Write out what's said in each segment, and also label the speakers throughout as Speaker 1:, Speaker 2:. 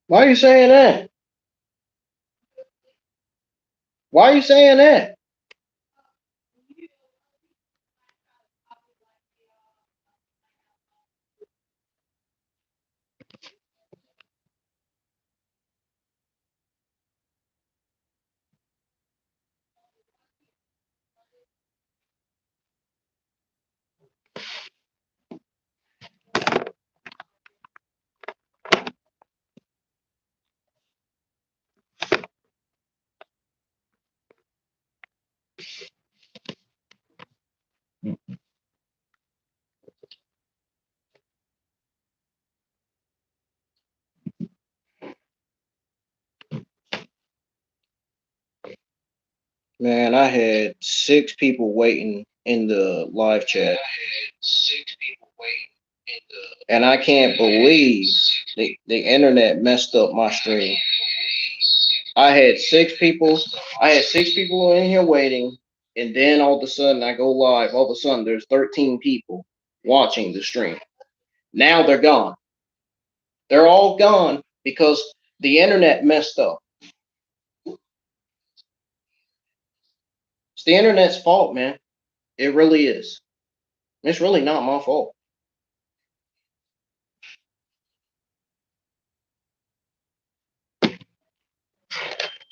Speaker 1: Why are you saying that? Why are you saying that? Man, I had 6 people waiting in the live chat. And I can't believe the internet messed up my stream. I had 6 people. I had 6 people in here waiting, and then all of a sudden I go live. All of a sudden there's 13 people watching the stream. Now they're gone. They're all gone because the internet messed up. It's the internet's fault, man. It really is. It's really not my fault.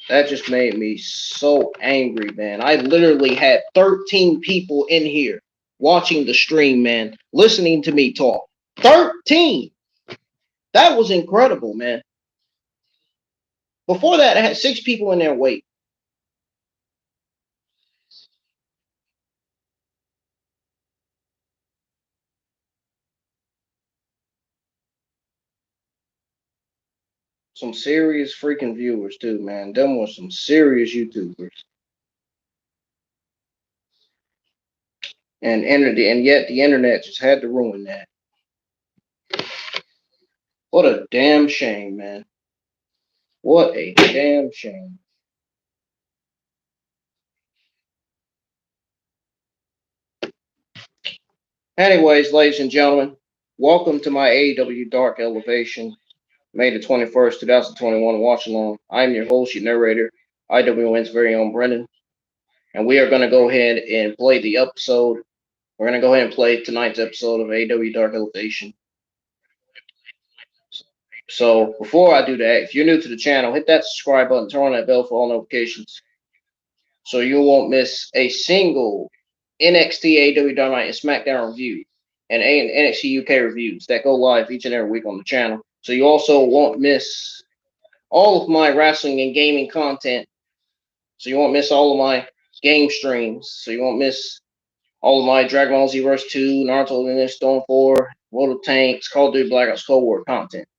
Speaker 1: That just made me so angry, man. I literally had 13 people in here watching the stream, man, listening to me talk. 13! That was incredible, man. Before that, I had 6 people in there waiting. Some serious freaking viewers, too, man. Them were some serious YouTubers. And yet the internet just had to ruin that. What a damn shame, man. What a damn shame. Anyways, ladies and gentlemen, welcome to my AEW Dark Elevation, May the 21st, 2021 watch along. I'm your host, your narrator, IWN's very own Brandyn. And we are going to go ahead and play the episode. We're going to go ahead and play tonight's episode of AEW Dark Elevation. So before I do that, if you're new to the channel, hit that subscribe button, turn on that bell for all notifications so you won't miss a single NXT, AEW Dynamite, and SmackDown review and NXT UK reviews that go live each and every week on the channel. So you also won't miss all of my wrestling and gaming content. So you won't miss all of my game streams. So you won't miss all of my Dragon Ball Z Verse 2, Naruto Ninja Storm 4, World of Tanks, Call of Duty Black Ops Cold War content.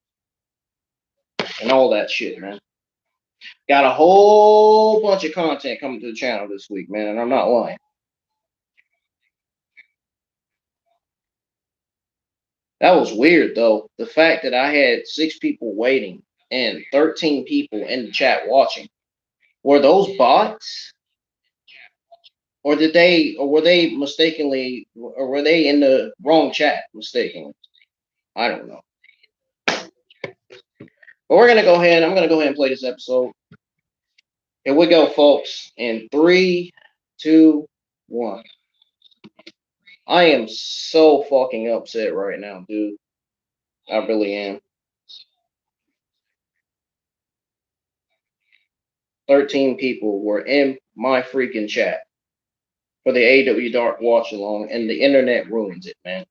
Speaker 1: And all that shit, man. Got a whole bunch of content coming to the channel this week, man, and I'm not lying. That was weird, though. The fact that I had 6 people waiting and 13 people in the chat watching. Were those bots? Or were they mistakenly, or were they in the wrong chat mistakenly? I don't know. But we're going to go ahead. I'm going to go ahead and play this episode. Here we go, folks. In 3, 2, 1. I am so fucking upset right now, dude. I really am. 13 people were in my freaking chat for the AEW Dark Watch Along, and the internet ruins it, man.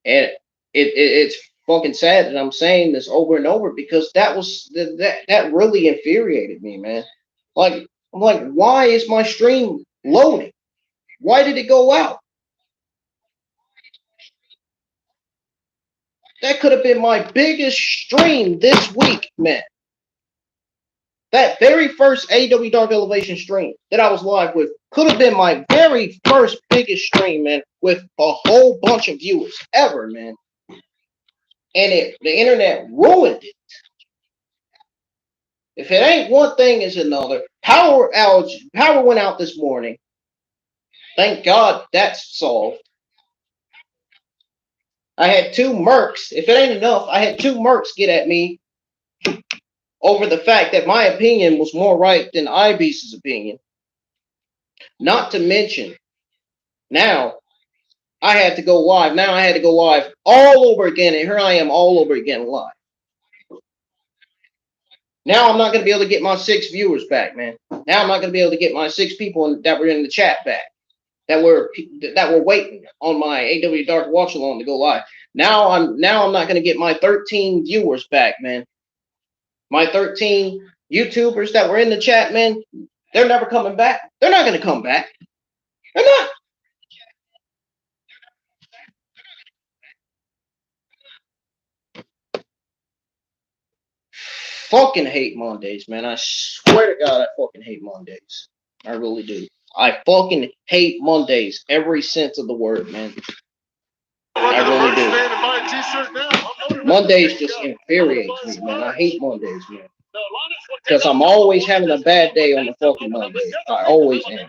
Speaker 1: And it's fucking sad that I'm saying this over and over because that really infuriated me, man. Like, I'm like, why is my stream loading? Why did it go out? That could have been my biggest stream this week, man. That very first AEW Dark Elevation stream that I was live with could have been my very first biggest stream, man, with a whole bunch of viewers ever, man. And the internet ruined it. If it ain't one thing, it's another. Power went out this morning. Thank God that's solved. I had 2 mercs. If it ain't enough, I had 2 mercs get at me over the fact that my opinion was more right than IBeast's opinion. Not to mention, now I had to go live. Now I had to go live all over again, and here I am all over again live. Now I'm not going to be able to get my 6 viewers back, man. Now I'm not going to be able to get my 6 people that were in the chat back, that were waiting on my AEW Dark Watch Along to go live. Now I'm not going to get my 13 viewers back, man. My 13 YouTubers that were in the chat, man, they're never coming back. They're not going to come back. They're not. Fucking hate Mondays, man. I swear to God, I fucking hate Mondays. I really do. I fucking hate Mondays. Every sense of the word, man. I really do. Mondays just infuriate me, man. I hate Mondays, man. Because I'm always having a bad day on the fucking Monday. I always am.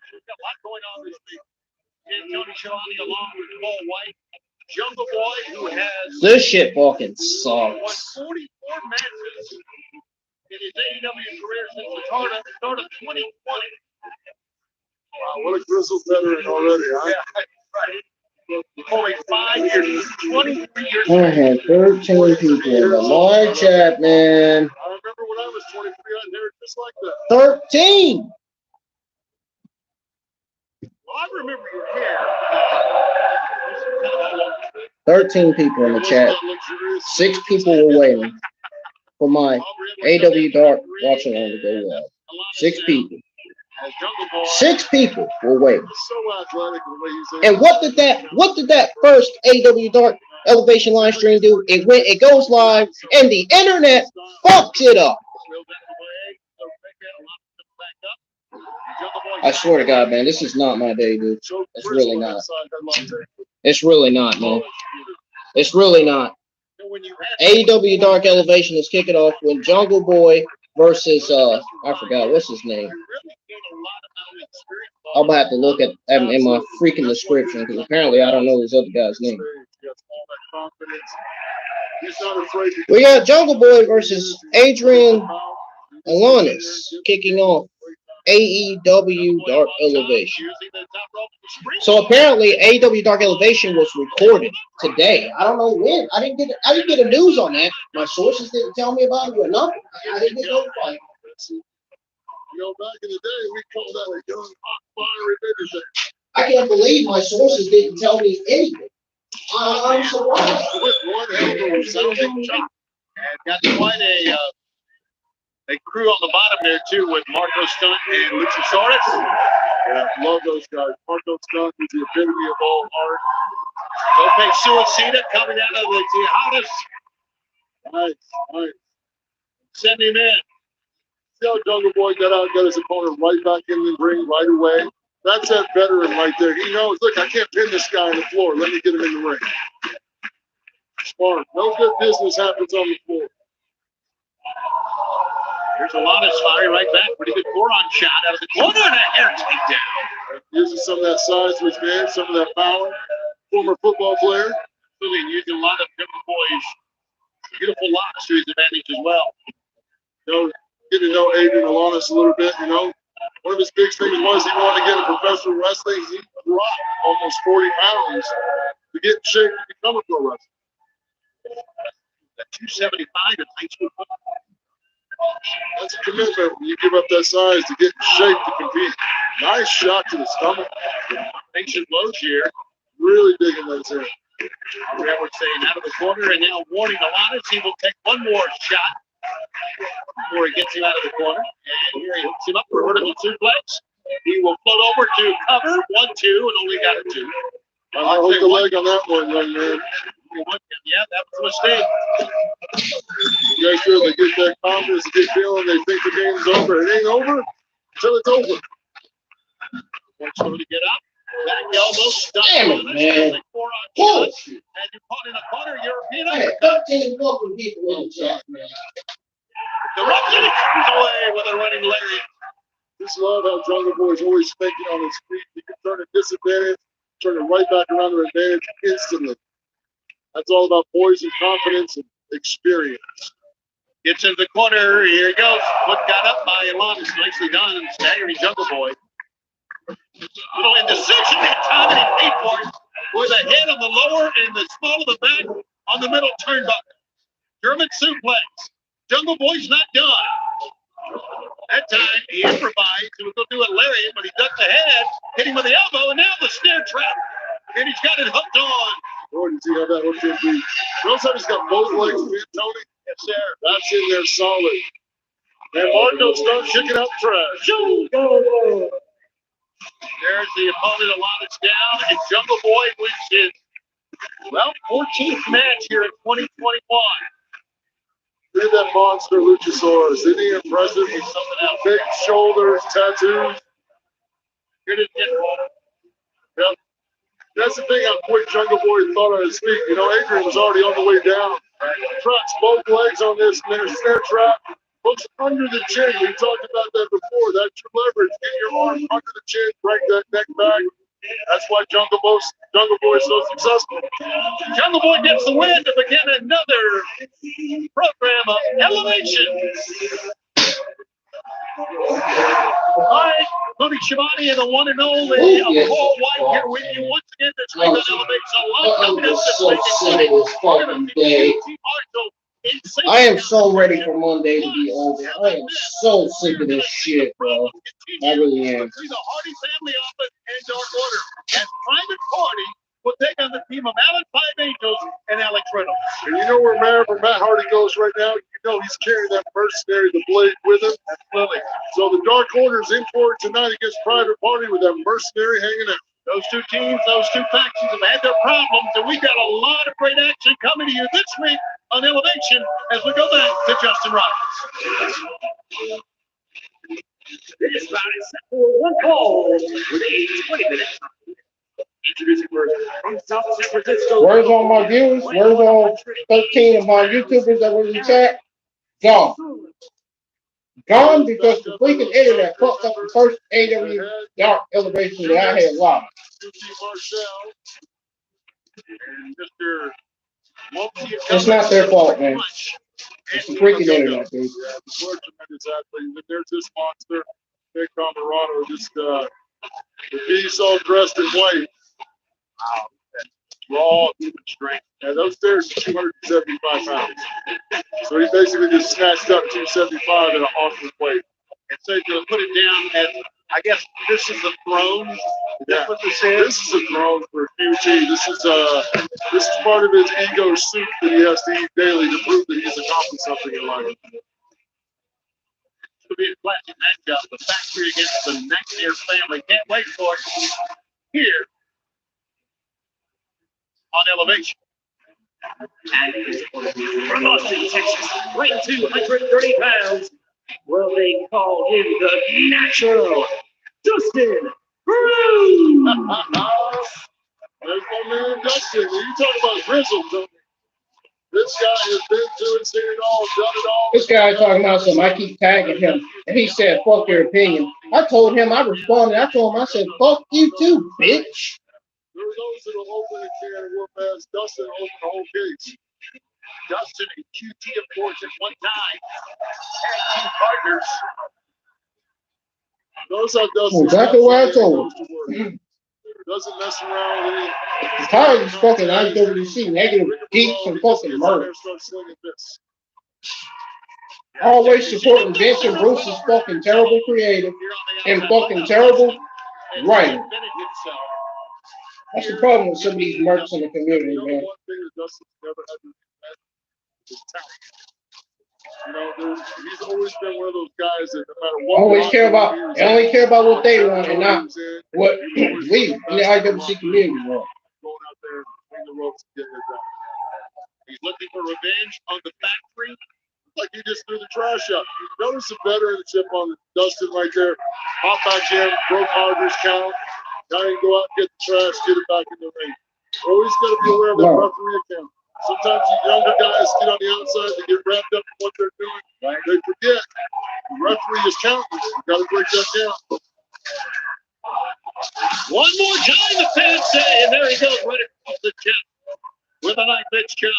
Speaker 2: Jungle Boy, who has
Speaker 1: this shit fucking sucks.
Speaker 2: 44 matches in his AEW career since the start of 2020.
Speaker 3: Wow, what a grizzled veteran already, huh?
Speaker 2: Yeah, only 5 years, 23 years.
Speaker 1: I had 13 people in the live chat, man.
Speaker 3: I remember when I was 23, I had hair just like that.
Speaker 1: 13!
Speaker 2: Well, I remember your hair.
Speaker 1: 13 people in the chat. 6 people were waiting for my AEW Dark Watch Along to go live. 6 people. 6 people were waiting.
Speaker 3: So athletic the way he's
Speaker 1: And what did that first AEW Dark Elevation live stream do? It goes live and the internet fucks it up. I swear to God, man, this is not my day, dude. It's really not. It's really not, man. It's really not. AEW Dark Elevation is kicking off when Jungle Boy versus I forgot what's his name. I'm about to have to look at in my freaking description because apparently I don't know this other guy's name. We got Jungle Boy versus Adrian Alanis kicking off AEW Dark Elevation. So apparently AEW Dark Elevation was recorded today. I don't know when. I didn't get a news on that. My sources didn't tell me about it or nothing. I didn't get notified.
Speaker 3: You know, back in the day, we called that a young, hot, fiery baby.
Speaker 1: I can't believe my sources didn't tell me anything. I'm surprised.
Speaker 2: With one hell of a resounding chop. And got quite a crew on the bottom there, too, with Marko, Stunt, and Luchasaurus.
Speaker 3: Yeah, love those guys. Marko Stunt is the epitome of all art.
Speaker 2: Tope Suicida coming out of the Tejadas.
Speaker 3: Nice.
Speaker 2: Send him in.
Speaker 3: See how Jungle Boy got his opponent right back in the ring right away. That's that veteran right there. He knows, look, I can't pin this guy on the floor. Let me get him in the ring. Smart. No good business happens on the floor.
Speaker 2: Here's Alanis fire right back. Pretty good forearm shot out of the corner and a hair takedown.
Speaker 3: Using some of that size to his man, some of that power. Former football player.
Speaker 2: Really using a lot of Jungle Boy's beautiful locks to his advantage as well.
Speaker 3: Getting to know Adrian Alanis a little bit, One of his big things was he wanted to get into professional wrestling. He dropped almost 40 pounds to get in shape to become a pro wrestler.
Speaker 2: At 275 in high school football.
Speaker 3: That's a commitment when you give up that size to get in shape to compete. Nice shot to the stomach.
Speaker 2: Ancient blows here.
Speaker 3: Really digging those in.
Speaker 2: Edwards saying out of the corner and now warning Alanis. He will take one more shot before he gets him out of the corner. And here he hooks him up for a vertical suplex. He will float over to cover 1-2 and only got a 2.
Speaker 3: I hooked the leg on that one, young man.
Speaker 2: Yeah, that was a mistake.
Speaker 3: You guys sure they get that confidence, get feeling they think the game's over. It ain't over until it's over.
Speaker 2: Wants to get up. Back elbow, stuck.
Speaker 1: Damn it, man.
Speaker 2: And you caught in a corner, European.
Speaker 1: I had 13 fucking people in the chat, man.
Speaker 2: The Russian comes away with a running lariat.
Speaker 3: Just love how Jungle Boy is always thinking on his feet. He can turn a disadvantage, turn it right back around to advantage instantly. That's all about poise and confidence and experience.
Speaker 2: Gets into the corner. Here he goes. Foot got up by Alanis. Nicely done. Staggering Jungle Boy. Little indecision that time, and he paid for it with a hit on the lower and the small of the back on the middle turnbuckle. German suplex. Jungle Boy's not done. That time he improvised. He was going to do a lariat, but he ducked the head, hit him with the elbow, and now the snare trap. And he's got it hooked on.
Speaker 3: Oh, you see how that hooked in deep. Notice how he's got both legs in, Tony?
Speaker 2: Yes, sir.
Speaker 3: That's in there solid. And Marko starts kicking out trash.
Speaker 2: There's the opponent, Alanis down, and Jungle Boy wins his, 14th match here in 2021.
Speaker 3: Look at that monster Luchasaurus. Isn't he impressive?
Speaker 2: He's something else.
Speaker 3: Big shoulders, tattoos.
Speaker 2: Here to get
Speaker 3: Yep. That's the thing how quick Jungle Boy thought on his feet. You know, Adrian was already on the way down. Trucks both legs on this snare trap. Hooks under the chin. We talked about that before. That's your leverage. Get your arm under the chin, break that neck back. That's why Jungle Boy is so successful.
Speaker 2: Jungle Boy gets the win to begin another program of elevation. All right, Tony Schiavone and the one and only Paul Wight here with you once again this week on Elevation. A lot coming up this week.
Speaker 1: I am so ready for Monday to be over. I am so sick of this shit, bro. I really am.
Speaker 2: The Hardy family office and Dark Order as Private Party will take on the team of Allen Five Angels and Alex Reynolds.
Speaker 3: And you know where Matt Hardy goes right now? You know he's carrying that mercenary, the blade, with him.
Speaker 2: Absolutely.
Speaker 3: So the Dark Order's in for it tonight against Private Party with that mercenary hanging out.
Speaker 2: Those two teams, those two factions have had their problems, and we've got a lot of great action coming to you this week on Elevation as we go back to Justin Roberts. This bout is set for one fall with a 20 minutes. Introducing first from South San Francisco.
Speaker 1: Where's all my viewers? Where's all 13 of my YouTubers that were in the chat? Gone. Gone because the freaking internet fucked up the first AEW Dark Elevation that I had live. It's not their fault, man. It's the freaking internet, dude.
Speaker 3: Yeah, we're tremendous athletes. But there's this monster, Big Camarado, just the beast all dressed in white.
Speaker 2: Wow. Raw human strength.
Speaker 3: Yeah, those stairs are 275 pounds. So he basically just snatched up 275 at an awesome weight.
Speaker 2: And so to put it down as, I guess this is a throne.
Speaker 3: Yeah.
Speaker 2: That's what this is.
Speaker 3: This is a throne for QT. This is part of his ego soup that he has to eat daily to prove that he's accomplished something in life.
Speaker 2: It'll be a classic matchup. The factory against the McNair family. Can't wait for it here on Elevation.
Speaker 4: And from Austin, Texas, weighing 230 pounds. Well, they call him the Natural, Dustin Rhodes.
Speaker 3: There's my man Dustin. You talk about grizzled, don't you? This guy has been to it, seen it all, done it all.
Speaker 1: This guy talking about something. I keep tagging him, and he said, "Fuck your opinion." I told him. I responded. I told him. I said, "Fuck you too, bitch."
Speaker 3: There are those that will open a can of whoop ass. Dustin opened the whole case.
Speaker 2: Dustin and QT, of course, at one time. Tag team partners.
Speaker 3: Notice how Dustin
Speaker 1: Exactly what I told
Speaker 3: him. Doesn't mess around with any.
Speaker 1: I'm tired of these fucking IWC negative geeks and fucking murder. Always supporting Vince and Bruce's fucking terrible creative and fucking terrible writing. That's the problem with some of these mercs in the community, man.
Speaker 3: One thing that Dustin's never had is talent. You know, he's always been one of those guys that no matter what.
Speaker 1: They only care about what they want and not what we in the IWC community want.
Speaker 3: Going out there between the ropes and getting it done.
Speaker 2: He's looking for revenge on the factory.
Speaker 3: Like he just threw the trash out. Notice the veteranship on Dustin right there. Hop back in, broke Harder's count. Now you go out and get the trash, get it back in the ring. Always got to be aware of that referee account. Sometimes you younger guys get on the outside, they get wrapped up in what they're doing. Right. They forget the referee is counting. You got to break that down.
Speaker 2: One more time, the fans say, and there he goes, right across the chest with a nice bitch chop.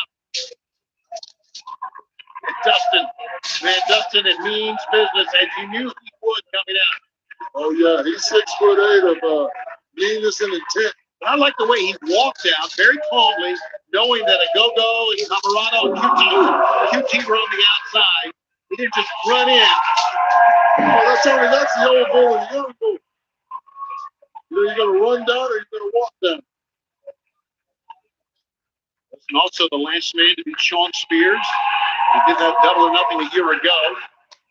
Speaker 2: Dustin, it means business, as you knew he would coming out.
Speaker 3: Oh, yeah, he's 6'8" of meanness and intent.
Speaker 2: But I like the way he walked out very calmly, knowing that a go-go and Camarado and QT were on the outside. He didn't just run in.
Speaker 3: Oh, that's the old bull and the young bull. Either you're going to run down or you're going to walk down.
Speaker 2: And also the last man to beat Sean Spears. He did that double or nothing a year ago.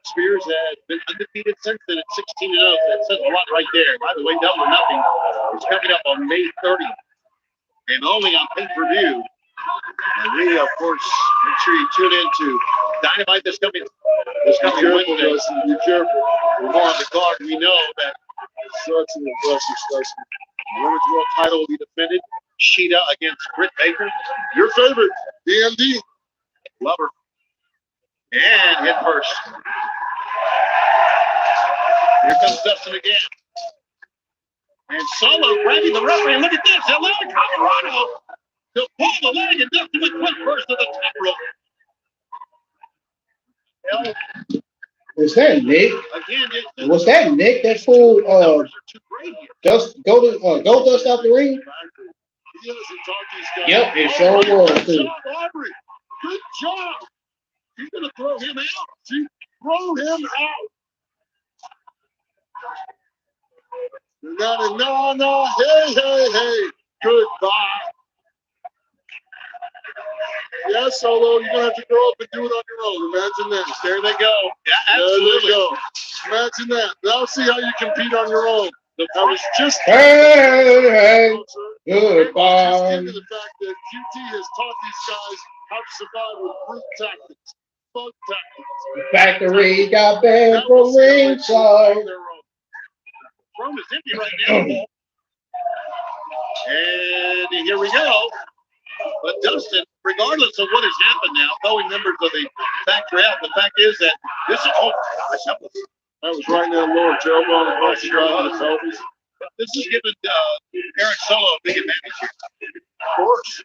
Speaker 2: Spears has been undefeated since then at 16-0. That says a lot right there. By the way, double or nothing is coming up on May 30th. And only on pay-per-view. And we, of course, make sure you tune in to Dynamite this coming Wednesday.
Speaker 3: Be careful.
Speaker 2: More on the card. We know that
Speaker 3: Such an impressive specimen.
Speaker 2: the Women's World title will be defended. Sheeta against Britt Baker.
Speaker 3: Your favorite, DMD.
Speaker 2: Lover. And hit first. Here comes Dustin again. And Solo grabbing the referee. Look at this. Allowing Colorado to pull the leg, and Dustin with quick first to the top rope. Well,
Speaker 1: Was that Nick?
Speaker 2: again,
Speaker 1: Was that Nick? That fool
Speaker 2: numbers are too great here.
Speaker 1: just go dust out the ring?
Speaker 3: He hasn't talked to these guys.
Speaker 1: Yep, it sure was
Speaker 3: Good
Speaker 1: too.
Speaker 3: job, Aubrey. Good job. She's going to throw him out. She throw him out. No. Hey. Goodbye. Yeah, Solo, you're going to have to grow up and do it on your own. Imagine that.
Speaker 2: There they go. Yeah,
Speaker 3: There they
Speaker 2: absolutely.
Speaker 3: go. Imagine that. Now see how you compete on your own. That was just
Speaker 1: Hey,
Speaker 3: goodbye.
Speaker 1: goodbye.
Speaker 3: Into the fact that QT has taught these guys how to survive with brute tactics, bug tactics.
Speaker 1: Factory got banned
Speaker 3: That was
Speaker 1: from ringside.
Speaker 3: on their own.
Speaker 2: Room is empty right now. And here we go. But Dustin, regardless of what has happened now, throwing members of the factory out, the fact is that this is
Speaker 3: That was right now, Lord Traevon and Bronson driving the pelvis.
Speaker 2: this is giving Eric Solo a big advantage here.
Speaker 3: Of course.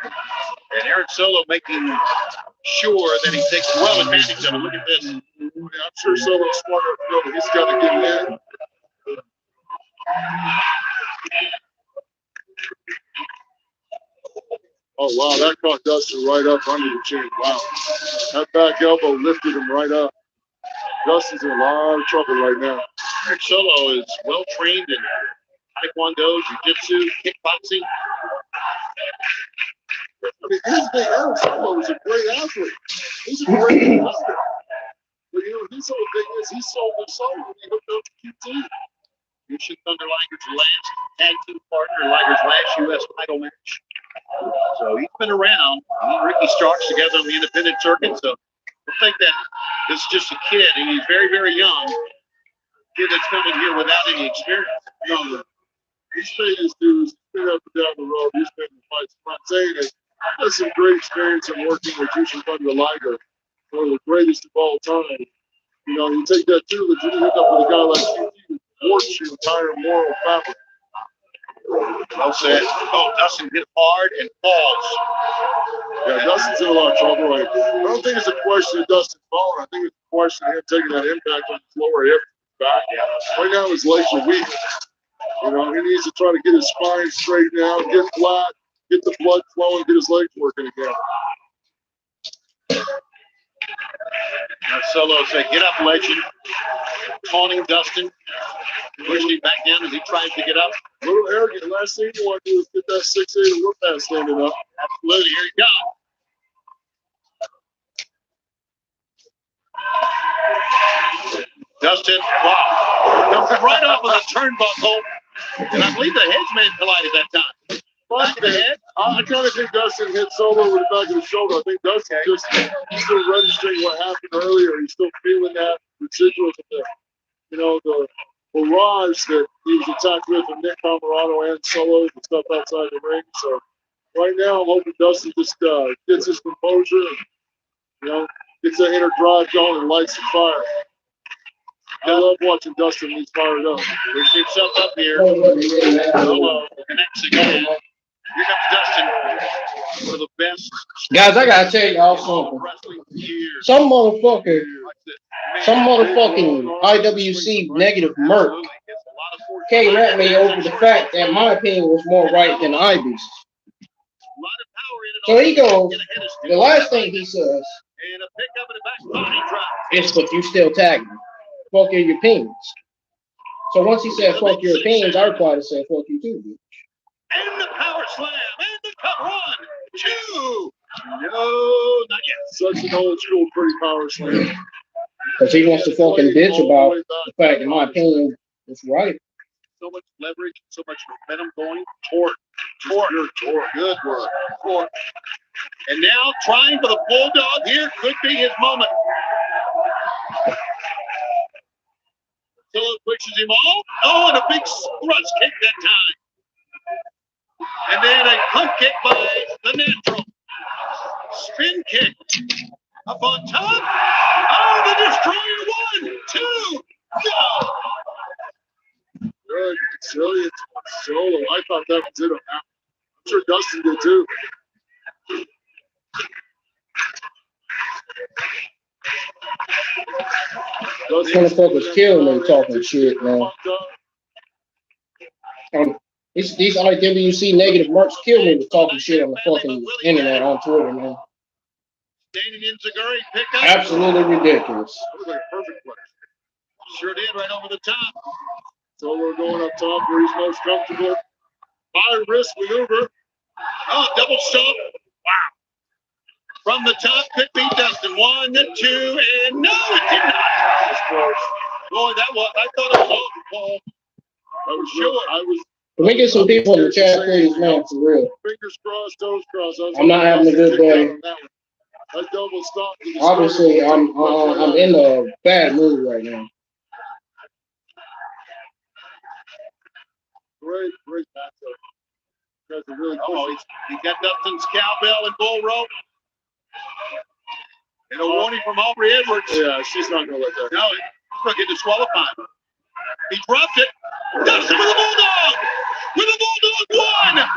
Speaker 2: And Eric Solo making sure that he takes well advantage of it. Look at this.
Speaker 3: I'm sure Solo's smart enough to know that he's got to get in. Oh, wow, that caught Dustin right up under the chin. Wow. That back elbow lifted him right up. Dustin's in a lot of trouble right now.
Speaker 2: Eric Solo is well trained in Taekwondo, Jiu-Jitsu, kickboxing.
Speaker 3: I mean, here's the thing, Eric Solo is a great athlete. He's a great athlete. But, you know, his whole thing is he sold his soul when he hooked up to QT.
Speaker 2: Jushin Thunder Liger's last tag team partner, Liger's last U.S. title match. So he's been around. He and Ricky Starks together on the independent circuit. So I think that this is just a kid, and he's very, very young. Kid that's coming here without any experience.
Speaker 3: No. He's paid his dues. He's been up and down the road. He's been in fights. I'm not saying it. He has some great experience in working with Jushin Thunder Liger, one of the greatest of all time. You know, you take that too, but you hook up with a guy like QT who warps your entire moral fabric.
Speaker 2: Well said. Oh, Dustin hit hard and falls.
Speaker 3: Yeah, Dustin's in a lot of trouble right now. I don't think it's a question of Dustin falling. I think it's a question of him taking that impact on his lower hip back. Right now, his legs are weak. You know, he needs to try to get his spine straightened out, get flat, get the blood flowing, get his legs working again.
Speaker 2: Now Solo said, "Get up, legend." Taunting Dustin, pushing him back down as he tries to get up.
Speaker 3: A little arrogant. Last thing you want to do is get that 6'8" whoop ass standing up.
Speaker 2: Absolutely. Here you go. Dustin, wow, comes right off of the turnbuckle, and I believe the headsman collided that time. Back of the head.
Speaker 3: I kind of think Dustin hit Solo with the back of the shoulder. I think Dustin he's still registering what happened earlier. He's still feeling that residuals of the, you know, the barrage that he was attacked with from Nick Camarado and Solo and stuff outside the ring. So right now, I'm hoping Dustin just gets his composure and, you know, gets that inner drive going and lights the fire. I love watching Dustin when he's fired up.
Speaker 2: Brings himself up here. Solo connects again. Here comes Dustin for the best
Speaker 1: Guys, I gotta tell y'all something. Some motherfucking IWC negative Merc came at me over the fact that my opinion was more right than Ivy's. So he goes, the last thing he says is, but you still tag me. Fuck your opinions. So once he said fuck your opinions, I replied to say fuck you too, bitch.
Speaker 2: And the power slam and the cut 1, 2. No, not yet.
Speaker 3: Such an old school pretty power slam.
Speaker 1: Because he wants to fucking bitch about the fact that my opinion is right.
Speaker 2: So much leverage, so much momentum going. Torque. Good work. Torque. And now trying for the bulldog here could be his moment. Solo pushes him off. Oh, and a big thrust kick that time. And then a punt kick by the natural. Spin kick. Up on top. Oh, the destroyer 1, 2, go.
Speaker 3: Good. Silly. Solo. I thought that was it. I'm sure Dustin did too.
Speaker 1: Those motherfuckers killing me talking shit, man. These IWC negative Mercs kill me with talking shit on the fucking internet on Twitter, man. Absolutely ridiculous.
Speaker 3: That was like a perfect play.
Speaker 2: Sure did, right over the top.
Speaker 3: Solo going up top where he's most comfortable. High risk maneuver.
Speaker 2: Oh, double stomp. Wow. From the top, could be Dustin. 1, 2, and no, it did not. Boy, that was, I thought it was over, Paul.
Speaker 3: I was sure.
Speaker 1: Let me get some people in the chat, please, man, for real.
Speaker 3: Fingers crossed, toes crossed.
Speaker 1: I'm not having a good day.
Speaker 3: A double stop.
Speaker 1: Obviously, I'm in a bad mood right now.
Speaker 3: Great matchup. Guys are really
Speaker 2: he's got Dustin's cowbell and bull rope. And a warning from Aubrey Edwards.
Speaker 3: Yeah, she's not going to let that.
Speaker 2: No, he's going to get disqualified. He dropped it. Dustin with a bulldog. With a bulldog 1.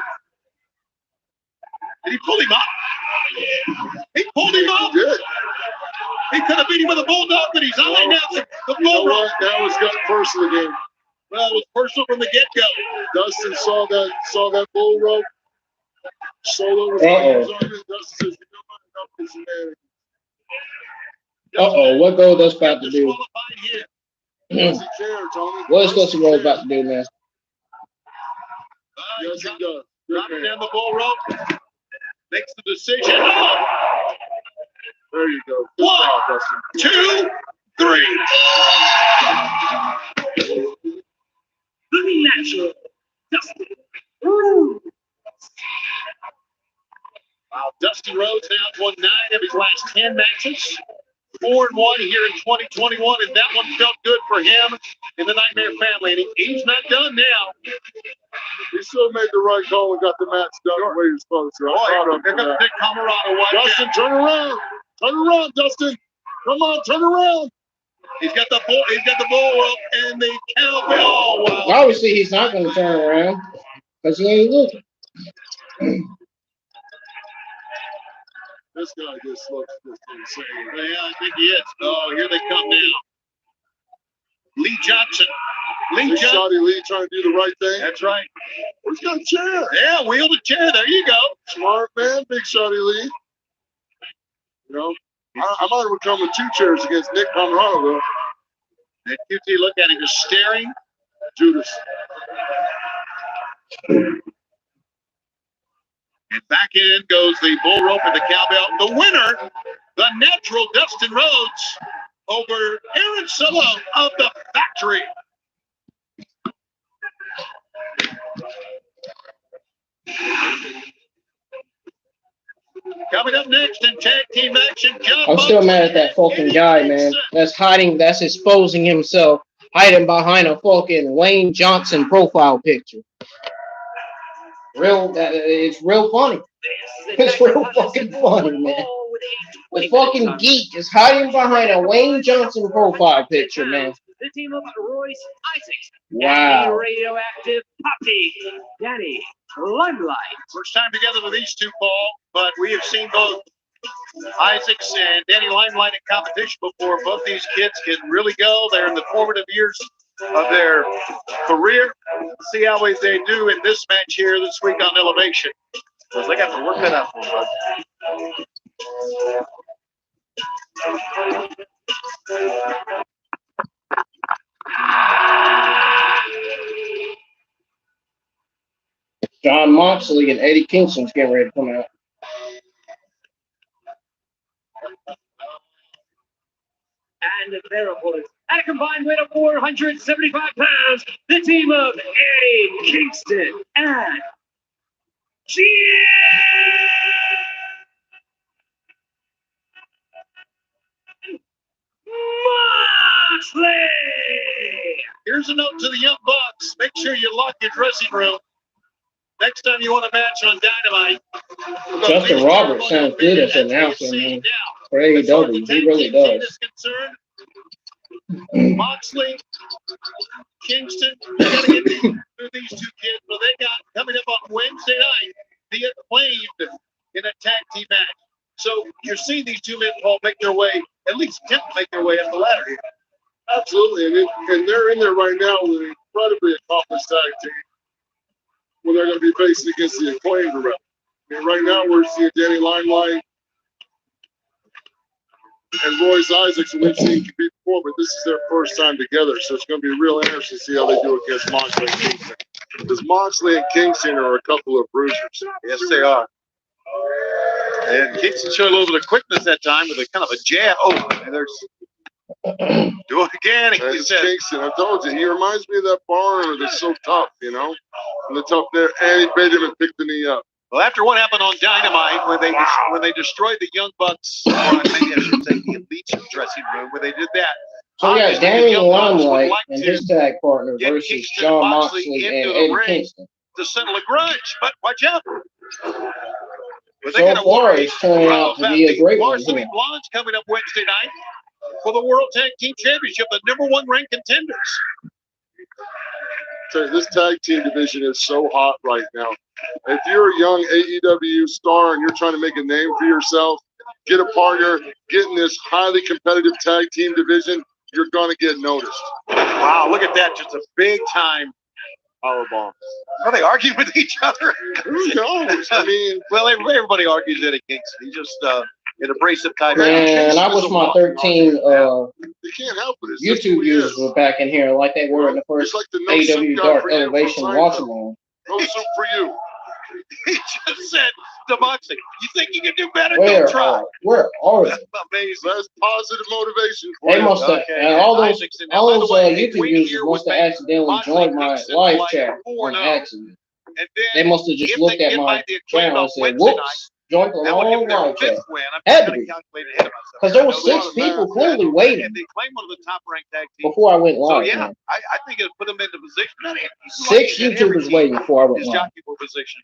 Speaker 2: Did he pull him up? He pulled him up.
Speaker 3: He did.
Speaker 2: He could have beat him with a bulldog, but he's only now the bull rope.
Speaker 3: That was got first of the game.
Speaker 2: Well, it was personal from the get-go.
Speaker 3: Dustin saw that bull rope. Solo was on it. Dustin says,
Speaker 1: what Gold Dust about to do? What is Dusty Rose about to do, man?
Speaker 3: Yes, he does.
Speaker 2: Dropping down the bull rope. Makes the decision. Oh!
Speaker 3: There you go.
Speaker 2: 1, 2, 3.
Speaker 4: Looking natural. Dustin.
Speaker 2: Wow, Dusty Rhodes now won 9 of his last 10 matches. 4-1 here in 2021, and that one felt good for him in the Nightmare family. And he's not done now.
Speaker 3: He still made the right call and got the match done the way he was supposed to.
Speaker 2: Here comes Nick Camarado.
Speaker 3: Dustin, turn around. Turn around, Dustin. Come on, turn around.
Speaker 2: He's got the bull rope and the cowbell. Wow.
Speaker 1: Obviously, he's not going to turn around because he ain't looking.
Speaker 3: This guy just looks just insane.
Speaker 2: Yeah, I think he is. Oh, here they come now. Lee Johnson.
Speaker 3: Lee trying to do the right thing.
Speaker 2: That's right.
Speaker 3: He's got a chair.
Speaker 2: Yeah, wheel the chair. There you go.
Speaker 3: Smart man, Big Shotty Lee. You know, I might have come with 2 chairs against Nick Camarado, though.
Speaker 2: That QT look at him, just staring.
Speaker 3: Judas.
Speaker 2: And back in goes the bull rope and the cowbell. The winner, the natural Dustin Rhodes over Aaron Solo of the Factory. Coming up next in tag team action,
Speaker 1: I'm still mad at that fucking guy, man. That's exposing himself, hiding behind a fucking Wayne Johnson profile picture. It's real funny. It's real fucking funny, man. The fucking geek is hiding behind a Wayne Johnson profile picture, man.
Speaker 4: The team of Royce Isaacs.
Speaker 1: Wow.
Speaker 4: Radioactive Poppy. Danny Limelight.
Speaker 2: First time together with these two, Paul, but we have seen both Isaacs and Danny Limelight in competition before. Both these kids can really go. They're in the formative years of their career. Let's see how they do in this match here this week on Elevation. Because they got to work that out for them.
Speaker 1: John Moxley and Eddie Kingston's getting ready to come out.
Speaker 4: And their opponents, at a combined weight of 475 pounds, the team of Eddie Kingston and Moxley.
Speaker 2: Here's a note to the Young Bucks. Make sure you lock your dressing room. Next time you want a match on Dynamite.
Speaker 1: Justin Roberts sounds good as an announcer, man. For AEW, he really does.
Speaker 2: Moxley, Kingston, they got to get through these two kids, but they got coming up on Wednesday night, the Acclaimed in a tag team match. So you're seeing these two men, Paul, make their way, at least attempt to make their way up the ladder here.
Speaker 3: Absolutely, and they're in there right now with an incredibly accomplished tag team. Well, they're going to be facing against the Acclaimed rep. I mean, right now we're seeing Danny Limelight and Royce Isaacs, who we've seen compete before, but this is their first time together, so it's going to be real interesting to see how they do against Moxley and Kingston. Because Moxley and Kingston are a couple of bruisers.
Speaker 2: Yes, they are. And Kingston showed a little bit of quickness that time with a kind of a jab. Oh, and there's do it again. He said,
Speaker 3: Kingston, I told you, he reminds me of that foreigner that's so tough, you know, and the tough there, and he made him and picked the knee up.
Speaker 2: well, after what happened on Dynamite, when they destroyed the Young Bucks, or maybe I should say the Elite's dressing room, when they did that.
Speaker 1: So we got
Speaker 2: obviously, the
Speaker 1: Danny
Speaker 2: Young Bucks would
Speaker 1: Limelight
Speaker 2: like
Speaker 1: and
Speaker 2: to
Speaker 1: his tag partner
Speaker 2: get
Speaker 1: versus
Speaker 2: Kingston
Speaker 1: John
Speaker 2: and
Speaker 1: Moxley
Speaker 2: Moxley
Speaker 1: and
Speaker 2: into the
Speaker 1: Eddie
Speaker 2: ring
Speaker 1: Kingston.
Speaker 2: to settle a grudge, but watch out. But
Speaker 1: So far, it's turning out to be a great one
Speaker 2: Varsity
Speaker 1: here.
Speaker 2: Blondes coming up Wednesday night for the World Tag Team Championship, the #1 ranked contenders.
Speaker 3: This tag team division is so hot right now. If you're a young AEW star and you're trying to make a name for yourself, get a partner, get in this highly competitive tag team division, you're going to get noticed.
Speaker 2: Wow, look at that. Just a big time powerbomb. Are they arguing with each other?
Speaker 3: Who knows? I mean,
Speaker 2: well, everybody argues that at Kingston. He just an abrasive type.
Speaker 1: Man, I wish my 13
Speaker 3: you can't help it. It's just
Speaker 1: YouTube
Speaker 3: who he
Speaker 1: users
Speaker 3: is.
Speaker 1: were back in here like they were in the first
Speaker 3: It's like the no soup
Speaker 1: AEW
Speaker 3: guy
Speaker 1: Dark
Speaker 3: for you from
Speaker 1: Elevation
Speaker 3: Seinfeld.
Speaker 1: watch along.
Speaker 3: No soup for you.
Speaker 2: He just said to Moxley, you think you can do better?
Speaker 1: Where
Speaker 2: Don't try.
Speaker 1: where are they?
Speaker 2: Amazing.
Speaker 3: That's positive motivation for
Speaker 1: They
Speaker 3: you.
Speaker 1: must have,
Speaker 2: Okay,
Speaker 1: and all those
Speaker 2: Isaacson. Now, by the way, a
Speaker 1: YouTube
Speaker 2: win
Speaker 1: users
Speaker 2: here
Speaker 1: must
Speaker 2: would
Speaker 1: have
Speaker 2: make
Speaker 1: accidentally
Speaker 2: Moxley
Speaker 1: joined my
Speaker 2: Kingston
Speaker 1: live
Speaker 2: like
Speaker 1: chat
Speaker 2: 4-0.
Speaker 1: on accident.
Speaker 2: And then
Speaker 1: They must have just
Speaker 2: if
Speaker 1: looked
Speaker 2: they
Speaker 1: at
Speaker 2: get
Speaker 1: my
Speaker 2: by the Acclaimed
Speaker 1: channel
Speaker 2: on
Speaker 1: and said,
Speaker 2: Wednesday night,
Speaker 1: whoops, joined the
Speaker 2: that would give
Speaker 1: wrong
Speaker 2: them their
Speaker 1: live chat.
Speaker 2: 5th win. I'm
Speaker 1: Had
Speaker 2: just
Speaker 1: to
Speaker 2: kind
Speaker 1: be.
Speaker 2: of calculated ahead of myself.
Speaker 1: Because there
Speaker 2: I
Speaker 1: were
Speaker 2: know
Speaker 1: six
Speaker 2: that.
Speaker 1: people
Speaker 2: And
Speaker 1: clearly waiting
Speaker 2: the Acclaimed one of the top ranked tag teams.
Speaker 1: before I went
Speaker 2: So
Speaker 1: live.
Speaker 2: yeah,
Speaker 1: Man.
Speaker 2: I think it put them into position.
Speaker 1: Six YouTubers waiting before I went
Speaker 2: His
Speaker 1: live.
Speaker 2: jockey for position,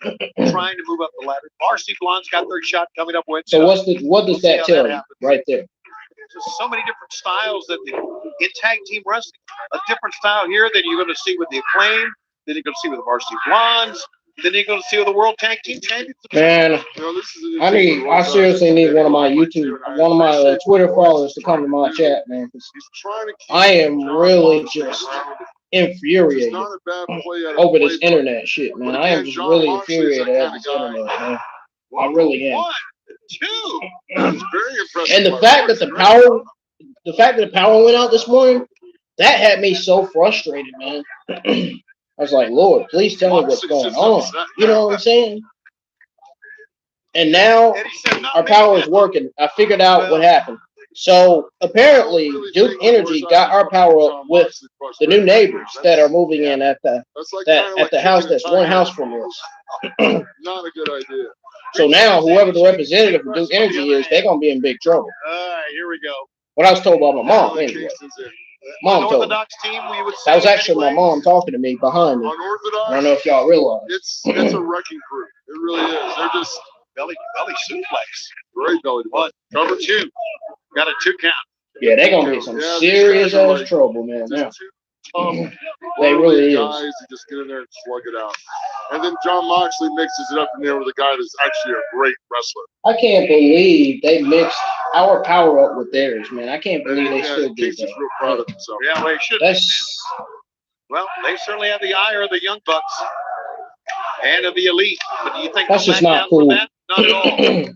Speaker 2: trying to move up the ladder. Varsity Blondes got their shot coming up Wednesday.
Speaker 1: So what does that tell you right there?
Speaker 2: Just so many different styles that in tag team wrestling. A different style here than you're going to see with the Acclaimed, then you're going to see with the Varsity Blondes, then you're going to see with the World Tag Team Champions.
Speaker 1: Man, I seriously need one of my Twitter followers to come to my chat, man. I am really just infuriated over this internet shit, man. I am just really infuriated at this internet, man. I really am.
Speaker 2: 1, 2.
Speaker 1: And the fact that the power went out this morning, that had me so frustrated, man. I was like, Lord, please tell me what's going on. You know what I'm saying? And now our power is working. I figured out what happened. So apparently, Duke Energy got our power up with the new neighbors that are moving in at the house that's one house from us.
Speaker 3: Not a good idea.
Speaker 1: So now, whoever the representative of Duke Energy is, they're gonna be in big trouble.
Speaker 2: All right, here we go.
Speaker 1: What I was told by my mom, anyway. Mom told me.
Speaker 2: Orthodox team, we would say
Speaker 1: That was actually my mom talking to me behind me. I don't know if y'all realize.
Speaker 3: It's a wrecking crew. It really is. They're just
Speaker 2: belly suplex.
Speaker 3: Great belly button.
Speaker 2: Cover 2. Got a 2 count.
Speaker 1: Yeah, they're gonna be some serious ass trouble, man. Now. They really is.
Speaker 3: Guys who just get in there and slug it out. And then John Moxley mixes it up in there with a guy that's actually a great wrestler.
Speaker 1: I can't believe they mixed our power up with theirs, man. I can't believe they still did
Speaker 3: Kingston's
Speaker 1: that.
Speaker 3: real proud of himself.
Speaker 2: Yeah, well, he should. Well, they certainly have the ire of the Young Bucks and of the Elite. But do you think
Speaker 1: that's
Speaker 2: they'll
Speaker 1: just
Speaker 2: back
Speaker 1: not
Speaker 2: down
Speaker 1: cool.
Speaker 2: from that? Not at all.
Speaker 3: Absolutely.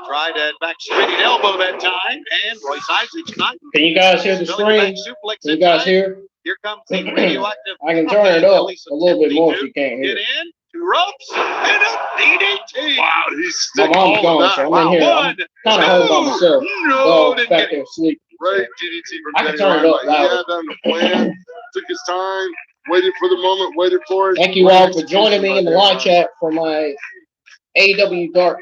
Speaker 2: Tried that back spinning elbow that time, and Royce Isaac's not.
Speaker 1: Can you guys hear the screen? Can you guys hear?
Speaker 2: Here comes the radioactive.
Speaker 1: I can turn it up a little bit more if you can't hear
Speaker 2: Get
Speaker 1: it.
Speaker 2: in, 2 ropes, and a DDT.
Speaker 3: Wow, he's
Speaker 1: My
Speaker 3: sticking
Speaker 1: mom's
Speaker 3: all
Speaker 1: gone,
Speaker 3: of
Speaker 1: so
Speaker 3: that.
Speaker 1: I'm in here. I'm kind of home by myself. Dog's back there sleeping.
Speaker 3: Great DDT from
Speaker 1: I can
Speaker 3: Danny
Speaker 1: turn it up
Speaker 3: Ryan. He
Speaker 1: louder.
Speaker 3: had that in the plan, took his time, waited for the moment, waited for it.
Speaker 1: Thank you all for joining me in the live chat for my AEW Dark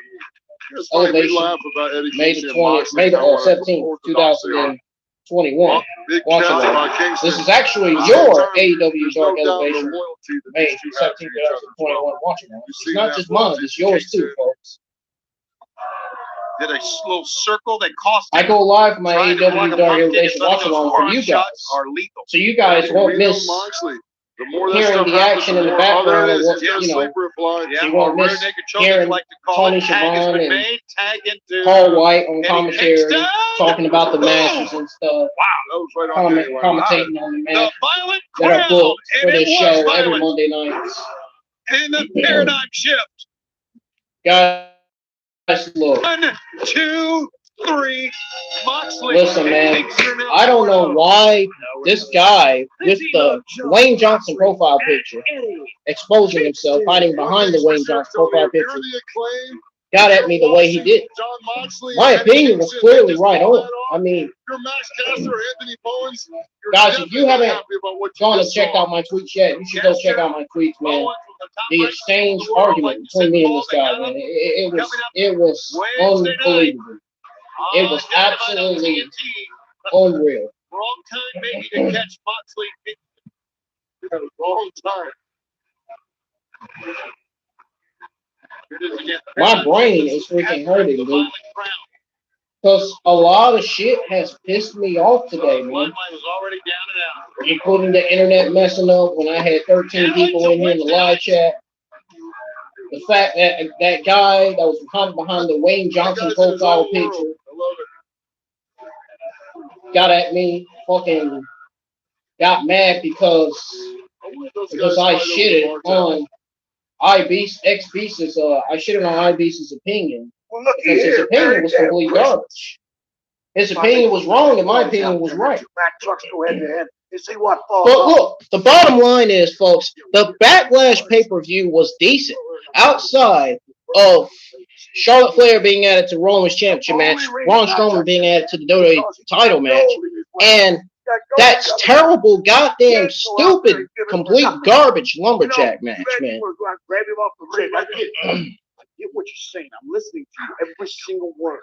Speaker 3: It's funny, we
Speaker 1: Elevation,
Speaker 3: laugh about Eddie
Speaker 1: May the
Speaker 3: Kingston and
Speaker 1: 20th,
Speaker 3: Moxley,
Speaker 1: May the
Speaker 3: how
Speaker 1: 17th, 2021.
Speaker 3: big
Speaker 1: Watch
Speaker 3: cats
Speaker 1: along.
Speaker 3: by Kingston.
Speaker 1: This is actually
Speaker 3: At
Speaker 1: your
Speaker 3: the time,
Speaker 1: AEW
Speaker 3: there's
Speaker 1: Dark
Speaker 3: no doubt the
Speaker 1: Elevation,
Speaker 3: loyalty that
Speaker 1: May
Speaker 3: these two have
Speaker 1: 17th,
Speaker 3: to each other as well.
Speaker 1: 2021. Watch along.
Speaker 3: You
Speaker 1: It's
Speaker 3: see
Speaker 1: not
Speaker 3: that
Speaker 1: just mine,
Speaker 3: loyalty
Speaker 1: it's yours too,
Speaker 3: Kingston.
Speaker 1: folks.
Speaker 2: Did a little circle that cost.
Speaker 1: I go live for my
Speaker 2: Trying to plug
Speaker 1: AEW
Speaker 2: a
Speaker 1: Dark
Speaker 2: pumpkin
Speaker 1: Elevation
Speaker 2: in,
Speaker 1: watch
Speaker 2: those
Speaker 1: along for
Speaker 2: forearm
Speaker 1: you guys.
Speaker 2: shots are lethal.
Speaker 1: So you guys
Speaker 3: We
Speaker 1: won't
Speaker 3: know
Speaker 1: miss
Speaker 3: Moxley. The more that
Speaker 1: hearing
Speaker 3: stuff
Speaker 1: the
Speaker 3: happens,
Speaker 1: action
Speaker 3: the
Speaker 1: in the
Speaker 3: more, oh, there
Speaker 1: background
Speaker 3: it
Speaker 1: of
Speaker 3: is.
Speaker 1: what,
Speaker 3: He's got a
Speaker 1: you know,
Speaker 3: sleeper applied.
Speaker 2: Yeah,
Speaker 1: you won't
Speaker 2: or
Speaker 1: miss
Speaker 2: Renegade Chokers
Speaker 1: hearing
Speaker 2: like to call
Speaker 1: Tony
Speaker 2: it. Tag has
Speaker 1: Schiavone
Speaker 2: been
Speaker 1: and
Speaker 2: made. Tag into
Speaker 1: Paul Wight on
Speaker 2: Eddie
Speaker 1: commentary,
Speaker 2: Kingston.
Speaker 1: talking about the matches and stuff,
Speaker 3: That was right on there.
Speaker 1: commentating on the
Speaker 2: The
Speaker 1: match
Speaker 2: violent
Speaker 1: that are
Speaker 2: crowd,
Speaker 1: booked for
Speaker 2: and it
Speaker 1: this
Speaker 2: was
Speaker 1: show every
Speaker 2: violent.
Speaker 1: Monday nights.
Speaker 2: And the paradigm shift.
Speaker 1: Guys, look,
Speaker 2: 1, 2, 3. Moxley.
Speaker 1: listen, man,
Speaker 2: and Kingston are
Speaker 1: I don't know
Speaker 2: now
Speaker 1: why this guy with the Wayne Johnson profile picture exposing himself, hiding behind the Wayne Johnson profile picture, got at me the way he did. My opinion was clearly right on. I mean, guys, if you haven't gone and checked out my tweets yet, you should go check out my tweets, man. The exchange argument between me and this guy, man, it was unbelievable. It was absolutely unreal.
Speaker 2: Wrong time maybe to catch Moxley.
Speaker 3: Wrong time.
Speaker 2: Here it is again.
Speaker 1: My brain is freaking hurting, dude. Because a lot of shit has pissed me off today, man.
Speaker 2: Bloodline was already down and out.
Speaker 1: Including the internet messing up when I had 13 people in here in the live chat. The fact that that guy that was behind the Wayne Johnson profile picture got at me, fucking got mad because I shitted on X-Beast's, I shitted on I-Beast's opinion. Because his opinion was complete garbage. His opinion was wrong, and my opinion was right. But look, the bottom line is, folks, the Backlash pay-per-view was decent. Outside of Charlotte Flair being added to Roman's championship match, Braun Strowman being added to the WWE title match, and that's terrible, goddamn, stupid, complete garbage lumberjack match, man.
Speaker 5: I get what you're saying. I'm listening to you, every single word.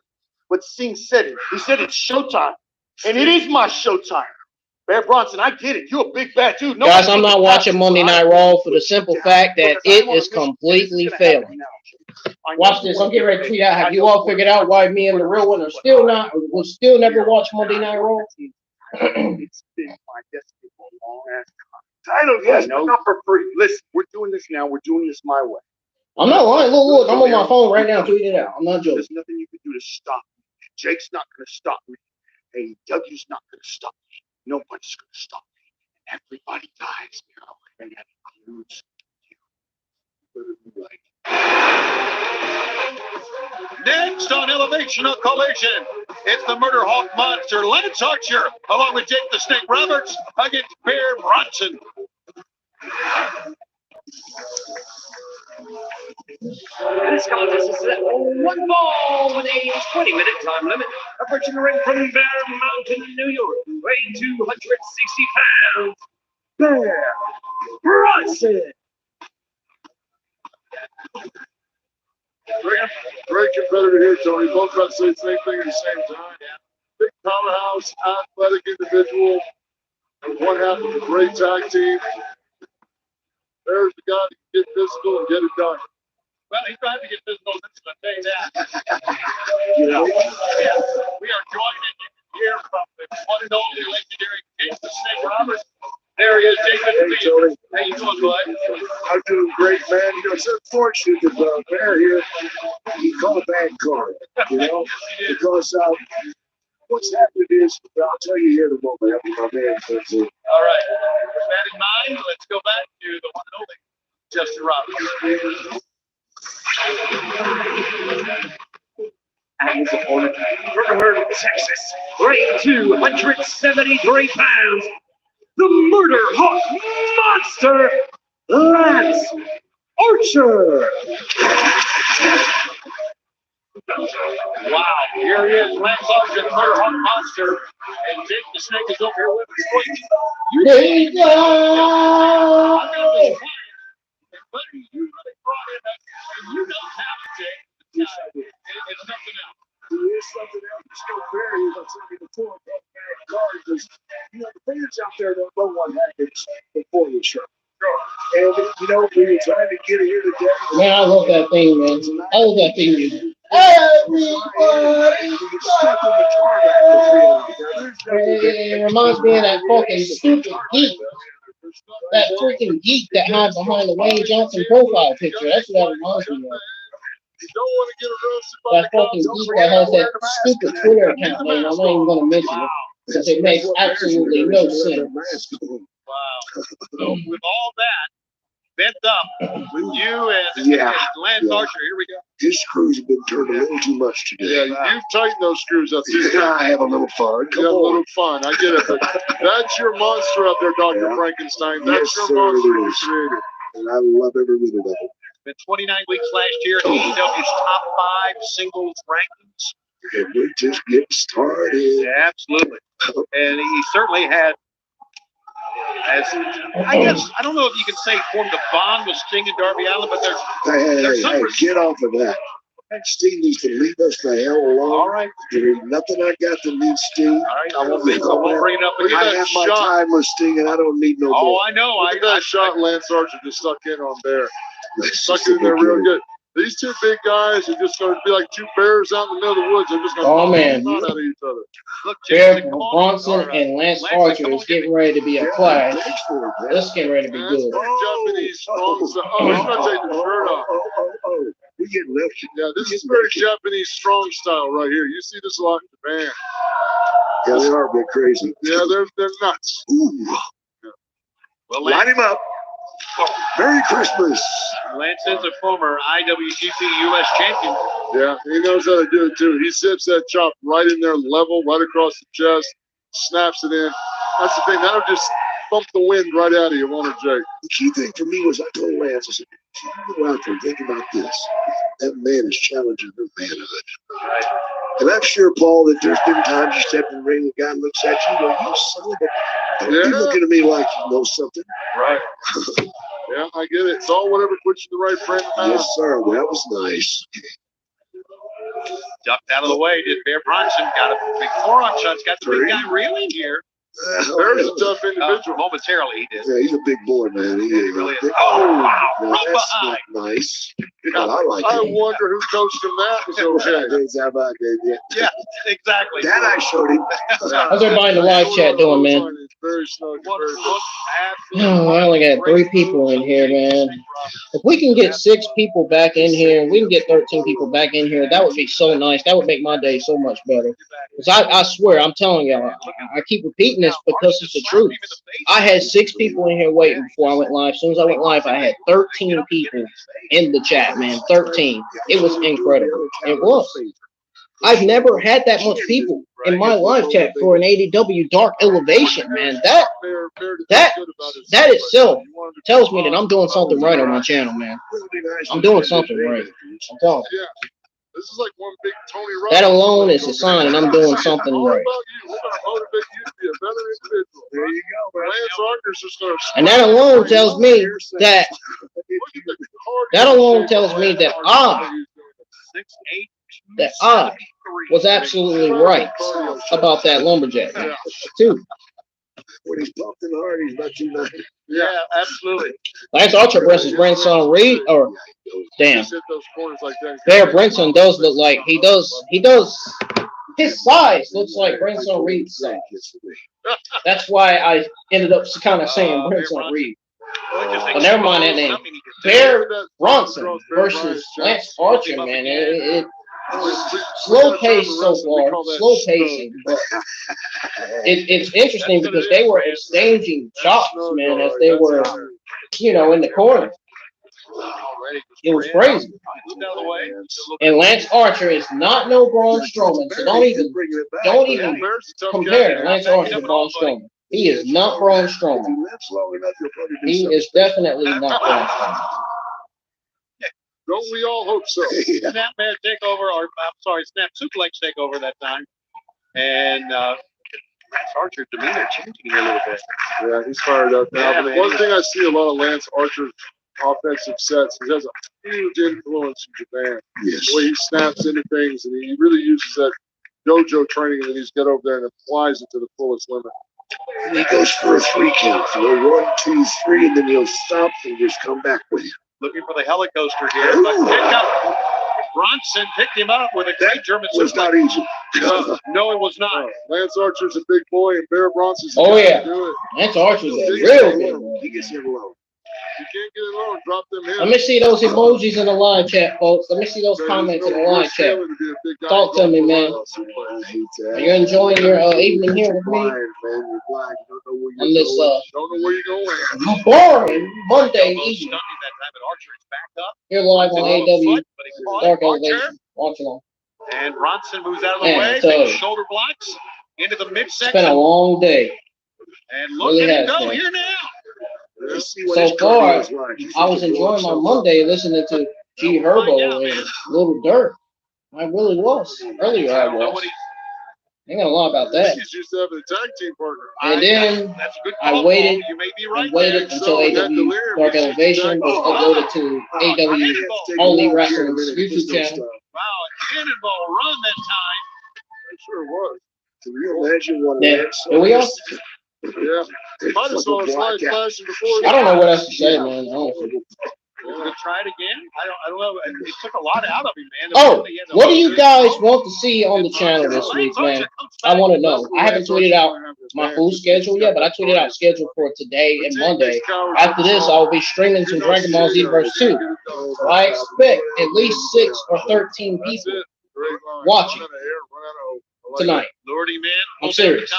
Speaker 5: But Singh said it. He said it's showtime. And it is my showtime. Bear Bronson, I get it. You're a big bad dude. No,
Speaker 1: guys, I'm not watching Monday Night Raw for the simple fact that it is completely failing. Watch this. I'm getting ready to tweet out. Have you all figured out why me and the real one are still not, will still never watch Monday Night Raw?
Speaker 5: It's been my destiny for a long ass time. I don't yes, but not for free. Listen, we're doing this now. We're doing this my way.
Speaker 1: I'm not lying. Look, I'm on my phone right now tweeting it out. I'm not joking.
Speaker 5: There's nothing you can do to stop me. Jake's not going to stop me. AEW's not going to stop me. Nobody's going to stop me. Everybody dies, and that includes you.
Speaker 2: Next on Elevation of Collision, it's the Murder Hawk Monster, Lance Archer, along with Jake the Snake Roberts against Bear Bronson.
Speaker 4: This contest is set for 1 ball with a 20-minute time limit. Approaching the ring from Bear Mountain, New York, weighing 260 pounds, Bear Bronson.
Speaker 3: Great competitor here, Tony. Both about to say the same thing at the same time. Big powerhouse, athletic individual. One half of a great tag team. There's the guy that can get physical and get it done.
Speaker 2: Well, he tried to get physical, this is a day that. We are joined, and you can hear from the one and only legendary Jake the Snake Roberts There he is, Jason.
Speaker 6: Hey, Tony.
Speaker 2: How you doing, bud?
Speaker 6: I'm doing great, man. You know, it's unfortunate that Bear here, he called a bad card, you know, because what's happened is, I'll tell you here in a moment after my man comes in.
Speaker 2: All right. With that in mind, let's go back to the one and only Justin Roberts.
Speaker 4: And his opponent from Texas, weighing 273 pounds, the Murder Hawk Monster, Lance Archer.
Speaker 2: Wow, here he is, Lance Archer, the Murder Hawk Monster, and Jake the Snake is over here with us.
Speaker 1: There you go.
Speaker 2: But you really brought in that, and you know talent, Jake.
Speaker 6: Yes, I did.
Speaker 2: It's something else.
Speaker 6: There is something else. It's still very, as I said before, bad card, because, you know, the fans out there don't know what happens before the show. And, you know, we were trying to get here today.
Speaker 1: Man, I love that thing, man. I love that thing, music. It reminds me of that fucking stupid geek. That freaking geek that hides behind the Wayne Johnson profile picture. That's what that reminds me of.
Speaker 3: You don't want to get arrested by
Speaker 1: That fucking geek that has that stupid Twitter account, man. I'm not even going to mention it because it makes absolutely no sense.
Speaker 2: Wow. So with all that bent up with you and Lance Archer, here we go.
Speaker 6: His screws have been turned a little too much today.
Speaker 3: Yeah, you've tightened those screws up.
Speaker 6: I have a little fun.
Speaker 3: You have a little fun. I get it. But that's your monster up there, Dr. Frankenstein. That's
Speaker 6: Yes,
Speaker 3: your monster
Speaker 6: sir, it
Speaker 3: you
Speaker 6: is.
Speaker 3: created.
Speaker 6: And I love every minute of it.
Speaker 2: Been 29 weeks last year in AEW's top 5 singles rankings.
Speaker 6: And we're just getting started.
Speaker 2: Yeah, absolutely. And he certainly had, as I guess, I don't know if you can say formed a bond with Sting and Darby Allin, but there's some
Speaker 6: Get off of that. Steve needs to leave us the hell alone.
Speaker 2: All right.
Speaker 6: There ain't nothing I got to need Steve.
Speaker 2: All right, I won't bring it up
Speaker 3: Look at
Speaker 2: again.
Speaker 3: that
Speaker 6: I have my
Speaker 3: shot.
Speaker 6: time with Sting, and I don't need no
Speaker 2: Oh,
Speaker 6: more.
Speaker 2: I know.
Speaker 3: Look at that shot Lance Archer just stuck in on there. Stuck in there real good. These two big guys are just going to be like two bears out in the middle of the woods. They're just going to
Speaker 1: Oh, man.
Speaker 3: out of each other.
Speaker 2: Look,
Speaker 1: Bear
Speaker 2: Jason, come on.
Speaker 1: Bronson
Speaker 2: All right.
Speaker 1: and Lance
Speaker 2: Lance,
Speaker 1: Archer
Speaker 2: come on,
Speaker 1: is getting ready to be a clash. This is getting ready to be
Speaker 3: That's
Speaker 1: good.
Speaker 3: pretty Japanese strong style. Oh, he's going to take the shirt off.
Speaker 6: Oh. We get left.
Speaker 3: Yeah, this is very Japanese strong style right here. You see this a lot in Japan.
Speaker 6: Yeah, they are a bit crazy.
Speaker 3: Yeah, they're nuts.
Speaker 6: Ooh.
Speaker 2: Well,
Speaker 6: Light him up. Merry Christmas.
Speaker 2: Lance is a former IWGP US champion.
Speaker 3: Yeah, he knows how to do it too. He sips that chop right in there, level, right across the chest, snaps it in. That's the thing. That'll just bump the wind right out of you, won't it, Jake?
Speaker 6: The key thing for me was I told Lance, I said, if you go out there and think about this, that man is challenging the manhood.
Speaker 2: Right.
Speaker 6: And I'm sure, Paul, that there's been times you step in the ring, the guy looks at you, well, you son of a... Don't be looking at me like you know something.
Speaker 2: Right.
Speaker 3: Yeah, I get it. It's all whatever puts you in the right frame of mind.
Speaker 6: Yes, sir. That was nice.
Speaker 2: Ducked out of the way. Did Bear Bronson. Got a big forearm shots. Got the big guy reeling here.
Speaker 3: Bear's a tough individual.
Speaker 2: Momentarily, he did.
Speaker 6: Yeah, he's a big boy, man. He
Speaker 2: really is. Oh, wow.
Speaker 6: Now,
Speaker 2: Right
Speaker 6: that's
Speaker 2: behind.
Speaker 6: not nice.
Speaker 3: Yeah,
Speaker 6: I like
Speaker 3: I
Speaker 6: it.
Speaker 3: wonder who coached him that was okay.
Speaker 6: How about that?
Speaker 2: Yeah, exactly.
Speaker 6: That I showed him.
Speaker 1: How's everybody in the live chat doing, man?
Speaker 3: It's very snug.
Speaker 2: Wonderful.
Speaker 1: Oh, I only got 3 people in here, man. If we can get 6 people back in here, we can get 13 people back in here, that would be so nice. That would make my day so much better. Because I swear, I'm telling y'all, I keep repeating this because it's the truth. I had 6 people in here waiting before I went live. As soon as I went live, I had 13 people in the chat, man. 13. It was incredible. It was. I've never had that much people in my live chat for an AEW Dark Elevation, man. That itself tells me that I'm doing something right on my channel, man. I'm doing something right. I'm telling you.
Speaker 3: Yeah. This is like one big Tony Robbins.
Speaker 1: That alone is a sign that I'm doing something
Speaker 3: What
Speaker 1: right.
Speaker 3: about you? We're going to motivate you to be a better individual.
Speaker 6: There you go, man.
Speaker 3: Lance Archer's just going to.
Speaker 1: And that alone tells me that I was absolutely right about that lumberjack too.
Speaker 6: When he's pumping hard, he's not too nice.
Speaker 2: Yeah, absolutely.
Speaker 1: Lance Archer versus Bronson Reed, or damn, Bear Bronson does look like he does. His size looks like Bronson Reed's size. That's why I ended up kind of saying Bronson Reed. But never mind that name. Bear Bronson versus Lance Archer, man. It slow pace so far, slow pacing, but it's interesting because they were exchanging chops, man, as they were, in the corner. It was crazy. And Lance Archer is not no Braun Strowman, so don't even compare Lance Archer to Braun Strowman. He is not Braun Strowman. He is definitely not Braun Strowman.
Speaker 3: Don't we all hope so?
Speaker 2: Snap man takeover, or I'm sorry, snap suplex takeover that time. And Lance Archer's demeanor changing a little bit.
Speaker 3: Yeah, he's fired up now.
Speaker 2: Yeah,
Speaker 3: But one thing I see a lot of Lance Archer's offensive sets, he has a huge influence in Japan.
Speaker 6: Yes.
Speaker 3: The way he snaps into things, and he really uses that dojo training that he's got over there and applies it to the fullest limit.
Speaker 6: And he goes for a 3 count. So 1, 2, 3, and then he'll stop and just come back with him.
Speaker 2: Looking for the helicoaster here, but picked up. Bronson picked him up with a great German
Speaker 6: was
Speaker 2: suplex.
Speaker 6: not easy.
Speaker 2: No, it was not.
Speaker 3: Lance Archer's a big boy, and Bear Bronson's
Speaker 1: Oh,
Speaker 3: the guy
Speaker 1: yeah.
Speaker 3: to do it.
Speaker 1: Lance Archer's a real big one.
Speaker 6: He gets him alone.
Speaker 3: You can't get it alone. Drop them in.
Speaker 1: Let me see those emojis in the live chat, folks. Let me see those comments in the live chat. Talk to me, man. Are you enjoying your evening here with me on this
Speaker 3: Don't know where you're going.
Speaker 1: boring Monday
Speaker 2: Elbow
Speaker 1: evening?
Speaker 2: stunning that time, but Archer is back up.
Speaker 1: Here live on AEW
Speaker 2: But he caught
Speaker 1: Dark
Speaker 2: it. Archer.
Speaker 1: Elevation. Watch along.
Speaker 2: And Bronson moves out of the
Speaker 1: Man,
Speaker 2: way.
Speaker 1: I tell
Speaker 2: Big
Speaker 1: you.
Speaker 2: shoulder blocks into the
Speaker 1: It's
Speaker 2: midsection.
Speaker 1: been a long day.
Speaker 2: And look
Speaker 1: Really
Speaker 2: at him
Speaker 1: has,
Speaker 2: go
Speaker 1: man.
Speaker 2: here now.
Speaker 1: So far, I was enjoying my Monday listening to G Herbo and Little Dirt. I really was. Earlier I was. Ain't gonna lie about that.
Speaker 3: He's used to having a tag team partner.
Speaker 1: And then
Speaker 2: That's a good
Speaker 1: I
Speaker 2: call,
Speaker 1: waited
Speaker 2: Paul. You may be right
Speaker 1: and waited
Speaker 2: there.
Speaker 1: until AEW Dark Elevation was uploaded to AEW Only Wrestling's YouTube channel.
Speaker 2: Wow, a cannonball run that time.
Speaker 3: It sure was.
Speaker 6: Can you imagine what
Speaker 1: Yeah, here we are.
Speaker 3: Yeah. Might have saw a slide flashing before.
Speaker 1: I don't know what else to say, man. Honestly.
Speaker 2: We'll try it again. I don't know. It took a lot out of him, man.
Speaker 1: Oh, what do you guys want to see on the channel this week, man? I want to know. I haven't tweeted out my full schedule yet, but I tweeted out schedule for today and Monday. After this, I will be streaming some Dragon Ball Z Verse 2. So I expect at least 6 or 13 people watching tonight.
Speaker 2: Lordy, man.
Speaker 1: I'm serious.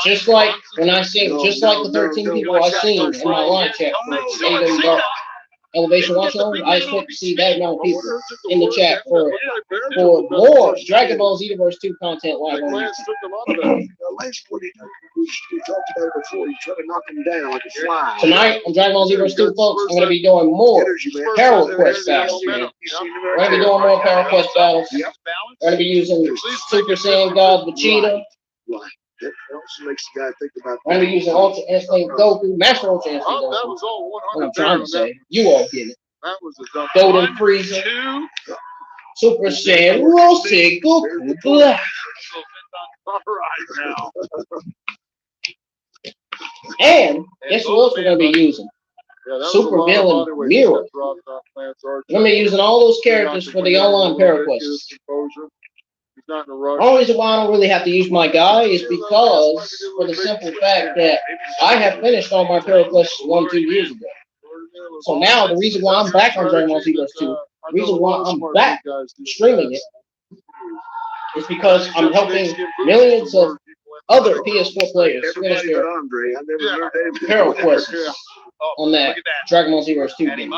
Speaker 1: Just like when I seen, just like the 13 people I seen in my live chat for AEW Dark Elevation Watch Along, I expect to see that amount of people in the chat for more Dragon Ball Z Verse 2 content live on YouTube.
Speaker 6: Last what he did, we talked about it before. He tried to knock him down like a fly.
Speaker 1: Tonight on Dragon Ball Z Verse 2, folks, I'm going to be doing more Power Quest battles, man. We're going to be doing more Power Quest battles. We're going to be using Super Saiyan God Vegeta.
Speaker 6: That also makes the guy think about
Speaker 1: We're going to be using Ultra Instinct Goku, Master Ultra Instinct
Speaker 3: Oh, that
Speaker 1: Goku.
Speaker 3: was all
Speaker 1: What
Speaker 3: 100
Speaker 1: I'm trying to say. You all get it.
Speaker 3: That was a dumb.
Speaker 1: Golden Frieza, Super Saiyan, Rosa, Goku, Black.
Speaker 3: All right now.
Speaker 1: And guess what else we're going to be using?
Speaker 3: Yeah, that was
Speaker 1: Super
Speaker 3: a lot of
Speaker 1: villain
Speaker 3: body weight
Speaker 1: Mirror.
Speaker 3: that dropped off Lance Archer.
Speaker 1: We're going to be using all those characters for the online Power Quests.
Speaker 3: He's not in a rush.
Speaker 1: The only reason why I don't really have to use my guy is because, for the simple fact that I have finished all my Power Quests 1-2 years ago. So now the reason why I'm back on Dragon Ball Z Verse 2, the reason why I'm back streaming it, is because I'm helping millions of other PS4 players finish their Power Quests on that Dragon Ball Z Verse 2 game.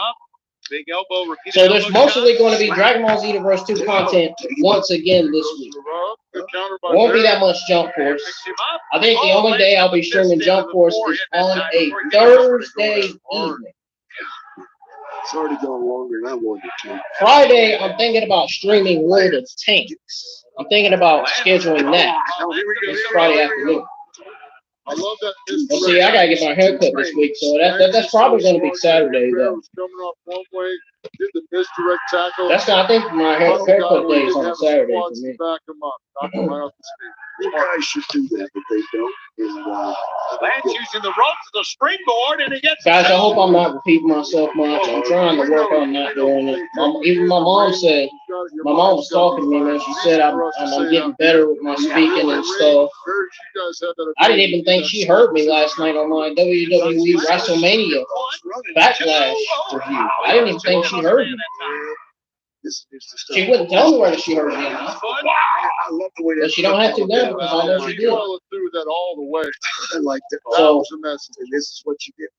Speaker 2: Big elbow, repeated
Speaker 1: So there's
Speaker 2: elbow
Speaker 1: mostly
Speaker 2: shot.
Speaker 1: going to be Dragon Ball Z Verse 2 content once again this week.
Speaker 3: Good counter by
Speaker 1: Won't be
Speaker 3: Bear.
Speaker 1: that much Jump Force.
Speaker 2: Picks him up.
Speaker 1: I think the only day I'll be streaming Jump Force is on a Thursday evening.
Speaker 6: It's already gone longer than I wanted to.
Speaker 1: Friday, I'm thinking about streaming World of Tanks. I'm thinking about scheduling that this Friday afternoon.
Speaker 3: I love that.
Speaker 1: Well, see, I gotta get my haircut this week, so that's probably gonna be Saturday though.
Speaker 3: Coming off one way, did the misdirect tackle.
Speaker 1: That's not, I think my haircut day is on Saturday for me.
Speaker 3: Back him up. Knock him right off the speed.
Speaker 6: You guys should do that, but they don't.
Speaker 2: Lance using the ropes as a springboard, and he gets.
Speaker 1: Guys, I hope I'm not repeating myself much. I'm trying to work on not doing it. Even my mom said, my mom was talking to me, man. She said I'm getting better with my speaking and stuff. I didn't even think she heard me last night on my WWE WrestleMania Backlash review. I didn't even think she heard me. She wouldn't tell me whether she heard me or not.
Speaker 6: I love the way
Speaker 1: But she don't have to now because I know she did.
Speaker 3: Through that all the way.
Speaker 6: I like that.
Speaker 1: So,
Speaker 6: And this is what you get.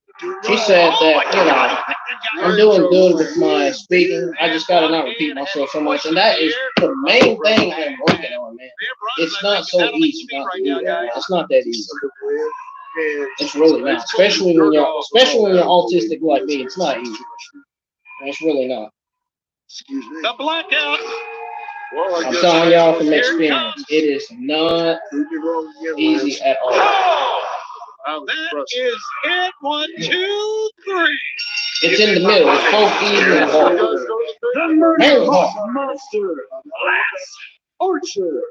Speaker 1: she said that, I'm doing good with my speaking. I just got to not repeat myself so much. And that is the main thing I'm working on, man. It's not so easy not to do that. It's not that easy. It's really not. Especially when you're autistic like me. It's not easy. It's really not.
Speaker 6: Excuse me.
Speaker 2: The blackout.
Speaker 3: Well,
Speaker 1: I'm telling y'all from experience, it is not easy at all.
Speaker 2: That is it. 1, 2, 3.
Speaker 1: It's in the middle. It's both easy and hard.
Speaker 6: The murder monster, Lance Archer.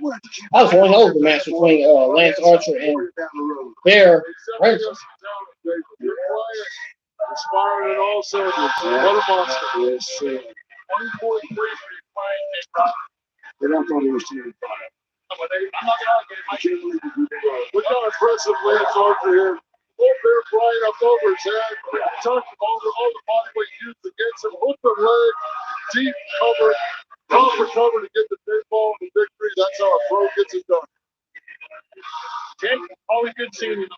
Speaker 1: That was one hell of a match between Lance Archer and Bear Bronson.
Speaker 3: Inspiring in all cylinders. What a monster.
Speaker 6: Yes, sir.
Speaker 3: 24-3.
Speaker 6: And I thought it was terrible.
Speaker 3: Look how impressive Lance Archer here. Full bear flying up over his head. Tucked him over all the body weight used against him. Hook the leg. Deep cover. Cover to get the pinfall and the victory. That's how a pro gets it done.
Speaker 2: Jake, always good seeing you, man.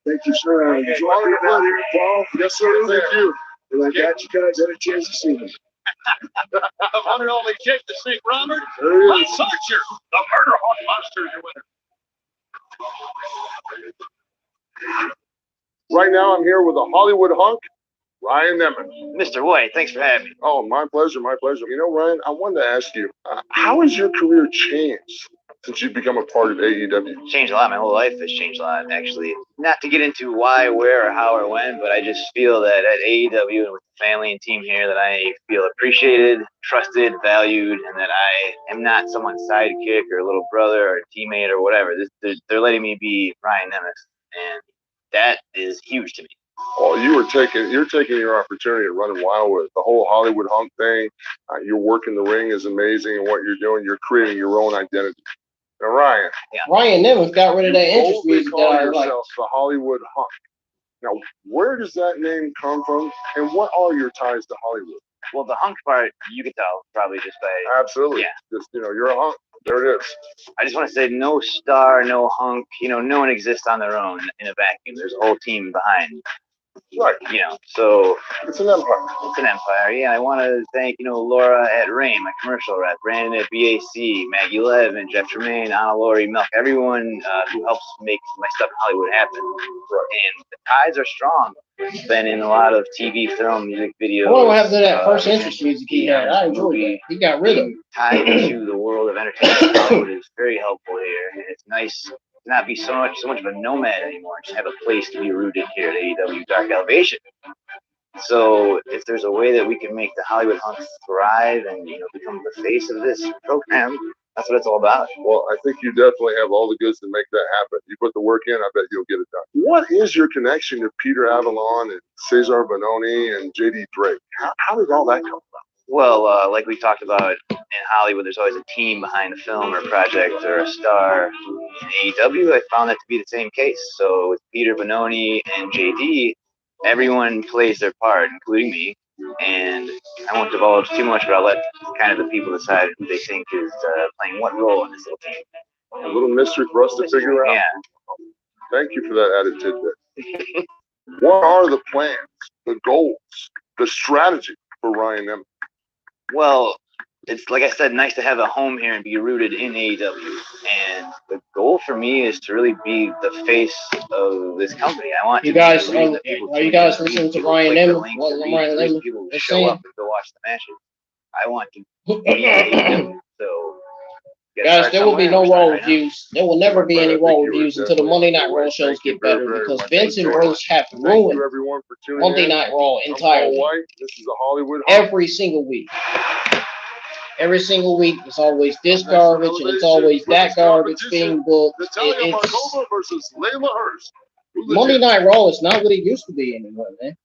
Speaker 6: Thank you, sir. I enjoyed being out here, Paul.
Speaker 3: Yes, sir. Thank you.
Speaker 6: And I got you guys had a chance to see me.
Speaker 2: One and only Jake the Snake Robert.
Speaker 3: There he
Speaker 2: Lance
Speaker 3: is.
Speaker 2: Archer, the Murder Hawk Monster, is your winner.
Speaker 3: Right now, I'm here with a Hollywood hunk, Ryan Nemeth.
Speaker 7: Mr. Wight, thanks for having me.
Speaker 3: Oh, my pleasure, my pleasure. You know, Ryan, I wanted to ask you, how has your career changed since you've become a part of AEW?
Speaker 7: Changed a lot. My whole life has changed a lot, actually. Not to get into why, where, or how, or when, but I just feel that at AEW and with the family and team here that I feel appreciated, trusted, valued, and that I am not someone's sidekick or little brother or teammate or whatever. They're letting me be Ryan Nemeth, and that is huge to me.
Speaker 3: Oh, you're taking your opportunity and running wild with it. The whole Hollywood hunk thing. Your work in the ring is amazing, and what you're doing, you're creating your own identity. Now, Ryan.
Speaker 7: Yeah.
Speaker 1: Ryan Nemeth got rid of that entrance music that
Speaker 3: call
Speaker 1: I like.
Speaker 3: yourself the Hollywood hunk. Now, where does that name come from, and what are your ties to Hollywood?
Speaker 7: Well, the hunk part, you could tell probably just by...
Speaker 3: Absolutely.
Speaker 7: Yeah.
Speaker 3: Just, you're a hunk. There it is.
Speaker 7: I just want to say no star, no hunk. No one exists on their own in a vacuum. There's a whole team behind.
Speaker 3: Right.
Speaker 7: So
Speaker 3: it's an empire.
Speaker 7: It's an empire. Yeah, I want to thank, Laura at Rain, my commercial rep, Brandyn at BAC, Maggie Levin, Jeff Tremaine, Anna Lori, Milk, everyone who helps make my stuff in Hollywood happen. And the ties are strong. Been in a lot of TV, film, music videos.
Speaker 1: I wonder what happened to that first entrance music he had. I enjoyed it. He got rid of it.
Speaker 7: Tied to the world of entertainment Hollywood is very helpful here. And it's nice to not be so much of a nomad anymore. Just have a place to be rooted here at AEW Dark Elevation. So if there's a way that we can make the Hollywood Hunks thrive and become the face of this program, that's what it's all about.
Speaker 3: Well, I think you definitely have all the goods to make that happen. You put the work in, I bet you'll get it done. What is your connection to Peter Avalon and Cesar Bononi and JD Drake? How did all that come about?
Speaker 7: Well, like we talked about in Hollywood, there's always a team behind a film or a project or a star. In AEW, I found that to be the same case. So with Peter Bononi and JD, everyone plays their part, including me. And I won't divulge too much, but I'll let kind of the people decide who they think is playing what role in this little team.
Speaker 3: A little mystery for us to figure out.
Speaker 7: Yeah.
Speaker 3: Thank you for that added tidbit. What are the plans, the goals, the strategy for Ryan Nemeth?
Speaker 7: Well, it's like I said, nice to have a home here and be rooted in AEW. And the goal for me is to really be the face of this company. I want
Speaker 1: you
Speaker 7: to
Speaker 1: guys
Speaker 7: be
Speaker 1: are you guys listening to Ryan Nemeth? What Ryan Nemeth
Speaker 7: people
Speaker 1: is
Speaker 7: show
Speaker 1: saying?
Speaker 7: up and go watch the matches. I want to be AEW. So
Speaker 1: guys, there will be no Raw reviews. There will never be any Raw reviews until the Monday Night Raw shows get better because Vince and Bruce have ruined Monday Night Raw entirely.
Speaker 3: This is a Hollywood
Speaker 1: every single week. every single week. It's always this garbage, and it's always that garbage being booked.
Speaker 3: Natalia
Speaker 1: It's
Speaker 3: Markova versus Leyla Hirsch.
Speaker 1: Monday Night Raw is not what it used to be anymore, man.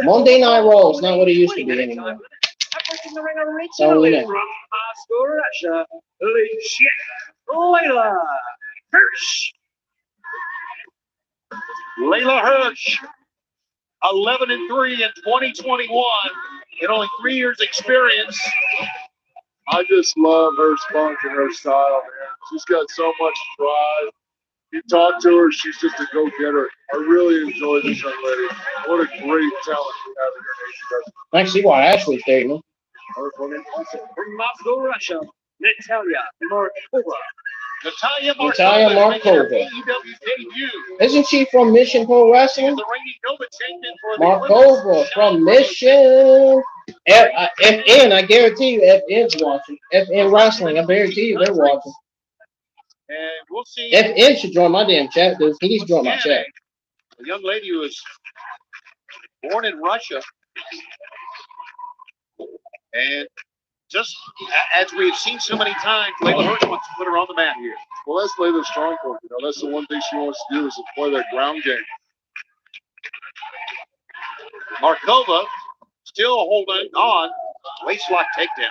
Speaker 1: Monday Night Raw is not what it used to be anymore. So, you know.
Speaker 2: Leyla Hirsch. Leyla Hirsch, 11-3 in 2021, and only 3 years experience.
Speaker 3: I just love her spunk and her style, man. She's got so much drive. You talk to her, she's just a go-getter. I really enjoy this young lady. What a great talent we have in her nation.
Speaker 1: I can see why Ashley's dating him.
Speaker 2: From Moscow, Russia, Natalia Markova.
Speaker 1: Natalia Markova. Isn't she from Mission Pro Wrestling? Markova from Mission. FN, I guarantee you, FN's watching. FN Wrestling, I guarantee you they're watching.
Speaker 2: And we'll see.
Speaker 1: FN should join my damn chat, dude. He needs to join my chat.
Speaker 2: A young lady who was born in Russia. And just as we've seen so many times, Leyla Hirsch wants to put her on the mat here.
Speaker 3: Well, that's Layla's strong point. You know, that's the one thing she wants to do is to play that ground game.
Speaker 2: Markova still holding on. Waistlock takedown.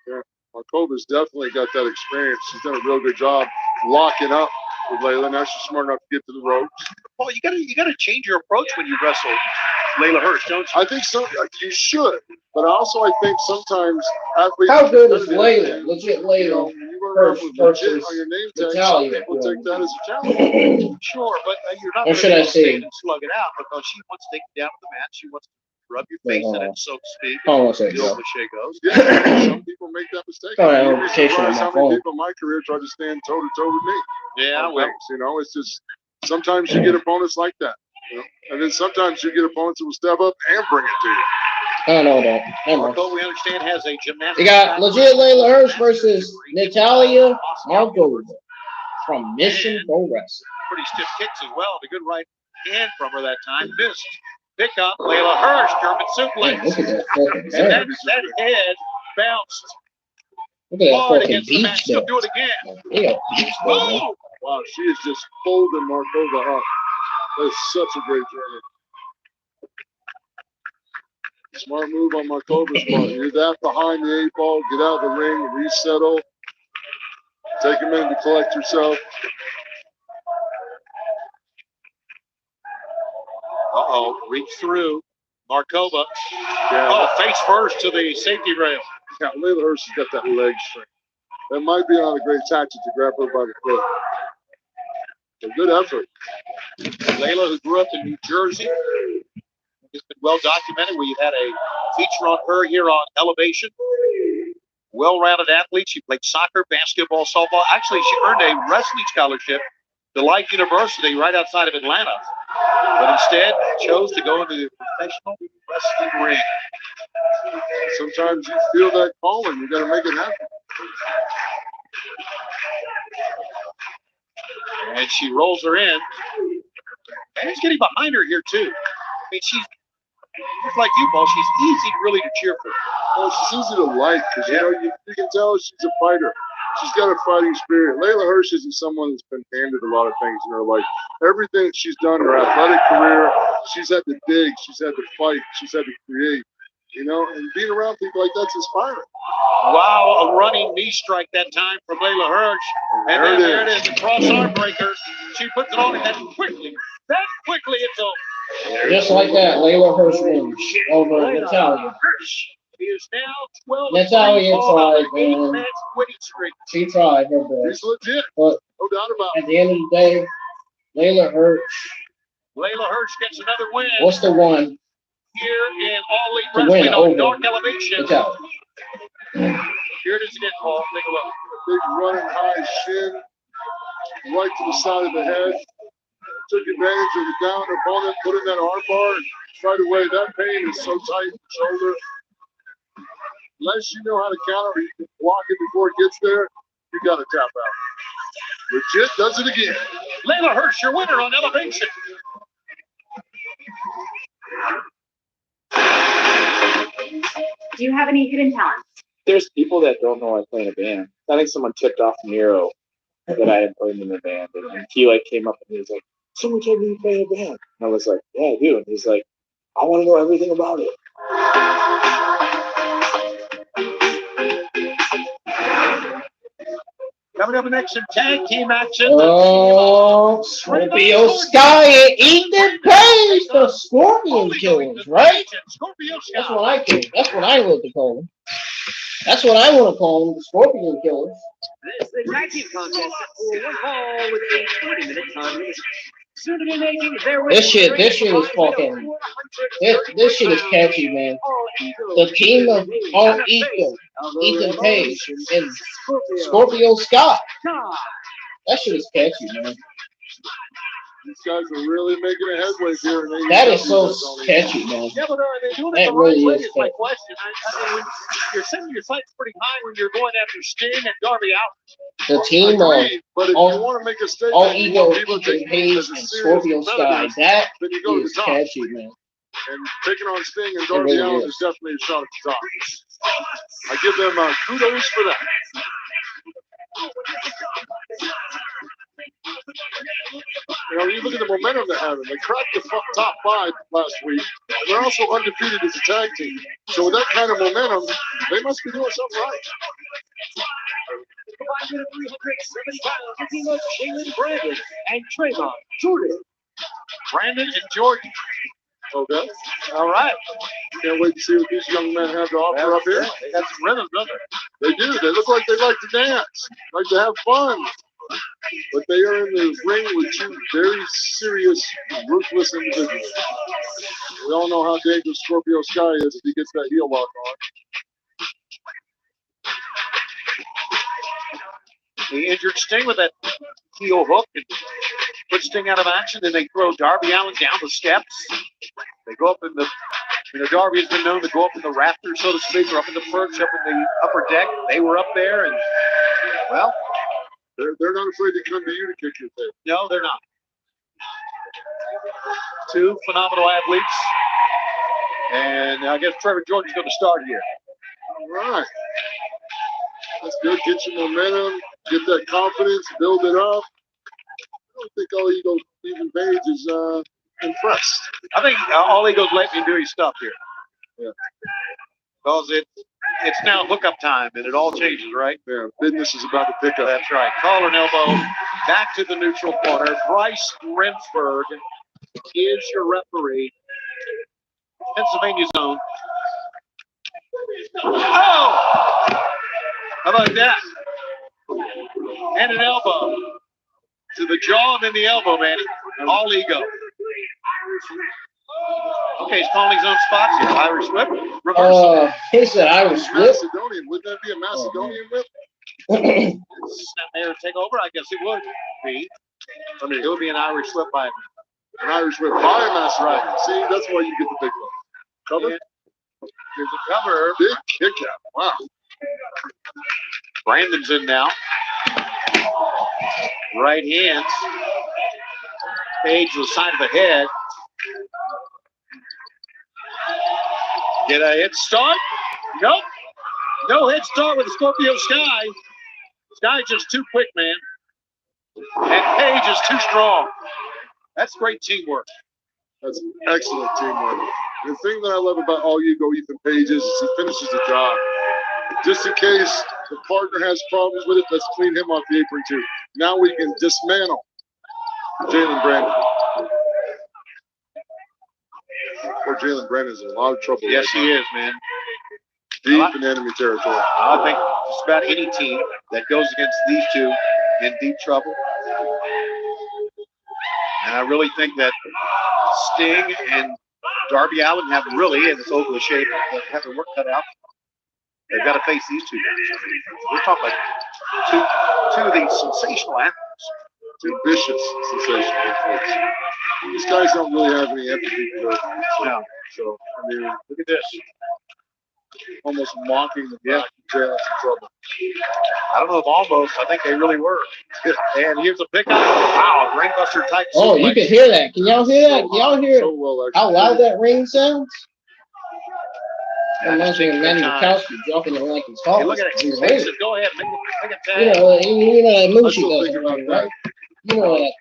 Speaker 3: Yeah, Markova's definitely got that experience. She's done a real good job locking up with Leyla. Now she's smart enough to get to the ropes.
Speaker 2: Well, you gotta change your approach when you wrestle Leyla Hirsch, don't you?
Speaker 3: I think so. You should, but also I think sometimes athletes.
Speaker 1: How good is Leyla? Legit Leyla.
Speaker 3: You know, you run around with legit on your name tag. Some people take that as a challenge.
Speaker 2: Sure, but you're not
Speaker 1: Or should I say?
Speaker 2: And slug it out because she wants to take you down to the mat. She wants to rub your face in it, so to speak.
Speaker 1: Hold on a second.
Speaker 2: The old cliche goes.
Speaker 3: Yeah, some people make that mistake.
Speaker 1: Sorry,
Speaker 3: You'd be
Speaker 1: notification on
Speaker 3: surprised
Speaker 1: my
Speaker 3: how many
Speaker 1: phone.
Speaker 3: people in my career try to stand toe to toe with me.
Speaker 2: Yeah, well,
Speaker 3: You know, it's just sometimes you get opponents like that. You know? And then sometimes you get opponents who will step up and bring it to you.
Speaker 1: I know that.
Speaker 2: Marko, we understand, has a gymnastics.
Speaker 1: You got legit Leyla Hirsch versus Natalia Markova from Mission Pro Wrestling.
Speaker 2: Pretty stiff kicks as well. A good right hand from her that time. Missed. Pick up Leyla Hirsch, German suplex.
Speaker 1: Man, look at that fucking
Speaker 2: And that head bounced.
Speaker 1: Look at that
Speaker 2: hard
Speaker 1: fucking
Speaker 2: against the mat.
Speaker 1: beach
Speaker 2: She'll
Speaker 1: there.
Speaker 2: do it again.
Speaker 1: Yeah, beach there, man.
Speaker 2: Oh!
Speaker 3: Wow, she is just folding Markova up. That's such a great journey. Smart move on Markova's part. You're that behind the 8 ball. Get out of the ring, resettle. Take a minute to collect yourself.
Speaker 2: Uh-oh, reach through. Markova.
Speaker 3: Yeah.
Speaker 2: Oh, face first to the safety rail.
Speaker 3: Yeah, Leyla Hirsch has got that leg strength. That might be not a great tactic to grab her by the foot. A good effort.
Speaker 2: Leyla, who grew up in New Jersey, has been well documented. We've had a feature on her here on Elevation. Well-rounded athlete. She played soccer, basketball, softball. Actually, she earned a wrestling scholarship to Life University right outside of Atlanta, but instead chose to go into the professional wrestling ring.
Speaker 3: Sometimes you feel that calling. You got to make it happen.
Speaker 2: And she rolls her in. And he's getting behind her here, too. I mean, she's just like you, Paul. She's easy really to cheer for.
Speaker 3: Well, she's easy to like because, you know, you can tell she's a fighter. She's got a fighting spirit. Leyla Hirsch isn't someone that's been handed a lot of things in her life. Everything that she's done in her athletic career, she's had to dig, she's had to fight, she's had to create. You know, and being around people like that's inspiring.
Speaker 2: Wow, a running knee strike that time from Leyla Hirsch. And then there it is, the cross arm breaker. She puts it on and then quickly it's over.
Speaker 1: Just like that, Leyla Hirsch wins over Natalia.
Speaker 2: Hirsch is now 12.
Speaker 1: Natalia tried, man.
Speaker 2: Match winning streak.
Speaker 1: She tried her
Speaker 3: He's
Speaker 1: best.
Speaker 3: legit.
Speaker 1: But
Speaker 3: No doubt about
Speaker 1: at
Speaker 3: it.
Speaker 1: the end of the day, Leyla Hirsch,
Speaker 2: Leyla Hirsch gets another win.
Speaker 1: what's the one
Speaker 2: Here in All Elite
Speaker 1: to win
Speaker 2: Wrestling on
Speaker 1: over
Speaker 2: Dark Elevation.
Speaker 1: Natalia?
Speaker 2: Here it is again, Paul. Take a look.
Speaker 3: Big running high shin, right to the side of the head. Took advantage of the down opponent, put in that arm bar, and right away. That pain is so tight in the shoulder. Unless you know how to counter, you can block it before it gets there. You got to tap out. Legit does it again.
Speaker 2: Leyla Hirsch, your winner on Elevation.
Speaker 8: Do you have any hidden talents?
Speaker 9: There's people that don't know I play in a band. I think someone tipped off Miedo that I had played in a band. And he like came up and he was like, someone told me you play in a band. And I was like, yeah, I do. And he's like, I want to know everything about it.
Speaker 2: Coming up next in tag team action.
Speaker 1: Oh, Scorpio Sky and Ethan Page, the Scorpion Killers, right?
Speaker 2: Scorpio
Speaker 1: That's
Speaker 2: Sky.
Speaker 1: what I call. That's what I want to call them. That's what I want to call them, the Scorpion Killers.
Speaker 4: This is the tag team contest for one fall with a 20-minute time limit. Soon to be making their way.
Speaker 1: This shit is fucking. This shit is catchy, man. The team of All Ego, Ethan Page, and Scorpio Sky. That shit is catchy, man.
Speaker 3: These guys are really making a headway here. In
Speaker 1: That is so catchy, man.
Speaker 2: Yeah, but are they doing it
Speaker 1: That
Speaker 2: the right
Speaker 1: really
Speaker 2: way
Speaker 1: is
Speaker 2: is my
Speaker 1: catchy.
Speaker 2: question. I mean, when you're setting your sights pretty high when you're going after Sting and Darby out.
Speaker 1: The team of
Speaker 3: Agreed, but if you
Speaker 1: All,
Speaker 3: want to make a statement,
Speaker 1: All
Speaker 3: you
Speaker 1: Ego,
Speaker 3: want people to
Speaker 1: Ethan
Speaker 3: take
Speaker 1: Page,
Speaker 3: you as a
Speaker 1: and
Speaker 3: serious
Speaker 1: Scorpio Sky.
Speaker 3: competitor,
Speaker 1: That
Speaker 3: then you go to
Speaker 1: is
Speaker 3: the top.
Speaker 1: catchy, man.
Speaker 3: And taking on Sting and
Speaker 1: It
Speaker 3: Darby
Speaker 1: really
Speaker 3: Allin
Speaker 1: is.
Speaker 3: is definitely a shot at the top. I give them kudos for that. You know, you look at the momentum they're having. They cracked the top 5 last week. They're also undefeated as a tag team. So with that kind of momentum, they must be doing something right.
Speaker 4: Combined with 370 pounds, the team of Jaylen, Brandyn, and Traevon, Jordan.
Speaker 2: Brandyn and Jordan.
Speaker 3: Okay.
Speaker 2: All right.
Speaker 3: Can't wait to see what these young men have to offer up here.
Speaker 2: They got some rhythm, don't they?
Speaker 3: They do. They look like they like to dance, like to have fun. But they are in the ring with 2 very serious, ruthless individuals. We all know how dangerous Scorpio Sky is if he gets that heel lock on.
Speaker 2: They injured Sting with that heel hook and put Sting out of action. Then they throw Darby Allin down the steps. They go up in the, Darby has been known to go up in the rafters, so to speak, or up in the perch, up in the upper deck. They were up there, and, well,
Speaker 3: They're not afraid to come to you to kick your tail.
Speaker 2: no, they're not. 2 phenomenal athletes. And I guess Trevor Jordan's going to start here.
Speaker 3: All right. That's good. Get your momentum, get that confidence, build it up. I don't think All Ego Ethan Page is impressed.
Speaker 2: I think All Ego's letting him do his stuff here.
Speaker 3: Yeah.
Speaker 2: Because it's now hookup time, and it all changes, right?
Speaker 3: Yeah, business is about to pick up.
Speaker 2: That's right. Collar and elbow, back to the neutral corner. Bryce Remsburg is your referee. Pennsylvania zone. Oh! How about that? And an elbow. To the jaw and then the elbow, man. All Ego. Okay, he's calling his own spots here. Irish whip. Reversal.
Speaker 1: He said Irish whip.
Speaker 3: Macedonian. Wouldn't that be a Macedonian whip?
Speaker 2: Snap there and take over? I guess it would be. I mean, it would be an Irish whip by him.
Speaker 3: An Irish whip by a Macedonian. Right. See, that's why you get the big one. Cover?
Speaker 2: Yeah. Here's a cover.
Speaker 3: Big kick out. Wow.
Speaker 2: Brandon's in now. Right hands. Page to the side of the head. Get a head start? Nope. No head start with the Scorpio Sky. Sky's just too quick, man. And Page is too strong. That's great teamwork.
Speaker 3: That's excellent teamwork. The thing that I love about All Ego Ethan Page is he finishes the job. Just in case the partner has problems with it, let's clean him off the apron too. Now we can dismantle Jaylen Brandyn. Poor Jaylen Brandyn's in a lot of trouble.
Speaker 2: Yes,
Speaker 3: right
Speaker 2: he
Speaker 3: now.
Speaker 2: is, man.
Speaker 3: Deep in enemy territory.
Speaker 2: I think just about any team that goes against these two in deep trouble. And I really think that Sting and Darby Allin have really, and it's over the shape, have their work cut out. They've got to face these two guys. I mean, we're talking about two of these sensational athletes.
Speaker 3: Two vicious, sensational athletes. These guys don't really have any empathy for them.
Speaker 2: No.
Speaker 3: So, I mean,
Speaker 2: Look at this.
Speaker 3: almost mocking the fact that Jaylen's in trouble.
Speaker 2: I don't know if almost. I think they really were. And here's a pickup. Wow, brainbuster type.
Speaker 1: Oh, you can hear that. Can y'all hear that? Can y'all hear
Speaker 3: So well, actually.
Speaker 1: how loud that ring sounds? Reminds me of Manny Mikowski dropping it like his
Speaker 2: Hey,
Speaker 1: heart.
Speaker 2: look at it. Explosive. Go ahead. Make a tag.
Speaker 1: You know that move
Speaker 3: I
Speaker 1: she
Speaker 3: still
Speaker 1: does,
Speaker 3: think about
Speaker 1: right?
Speaker 3: that.
Speaker 1: You know that.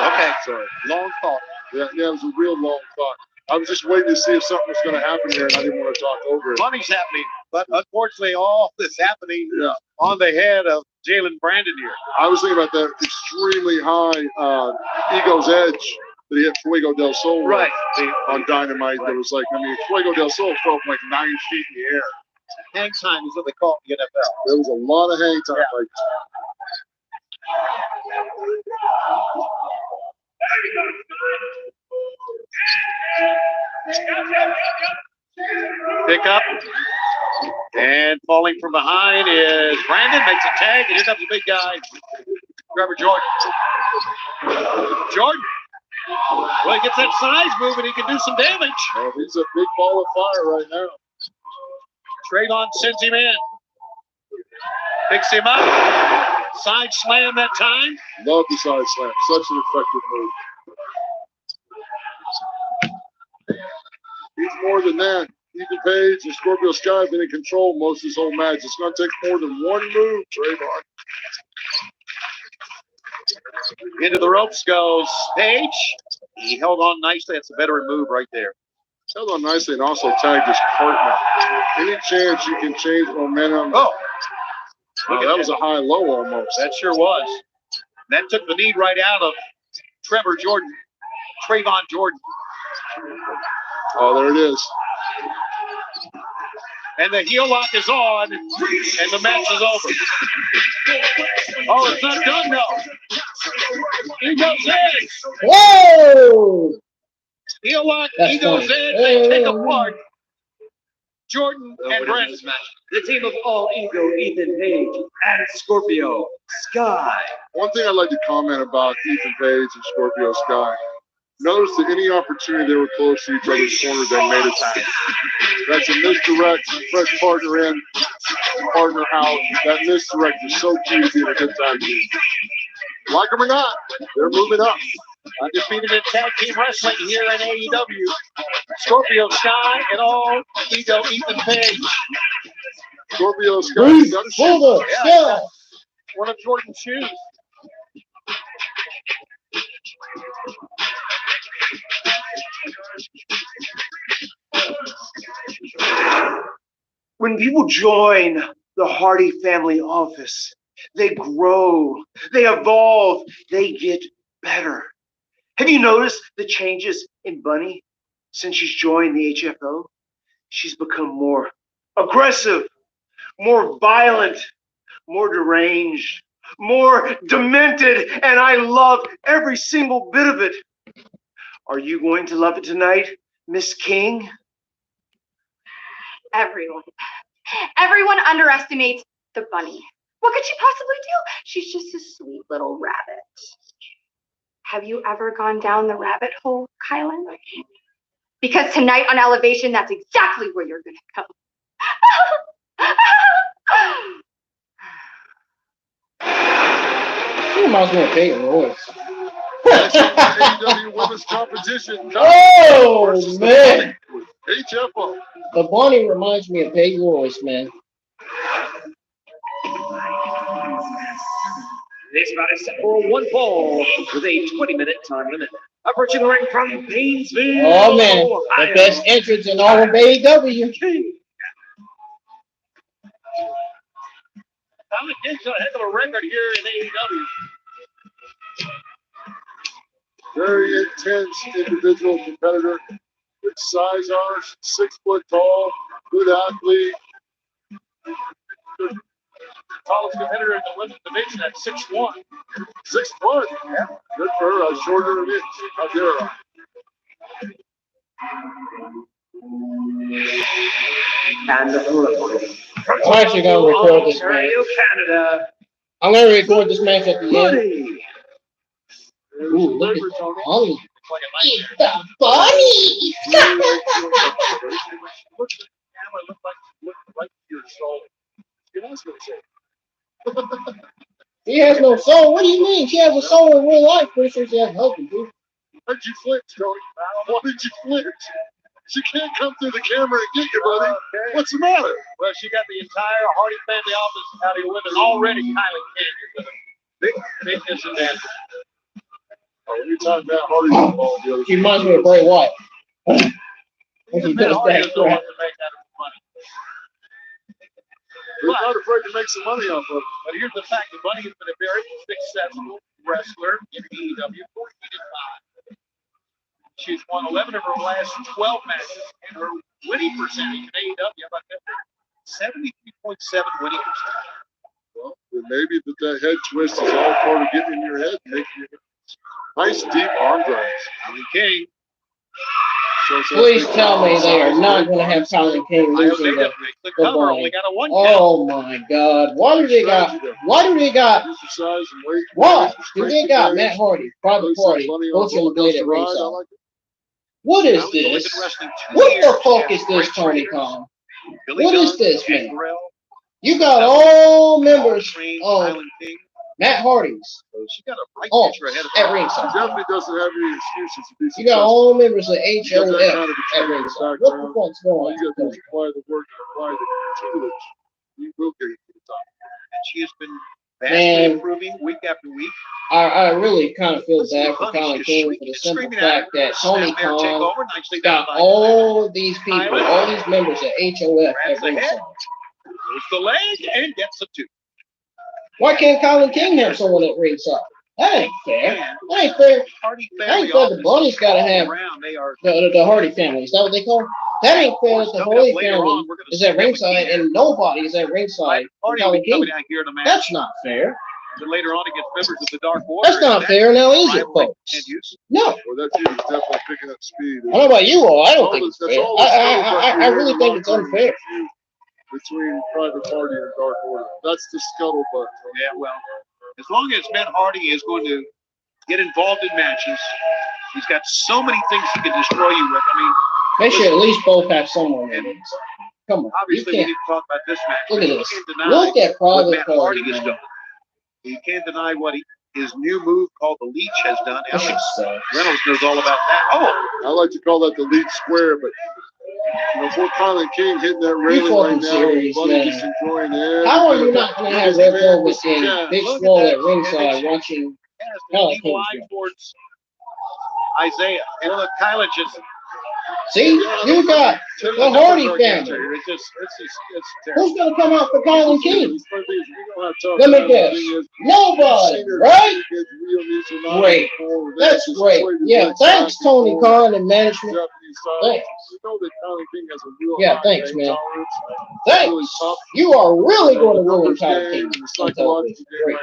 Speaker 2: Okay.
Speaker 3: Sorry.
Speaker 2: Long thought.
Speaker 3: Yeah, it was a real long thought. I was just waiting to see if something was going to happen here, and I didn't want to talk over it.
Speaker 2: Money's happening, but unfortunately, all this happening on the head of Jaylen Brandyn here.
Speaker 3: I was thinking about that extremely high Ego's Edge that he hit Fuego del Sol with on Dynamite. That was like, Fuego del Sol fell from like 9 feet in the air.
Speaker 2: Hang time is what they call it in the NFL.
Speaker 3: There was a lot of hang time. Like,
Speaker 2: Pick up. And falling from behind is Brandyn. Makes a tag. And here comes the big guy, Trevor Jordan. Jordan. Well, he gets that size move and he can do some damage.
Speaker 3: well, he's a big ball of fire right now.
Speaker 2: Traevon sends him in. Picks him up. Side slam that time.
Speaker 3: Love the side slam. Such an effective move. He's more than that. Ethan Page and Scorpio Sky have been in control most of this whole match. It's going to take more than one move, Traevon.
Speaker 2: Into the ropes goes Page. He held on nicely. That's a veteran move right there.
Speaker 3: Held on nicely and also tagged his partner. Any chance you can change momentum?
Speaker 2: Oh,
Speaker 3: that was a high-low almost.
Speaker 2: that sure was. That took the knee right out of Trevor Jordan. Traevon Jordan.
Speaker 3: Oh, there it is.
Speaker 2: And the heel lock is on, and the match is over. Oh, it's not done, though. Ego's Edge.
Speaker 1: Whoa!
Speaker 2: Heel lock,
Speaker 1: That's
Speaker 2: Ego's
Speaker 1: funny.
Speaker 2: Edge. They take apart Jordan and Brandyn.
Speaker 4: The team of All Ego, Ethan Page, and Scorpio Sky.
Speaker 3: One thing I'd like to comment about Ethan Page and Scorpio Sky. Notice that any opportunity they were close to each other's corner, they made a tag. That's a misdirect, fresh partner in, partner out. That misdirect is so key to being a good tag team. Like them or not, they're moving up.
Speaker 2: Undefeated in tag team wrestling here in AEW. Scorpio Sky and All Ego Ethan Page.
Speaker 3: Scorpio Sky got a shoulder.
Speaker 2: Yeah, one of Jordan's shoes.
Speaker 5: When people join the Hardy family office, they grow, they evolve, they get better. Have you noticed the changes in Bunny since she's joined the H.F.O? She's become more aggressive, more violent, more deranged, more demented, and I love every single bit of it. Are you going to love it tonight, Miss King?
Speaker 8: Everyone underestimates the bunny. What could she possibly do? She's just a sweet little rabbit. Have you ever gone down the rabbit hole, KiLynn? Because tonight on Elevation, that's exactly where you're gonna go.
Speaker 1: She reminds me of Peyton Royce.
Speaker 3: That's the AEW Women's Competition.
Speaker 1: Oh,
Speaker 3: versus the
Speaker 1: man.
Speaker 3: Bunny with H.F.O.
Speaker 1: The bunny reminds me of Peyton Royce, man.
Speaker 4: This bout is set for one fall with a 20-minute time limit. Approaching the ring from Painesville.
Speaker 1: Oh, man. The
Speaker 4: Ohio.
Speaker 1: best entrance in all of AEW.
Speaker 2: Dominic King's got a heck of a record here in AEW.
Speaker 3: Very intense individual competitor. Good size arms, 6 foot tall, good athlete.
Speaker 2: Tallest competitor in the women's division at 6'1".
Speaker 3: 6 foot. Yeah. Good for her. I shorter than it. How dare I?
Speaker 4: And the
Speaker 1: I'm actually going to record this match.
Speaker 4: Ontario, Canada.
Speaker 1: I'm going to record this match at the end.
Speaker 4: Buddy.
Speaker 1: Ooh, look at the bunny. It's the bunny. She has no soul. What do you mean? She has a soul in real life. Pretty sure she has a husband, dude.
Speaker 3: I Why'd you flinch, Tony? Why did you flinch? She can't come through the camera and get you, buddy.
Speaker 2: Okay.
Speaker 3: What's the matter?
Speaker 2: Well, she got the entire Hardy family office out here with her already. KiLynn Canyon with a big disadvantage.
Speaker 3: Oh, anytime Matt Hardy's involved, the other
Speaker 1: She reminds me of Bray Wyatt. When he
Speaker 2: Matt
Speaker 1: does
Speaker 2: Hardy
Speaker 1: that
Speaker 2: is the one
Speaker 1: crap.
Speaker 2: to make out of money.
Speaker 3: We're not afraid to make some money off of it.
Speaker 2: But here's the fact: the Bunny has been a very successful wrestler in AEW, 14-5. She's won 11 of her last 12 matches, and her winning percentage in AEW, about that, 73.7 winning percentage.
Speaker 3: Well, then maybe that head twist is all part of getting in your head and making you nice deep arm drives.
Speaker 2: KiLynn King.
Speaker 1: Please tell me they are not going to have KiLynn King losing the
Speaker 2: cover.
Speaker 1: Bunny.
Speaker 2: Only got a 1 count.
Speaker 1: Oh my God! Why do they got?
Speaker 3: Exercise and weight.
Speaker 1: Why do they got Matt Hardy, Private Party, coaching the Blade at ringside? What is this? What the fuck is this, Tony Khan? What is this, man? You got all members of Matt Hardy's
Speaker 2: She got a right
Speaker 1: oh,
Speaker 2: picture ahead of
Speaker 1: at
Speaker 2: her.
Speaker 1: ringside.
Speaker 3: Definitely doesn't have any excuses to be
Speaker 1: You got
Speaker 3: successful.
Speaker 1: all members of H.F.O.
Speaker 3: He has that kind of a
Speaker 1: at
Speaker 3: training
Speaker 1: ringside.
Speaker 3: background.
Speaker 1: What the fuck's
Speaker 3: All
Speaker 1: going
Speaker 3: you got to do
Speaker 1: on?
Speaker 3: is apply the work and apply the tutelage. You will get to the top.
Speaker 2: And she has been vastly
Speaker 1: Man.
Speaker 2: improving week after week.
Speaker 1: I really kind of feel bad for KiLynn King for the simple fact that Tony Khan got all of these people, all these members of HOF at ringside.
Speaker 2: Goes the leg and gets the 2.
Speaker 1: Why can't KiLynn King have someone at ringside? That ain't fair. That ain't fair.
Speaker 2: Hardy
Speaker 1: That
Speaker 2: family
Speaker 1: ain't fair. The
Speaker 2: office
Speaker 1: Bunny's got to have
Speaker 2: around. They are
Speaker 1: the Hardy family. Is that what they call it? That ain't fair that the Hardy family is at ringside and nobody is at ringside for
Speaker 2: Hardy will
Speaker 1: KiLynn
Speaker 2: be coming
Speaker 1: King.
Speaker 2: out here in a match.
Speaker 1: That's not fair.
Speaker 2: And later on against members of the Dark Order.
Speaker 1: That's not fair now, is it, folks? No.
Speaker 3: Well, that team is definitely picking up speed.
Speaker 1: I don't know about you all. I don't think it's fair. I really think it's unfair.
Speaker 3: Between Private Party and Dark Order. That's the scuttlebutt.
Speaker 2: Yeah, well, as long as Matt Hardy is going to get involved in matches, he's got so many things he can destroy you with. I mean,
Speaker 1: They should at least both have someone in it. Come on. You
Speaker 2: obviously, we
Speaker 1: can't.
Speaker 2: need to talk about this match.
Speaker 1: Look at
Speaker 2: You
Speaker 1: this.
Speaker 2: can't deny
Speaker 1: Look at
Speaker 2: what
Speaker 1: Private
Speaker 2: Matt Hardy
Speaker 1: Party,
Speaker 2: has
Speaker 1: man.
Speaker 2: done. You can't deny what his new move called the Leech has done.
Speaker 1: That shit
Speaker 2: Alex
Speaker 1: sucks.
Speaker 2: Reynolds knows all about that. Oh,
Speaker 3: I like to call that the lead square, but you know, poor KiLynn King hitting that
Speaker 1: You
Speaker 3: railing right
Speaker 1: fucking
Speaker 3: now.
Speaker 1: serious,
Speaker 3: Buddy
Speaker 1: man.
Speaker 3: just enjoying it.
Speaker 1: How are you not going to have Red Velvet and
Speaker 3: Yeah.
Speaker 1: Big
Speaker 2: look at
Speaker 1: Swole
Speaker 2: that.
Speaker 1: at ringside watching?
Speaker 2: has
Speaker 1: Oh,
Speaker 2: the evil eye towards Isaiah. And look, KiLynn just
Speaker 1: See, you got the Hardy family.
Speaker 2: it's
Speaker 1: Who's going to come out for KiLynn King? Let
Speaker 3: Let
Speaker 1: me guess. Nobody, right? Great. That's great. Yeah, thanks, Tony Khan and management. Thanks. Yeah, thanks, man. Thanks. You are really going to ruin KiLynn King on television. Great.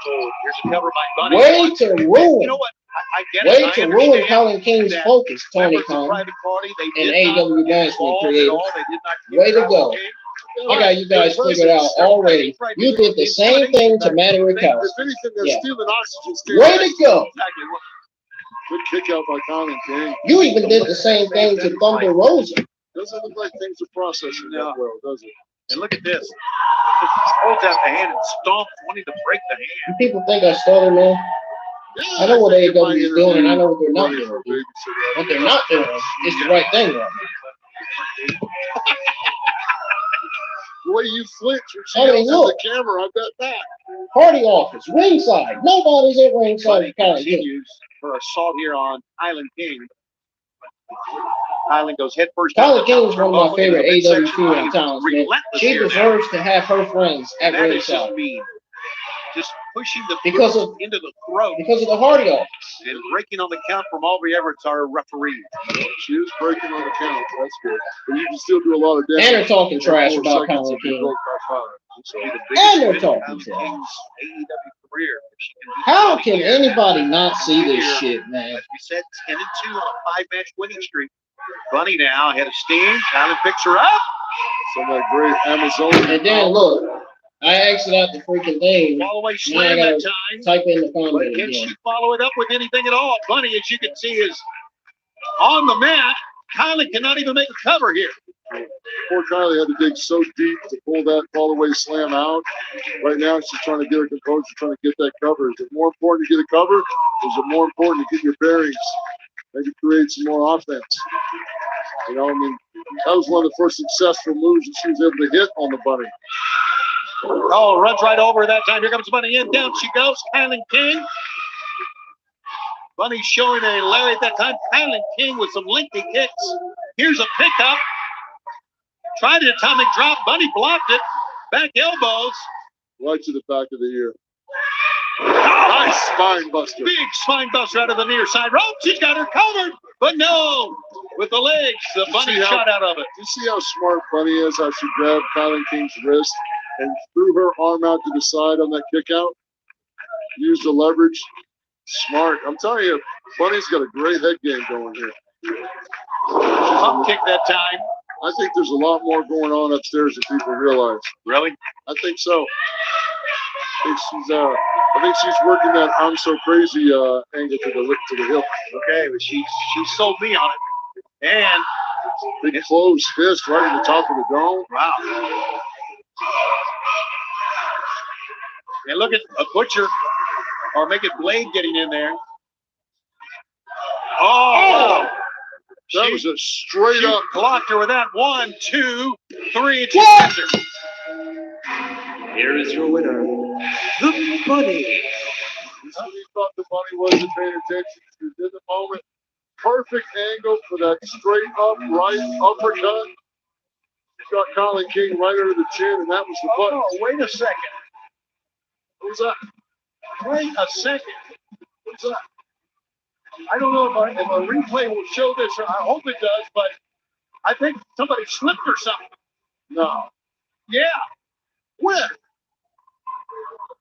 Speaker 2: Here's a cover by Bunny.
Speaker 1: Way to ruin.
Speaker 2: You know what? I get
Speaker 1: Way
Speaker 2: it.
Speaker 1: to
Speaker 2: I
Speaker 1: ruin
Speaker 2: understand
Speaker 1: KiLynn King's
Speaker 2: that
Speaker 1: focus, Tony
Speaker 2: members of
Speaker 1: Khan.
Speaker 2: Private Party, they
Speaker 1: and
Speaker 2: did not
Speaker 1: AEW
Speaker 2: get
Speaker 1: management
Speaker 2: involved at
Speaker 1: creators.
Speaker 2: all. They did not
Speaker 1: Way to go. I got you guys figured out already. You did the same thing to Matty Rickow. Yeah. Way to go.
Speaker 3: Good kick out by Conti King.
Speaker 1: You even did the same thing to Thunder Rosa.
Speaker 3: Doesn't look like things are processing that well, does it?
Speaker 2: And look at this. Just holds out the hand and stomps, wanting to break the hand.
Speaker 1: You people think I stole it, man? I know what AEW is doing, and I know what they're not doing. Dude. What they're not doing is the right thing right now.
Speaker 3: The way you flinch when she
Speaker 1: I mean,
Speaker 3: yells
Speaker 1: look.
Speaker 3: at the camera, I bet that.
Speaker 1: Party office, ringside. Nobody's at ringside.
Speaker 2: Continues her assault here on KiLynn King. KiLynn goes head first.
Speaker 1: KiLynn King is one of my favorite AEW female talents, man. She deserves to have her friends at
Speaker 2: That is
Speaker 1: ringside.
Speaker 2: just mean. Just pushing the
Speaker 1: Because
Speaker 2: foot
Speaker 1: of-
Speaker 2: into the throat
Speaker 1: Because of the Hardy office.
Speaker 2: and breaking on the count from Aubrey Everett's our referee.
Speaker 3: She is breaking on the count. That's good. But you can still do a lot of damage.
Speaker 1: And they're talking trash
Speaker 3: in 4
Speaker 1: about
Speaker 3: seconds
Speaker 1: KiLynn
Speaker 3: if you
Speaker 1: King.
Speaker 3: broke by 5. So,
Speaker 2: The biggest
Speaker 1: And they're
Speaker 2: win of
Speaker 1: talking
Speaker 2: KiLynn
Speaker 1: trash.
Speaker 2: King's AEW career. If she can do
Speaker 1: How
Speaker 2: something
Speaker 1: can
Speaker 2: here,
Speaker 1: anybody not see this shit, man?
Speaker 2: As we said, 10-2 on a 5-match winning streak. Bunny now ahead of steam. KiLynn picks her up.
Speaker 3: some of that great Amazonian.
Speaker 1: And then look, I exited out the freaking thing.
Speaker 2: All the way
Speaker 1: Now I
Speaker 2: slam
Speaker 1: gotta
Speaker 2: that time.
Speaker 1: type in the
Speaker 2: But
Speaker 1: comment
Speaker 2: can
Speaker 1: again.
Speaker 2: she follow it up with anything at all? Bunny, as you can see, is on the mat. KiLynn cannot even make a cover here.
Speaker 3: Poor Kylie had to dig so deep to pull that fall-away slam out. Right now, she's trying to get her composure, trying to get that cover. Is it more important to get a cover? Or is it more important to get your bearings? Maybe create some more offense. You know, I mean, that was one of the first successful moves that she was able to hit on the bunny.
Speaker 2: Oh, runs right over that time. Here comes Bunny in. Down she goes. KiLynn King. Bunny showing a lariat that time. KiLynn King with some lengthy kicks. Here's a pickup. Tried an atomic drop. Bunny blocked it. Back elbows.
Speaker 3: Right to the back of the ear. Nice spine buster.
Speaker 2: Big spine buster out of the near side rope. She's got her covered. But no. With the legs, the Bunny shot out of it.
Speaker 3: You see how smart Bunny is, how she grabbed KiLynn King's wrist and threw her arm out to the side on that kick out. Used the leverage. Smart. I'm telling you, Bunny's got a great head game going here.
Speaker 2: Pump kick that time.
Speaker 3: I think there's a lot more going on upstairs than people realize.
Speaker 2: Really?
Speaker 3: I think so. I think she's working that I'm so crazy angle to the hip.
Speaker 2: Okay, but she sold me on it. And
Speaker 3: big closed fist right at the top of the dome.
Speaker 2: Wow. And look at a Butcher or make it Blade getting in there. Oh!
Speaker 3: That was a straight up.
Speaker 2: Blocked her with that. 1, 2, 3.
Speaker 4: Here is your winner, the Bunny.
Speaker 3: How he thought the Bunny wasn't paying attention. She was in the moment. Perfect angle for that straight up right uppercut. She got KiLynn King right under the chin, and that was the button.
Speaker 2: Oh, wait a second.
Speaker 3: What was that?
Speaker 2: Wait a second.
Speaker 3: What's that?
Speaker 2: I don't know if a replay will show this, or I hope it does, but I think somebody slipped or something.
Speaker 3: No.
Speaker 2: Yeah. Where?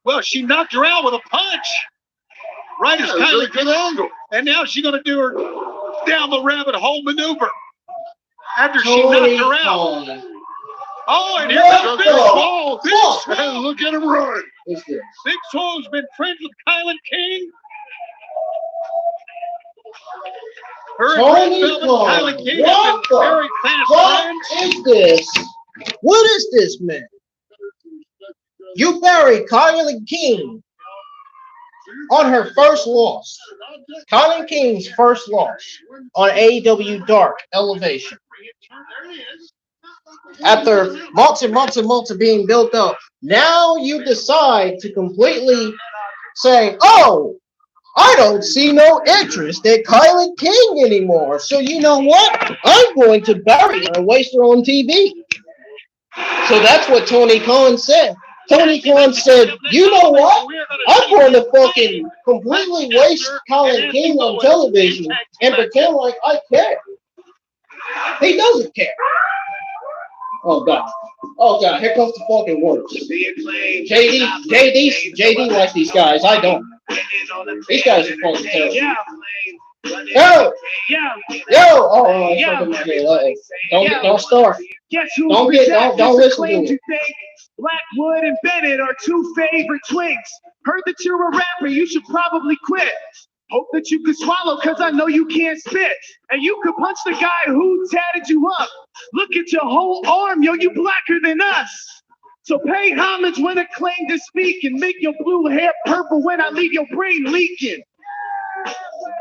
Speaker 2: Well, she knocked her out with a punch. Right as KiLynn.
Speaker 3: Good angle.
Speaker 2: And now she's going to do her down the rabbit hole maneuver after she knocked her out. Oh, and here comes Big Swole. Big Swole.
Speaker 3: Look at him run.
Speaker 2: Big Swole's been friends with KiLynn King. Her and KiLynn King have been very fast friends.
Speaker 1: What is this? What is this, man? You buried KiLynn King on her first loss. KiLynn King's first loss on AEW Dark Elevation. After months and months and months of being built up, now you decide to completely say, oh, I don't see no interest in KiLynn King anymore. So you know what? I'm going to bury her and waste her on TV. So that's what Tony Khan said. Tony Khan said, you know what? I'm going to fucking completely waste KiLynn King on television and pretend like I care. He doesn't care. Oh, God. Oh, God. Here comes the fucking words. JD like these guys. I don't. These guys are fucking terrible. Yo! Oh, don't start. Don't listen to it.
Speaker 10: Blackwood and Bennett are two favorite twinks. Heard that you're a rapper, you should probably quit. Hope that you can swallow, cause I know you can't spit. And you could punch the guy who tatted you up. Look at your whole arm, yo, you blacker than us. So pay homage when Acclaimed to speak and make your blue hair purple when I leave your brain leaking.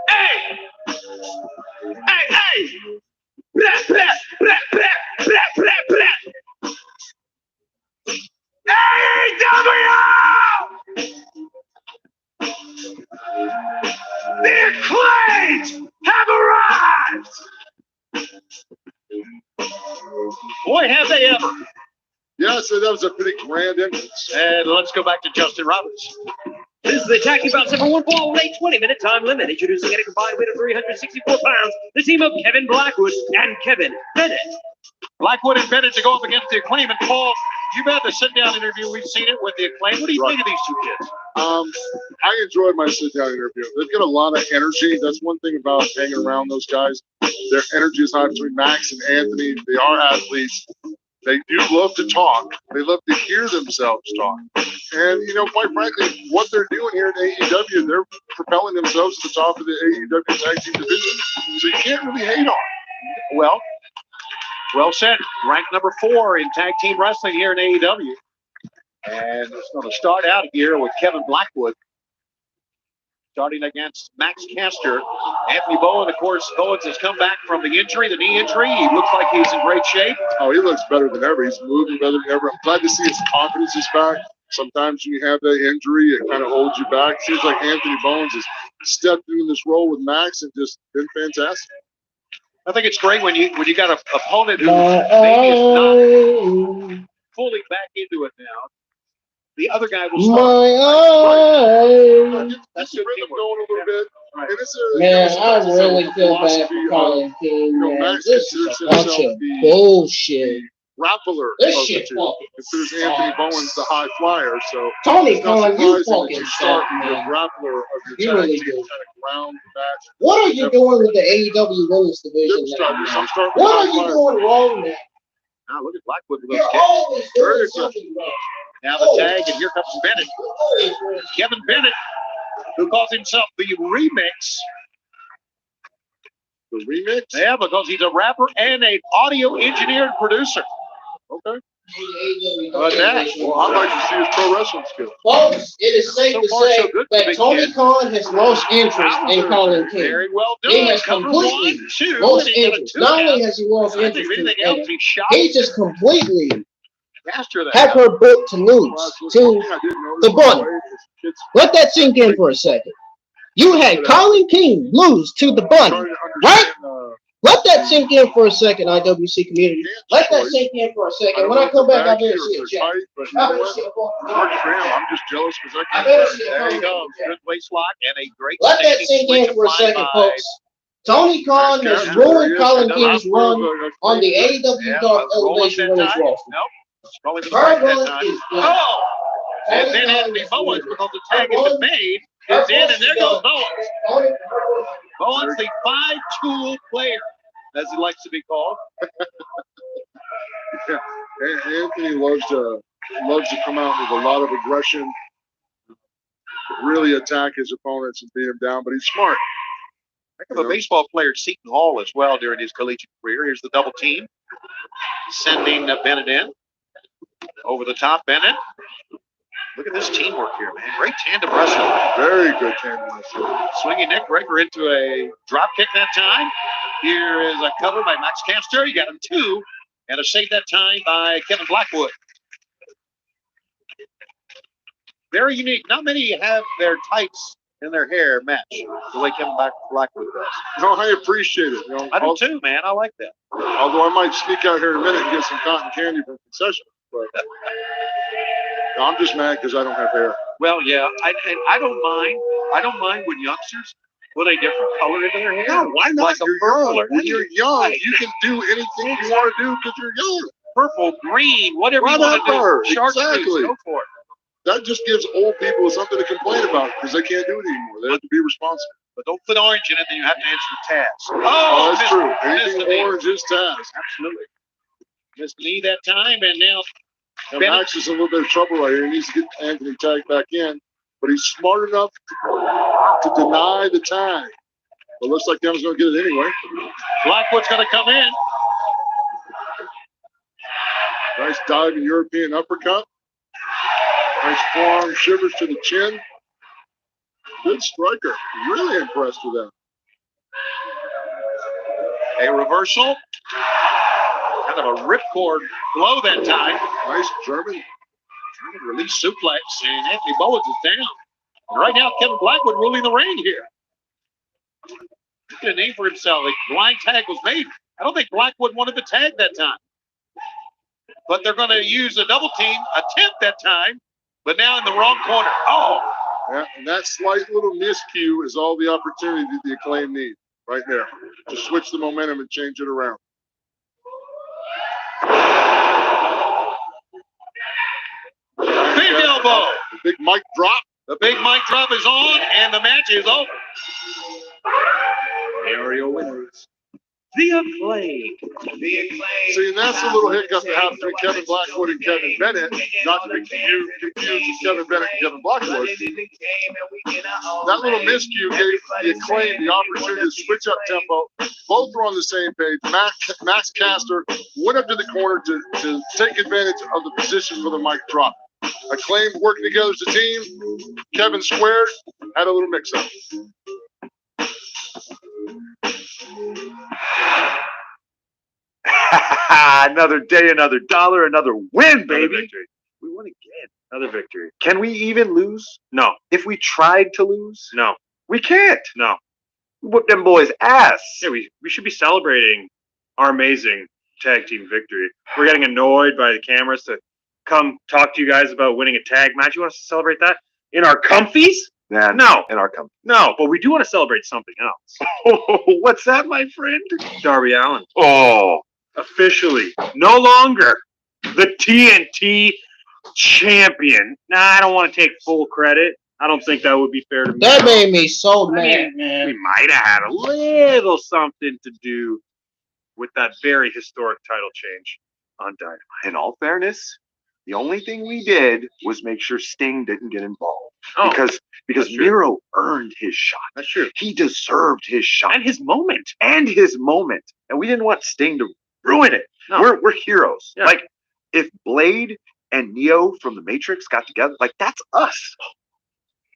Speaker 10: Hey! Hey! Blah, blah, blah, blah, blah, blah, blah. AEW! The Acclaimed have arrived!
Speaker 2: Boy, have they ever.
Speaker 3: Yeah, so that was a pretty grand entrance.
Speaker 2: And let's go back to Justin Roberts.
Speaker 4: This is the tag team bout number 1 fall with a 20-minute time limit. Introducing at a combined weight of 364 pounds, the team of Kevin Blackwood and Kevin Bennett.
Speaker 2: Blackwood and Bennett to go up against the Acclaim. And Paul, you've had the sit-down interview. We've seen it with the Acclaim. What do you think of these two kids?
Speaker 3: I enjoyed my sit-down interview. They've got a lot of energy. That's one thing about hanging around those guys. Their energy is high between Max and Anthony. They are athletes. They do love to talk. They love to hear themselves talk. And, you know, quite frankly, what they're doing here at AEW, they're propelling themselves to the top of the AEW tag team division. So you can't really hate on them.
Speaker 2: Well, Well said. Ranked number 4 in tag team wrestling here in AEW. And it's going to start out here with Kevin Blackwood starting against Max Caster. Anthony Bowen, of course, Bowens has come back from the injury, the knee injury. He looks like he's in great shape.
Speaker 3: Oh, he looks better than ever. He's moving better than ever. I'm glad to see his confidence is back. Sometimes when you have that injury, it kind of holds you back. Seems like Anthony Bowens has stepped into this role with Max and just been fantastic.
Speaker 2: I think it's great when you got an opponent who maybe is not fully back into it now. The other guy will start.
Speaker 3: That's the rhythm going a little bit.
Speaker 2: Right.
Speaker 3: And it's
Speaker 1: Man, I really feel bad for Colin King, man. This is a bunch of bullshit.
Speaker 3: Grappler.
Speaker 1: This shit fucking
Speaker 3: considers Anthony Bowens the high flyer, so
Speaker 1: Tony
Speaker 3: it's not
Speaker 1: Khan, you
Speaker 3: surprising that
Speaker 1: fucking
Speaker 3: you start
Speaker 1: suck,
Speaker 3: with the
Speaker 1: man.
Speaker 3: grappler of your
Speaker 1: You
Speaker 3: tag
Speaker 1: really
Speaker 3: team
Speaker 1: do.
Speaker 3: kind of ground the match.
Speaker 1: What are you doing with the AEW women's division
Speaker 3: Dip
Speaker 1: now,
Speaker 3: starters.
Speaker 1: man?
Speaker 3: I'm starting
Speaker 1: What are
Speaker 3: with
Speaker 1: you
Speaker 3: high
Speaker 1: doing wrong now?
Speaker 2: Now look at Blackwood with
Speaker 1: You're
Speaker 2: those kicks.
Speaker 1: always
Speaker 3: Very
Speaker 1: doing
Speaker 3: good.
Speaker 1: something wrong.
Speaker 2: Now the tag, and here comes Bennett. Kevin Bennett, who calls himself the Remix.
Speaker 3: The remix?
Speaker 2: Yeah, because he's a rapper and an audio engineer and producer.
Speaker 3: Okay.
Speaker 2: How about that?
Speaker 3: Well, I'd like to see his pro wrestling skills.
Speaker 1: Folks, it is safe
Speaker 2: So
Speaker 1: to
Speaker 2: far,
Speaker 1: say
Speaker 2: so good for
Speaker 1: that
Speaker 2: Big
Speaker 1: Tony
Speaker 2: Kid.
Speaker 1: Khan has lost interest in Colin King.
Speaker 2: Very well done.
Speaker 1: He has
Speaker 2: Cover
Speaker 1: completely
Speaker 2: 1, 2,
Speaker 1: lost
Speaker 2: and he got a
Speaker 1: interest.
Speaker 2: 2
Speaker 1: Not only
Speaker 2: count.
Speaker 1: has he lost
Speaker 2: I think
Speaker 1: interest
Speaker 2: if
Speaker 1: in
Speaker 2: anything else,
Speaker 1: it,
Speaker 2: he shot
Speaker 1: he just completely
Speaker 2: faster than
Speaker 1: had
Speaker 2: that.
Speaker 1: her booked to lose to the Bunny. Let that sink in for a second. You had Colin King lose to the Bunny, right? Let that sink in for a second, IWC community. Let that sink in for a second. When I come back, I better see a check. I better see a
Speaker 3: I'm just jealous because
Speaker 1: I better see a
Speaker 2: There you
Speaker 1: phone
Speaker 2: go.
Speaker 1: check.
Speaker 2: Good waist lock and a great
Speaker 1: Let that
Speaker 2: standing
Speaker 1: sink in
Speaker 2: switch
Speaker 1: for a
Speaker 2: applied
Speaker 1: second,
Speaker 2: by-
Speaker 1: folks. Tony Khan has ruined Colin King's run on the AEW
Speaker 2: Yeah,
Speaker 1: Dark
Speaker 2: rolling
Speaker 1: Elevation
Speaker 2: that
Speaker 1: Women's
Speaker 2: time.
Speaker 1: roster.
Speaker 2: Nope. Probably the
Speaker 1: Her
Speaker 2: strike that
Speaker 1: run
Speaker 2: time.
Speaker 1: is done.
Speaker 2: Oh! And then
Speaker 1: Tony Khan
Speaker 2: Anthony
Speaker 1: is
Speaker 2: Bowens,
Speaker 1: ruined.
Speaker 2: because the tag has been made, is in, and there goes Bowens. Bowens, the 5-tool player, as he likes to be called.
Speaker 3: Yeah. Anthony loves to come out with a lot of aggression, really attack his opponents and beat him down, but he's smart.
Speaker 2: Heck of a baseball player at Seton Hall as well during his collegiate career. Here's the double team. Sending Bennett in. Over the top, Bennett. Look at this teamwork here, man. Great tandem wrestling.
Speaker 3: Very good tandem wrestling.
Speaker 2: Swinging neck breaker into a drop kick that time. Here is a cover by Max Caster. You got him 2. And a save that time by Kevin Blackwood. Very unique. Not many have their tights in their hair match the way Kevin Blackwood does.
Speaker 3: No, I appreciate it. You know,
Speaker 2: I do too, man. I like that.
Speaker 3: Although I might sneak out here in a minute and get some cotton candy from concession, but no, I'm just mad because I don't have hair.
Speaker 2: Well, yeah, I don't mind. I don't mind when youngsters put a different color into their hair.
Speaker 3: No, why not?
Speaker 2: Like a
Speaker 3: You're
Speaker 2: purple
Speaker 3: young.
Speaker 2: or
Speaker 3: When you're young, you can do anything you want to do because you're young.
Speaker 2: purple, green, whatever you want to
Speaker 3: Whatever,
Speaker 2: do. Chartreuse,
Speaker 3: exactly.
Speaker 2: go for it.
Speaker 3: That just gives old people something to complain about because they can't do it anymore. They have to be responsible.
Speaker 2: But don't put orange in it, then you have to answer the task.
Speaker 3: Oh, that's
Speaker 2: missed-
Speaker 3: true.
Speaker 2: missed
Speaker 3: Anything
Speaker 2: the knee.
Speaker 3: orange is task.
Speaker 2: Absolutely. Missed the knee that time, and now
Speaker 3: Now,
Speaker 2: Bennett.
Speaker 3: Max is in a little bit of trouble right here. He needs to get Anthony tagged back in, but he's smart enough to deny the tag. But looks like Kevin's going to get it anyway.
Speaker 2: Blackwood's going to come in.
Speaker 3: Nice diving European uppercut. Nice forearm shivers to the chin. Good striker. Really impressed with that.
Speaker 2: A reversal. Kind of a ripcord blow that time.
Speaker 3: Nice German.
Speaker 2: Release suplex, and Anthony Bowens is down. And right now, Kevin Blackwood ruling the reign here. Making a name for himself. A blind tag was made. I don't think Blackwood wanted the tag that time. But they're going to use a double team attempt that time, but now in the wrong corner. Oh!
Speaker 3: Yeah, and that slight little miscue is all the opportunity that the Acclaim need right there to switch the momentum and change it around.
Speaker 2: Big elbow.
Speaker 3: The big mic drop.
Speaker 2: The big mic drop is on, and the match is over.
Speaker 9: Aerial winners.
Speaker 2: The Acclaimed.
Speaker 3: See, and that's a little hiccup that happened between Kevin Blackwood and Kevin Bennett. Not to be confused with Kevin Bennett and Kevin Blackwood. That little miscue gave the Acclaimed the opportunity to switch up tempo. Both were on the same page. Max Caster went up to the corner to take advantage of the position for the mic drop. Acclaimed working together as a team. Kevin squared, had a little mix-up.
Speaker 11: Another day, another dollar, another win, baby.
Speaker 2: Another victory.
Speaker 11: We won again.
Speaker 2: Another victory.
Speaker 11: Can we even lose?
Speaker 2: No.
Speaker 11: If we tried to lose?
Speaker 2: No.
Speaker 11: We can't.
Speaker 2: No.
Speaker 11: We whooped them boys' ass.
Speaker 2: Yeah, we should be celebrating our amazing tag team victory. We're getting annoyed by the cameras to come talk to you guys about winning a tag match. You want us to celebrate that? In our comfies?
Speaker 11: Yeah,
Speaker 2: No.
Speaker 11: in our company.
Speaker 2: No, but we do want to celebrate something else.
Speaker 11: What's that, my friend?
Speaker 2: Darby Allin.
Speaker 11: Oh,
Speaker 2: Officially, no longer the TNT champion. Nah, I don't want to take full credit. I don't think that would be fair to me.
Speaker 1: That made me so
Speaker 2: I
Speaker 1: mad,
Speaker 2: mean,
Speaker 1: man.
Speaker 2: we might have had a little something to do with that very historic title change on Dynamite.
Speaker 11: in all fairness, the only thing we did was make sure Sting didn't get involved.
Speaker 2: Oh,
Speaker 11: because
Speaker 2: that's true.
Speaker 11: Miro earned his shot.
Speaker 2: That's true.
Speaker 11: He deserved his shot.
Speaker 2: And his moment.
Speaker 11: And his moment. And we didn't want Sting to ruin it.
Speaker 2: No.
Speaker 11: We're heroes.
Speaker 2: Yeah.
Speaker 11: Like, if Blade and Neo from the Matrix got together, like, that's us.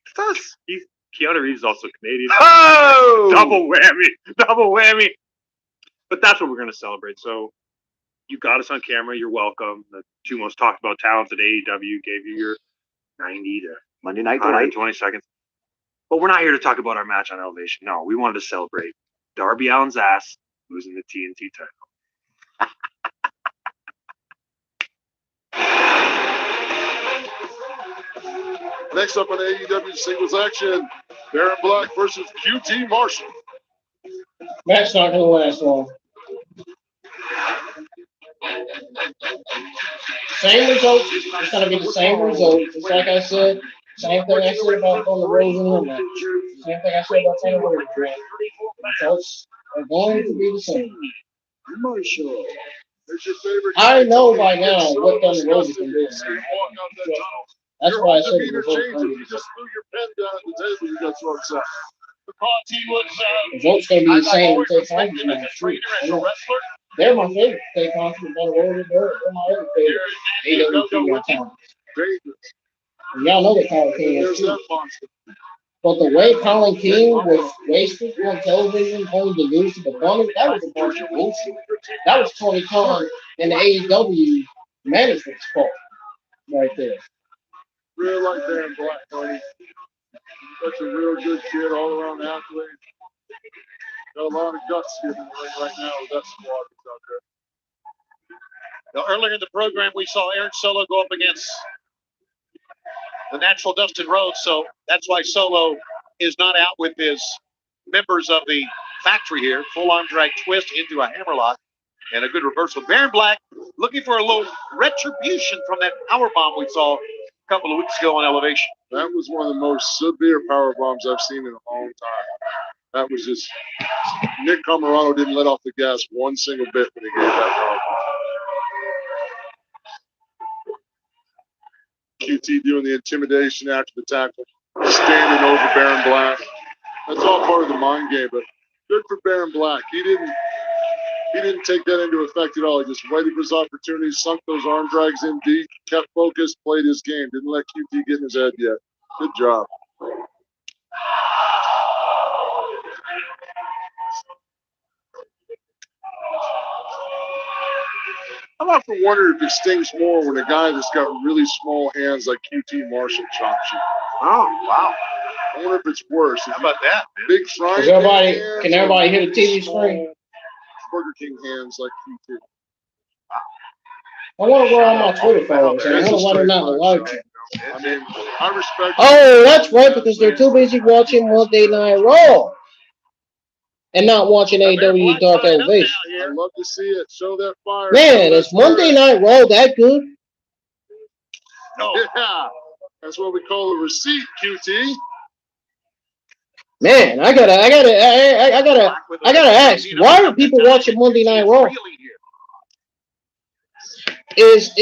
Speaker 11: It's us.
Speaker 2: Keanu Reeves is also Canadian.
Speaker 11: Oh!
Speaker 2: Double whammy. But that's what we're going to celebrate. So you got us on camera. You're welcome. The two most talked about talents at AEW gave you your 90 to
Speaker 11: Monday Night Delight.
Speaker 2: 120 seconds. But we're not here to talk about our match on Elevation. No, we wanted to celebrate Darby Allin's ass losing the TNT title.
Speaker 3: Next up on AEW singles action, Baron Black versus QT Marshall.
Speaker 1: Match not gonna last long. Same results. It's gonna be the same results. Just like I said. Same thing I said about on the Rosa and Nemeth. Same thing I said about Taylor Rosa. Results are going to be the same.
Speaker 6: Marshall.
Speaker 3: There's your favorite.
Speaker 1: I know by now what Thunder Rosa can do.
Speaker 3: You walk out that tunnel.
Speaker 1: That's
Speaker 3: Your
Speaker 1: why I
Speaker 3: whole
Speaker 1: said the
Speaker 3: demeanor
Speaker 1: results
Speaker 3: changes.
Speaker 1: are
Speaker 3: You just threw your pen down at the table. You got so upset.
Speaker 2: Conti was
Speaker 1: results gonna be the same with Take
Speaker 2: respected
Speaker 1: Conti
Speaker 2: as a
Speaker 1: match.
Speaker 2: trainer and a wrestler.
Speaker 1: They're my favorite. Take Conti and Thunder Rosa. They're my other favorite. AEW female talent.
Speaker 3: Dangerous.
Speaker 1: And y'all know that Colin King is
Speaker 3: There's
Speaker 1: too.
Speaker 3: that monster.
Speaker 1: But the way Colin King was wasted on television, only to lose to the Bunny, that was a bunch of bullshit. That was Tony Khan and the AEW management's fault right there.
Speaker 3: Real like Baron Black, buddy. Such a real good kid, all around athlete. Got a lot of guts here in the ring right now with that squad that's out there.
Speaker 2: Now, earlier in the program, we saw Aaron Solo go up against the natural Dustin Rhodes, so that's why Solo is not out with his members of the factory here. Full arm drag twist into a hammerlock and a good reversal. Baron Black looking for a little retribution from that power bomb we saw a couple of weeks ago on Elevation.
Speaker 3: That was one of the most severe power bombs I've seen in a long time. That was just Nick Camarado didn't let off the gas one single bit when he gave that power bomb. QT doing the intimidation after the tackle, standing over Baron Black. That's all part of the mind game, but good for Baron Black. He didn't take that into effect at all. He just waited for his opportunity, sunk those arm drags in deep, kept focused, played his game, didn't let QT get in his head yet. Good job. I've often wondered if it stings more when a guy that's got really small hands like QT Marshall chops you.
Speaker 11: Oh, wow.
Speaker 3: I wonder if it's worse.
Speaker 2: How about that?
Speaker 3: Big frying
Speaker 1: Can everybody
Speaker 3: pan
Speaker 1: hear the TV
Speaker 3: small
Speaker 1: screen?
Speaker 3: Burger King hands like QT.
Speaker 1: I want to go on my Twitter followers and I want to let them know the live chat.
Speaker 3: I mean, I respect.
Speaker 1: Oh, that's right, because they're too busy watching Monday Night Raw and not watching AEW Dark Elevation.
Speaker 3: I'd love to see it. Show that fire.
Speaker 1: Man, is Monday Night Raw that good?
Speaker 3: Yeah, that's what we call a receipt, QT.
Speaker 1: Man, I gotta ask. Why are people watching Monday Night Raw? Is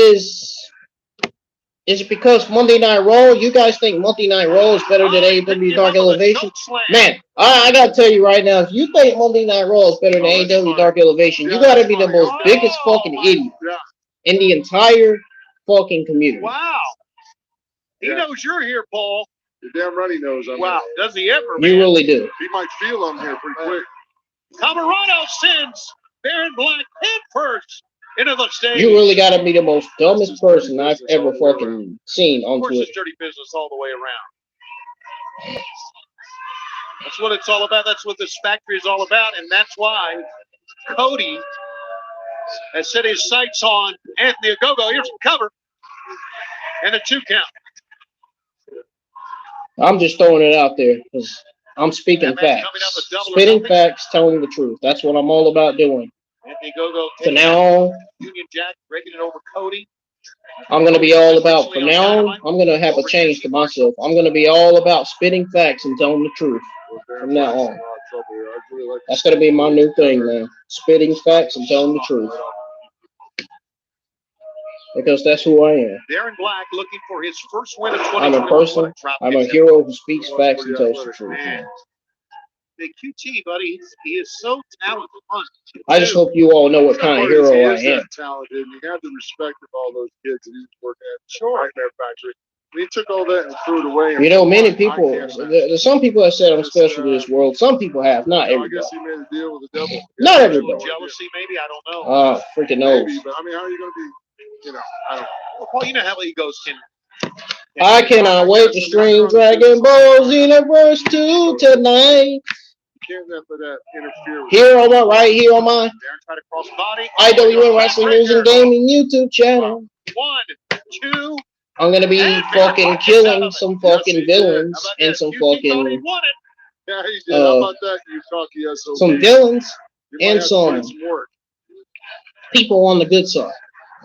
Speaker 1: it because Monday Night Raw? You guys think Monday Night Raw is better than AEW Dark Elevation? Man, I gotta tell you right now, if you think Monday Night Raw is better than AEW Dark Elevation, you gotta be the most biggest fucking idiot in the entire fucking community.
Speaker 2: Wow. He knows you're here, Paul.
Speaker 3: You're damn right he knows I'm
Speaker 2: Wow.
Speaker 3: here.
Speaker 2: Does he ever,
Speaker 1: You
Speaker 2: man?
Speaker 1: really do.
Speaker 3: He might feel I'm here pretty quick.
Speaker 2: Colorado sends Baron Black head first into the stage.
Speaker 1: You really gotta be the most dumbest person I've ever fucking seen on
Speaker 2: Of course,
Speaker 1: Twitter.
Speaker 2: it's dirty business all the way around. That's what it's all about. That's what this factory is all about. And that's why Cody has set his sights on Anthony Ogogo. Here's a cover and a 2 count.
Speaker 1: I'm just throwing it out there because I'm speaking facts. Spitting facts, telling the truth. That's what I'm all about doing.
Speaker 2: Anthony Ogogo
Speaker 1: From now on,
Speaker 2: Union Jack breaking it over Cody.
Speaker 1: I'm going to be all about, from now on, I'm going to have a change to myself. I'm going to be all about spitting facts and telling the truth from now on. That's going to be my new thing now. Spitting facts and telling the truth. Because that's who I am.
Speaker 2: Baron Black looking for his first win of
Speaker 1: I'm a person. I'm a hero who speaks facts and tells the truth.
Speaker 2: Man. The QT, buddy, he is so talented.
Speaker 1: I just hope you all know what kind of hero I am.
Speaker 3: Talented, and you have the respect of all those kids that he's working at Nightmare Factory. He took all that and threw it away.
Speaker 1: You know, many people, there's some people that said I'm special to this world. Some people have, not everybody.
Speaker 3: I guess he made a deal with the devil.
Speaker 1: Not everybody.
Speaker 2: Jealousy, maybe, I don't know.
Speaker 1: Freaking knows.
Speaker 3: Maybe, but I mean, how are you going to be? You know, I don't know.
Speaker 2: Well, Paul, you know how egos can.
Speaker 1: I cannot wait to stream Dragon Ball Xenoverse 2 tonight.
Speaker 3: Can't let that interfere with
Speaker 1: here on my right here on my
Speaker 2: try to cross body.
Speaker 1: IWN Wrestling News and Gaming YouTube channel.
Speaker 2: 1, 2.
Speaker 1: I'm gonna be fucking killing some fucking villains and some fucking
Speaker 3: yeah, he did. How about that, you cocky SOB?
Speaker 1: some villains and some people on the good side.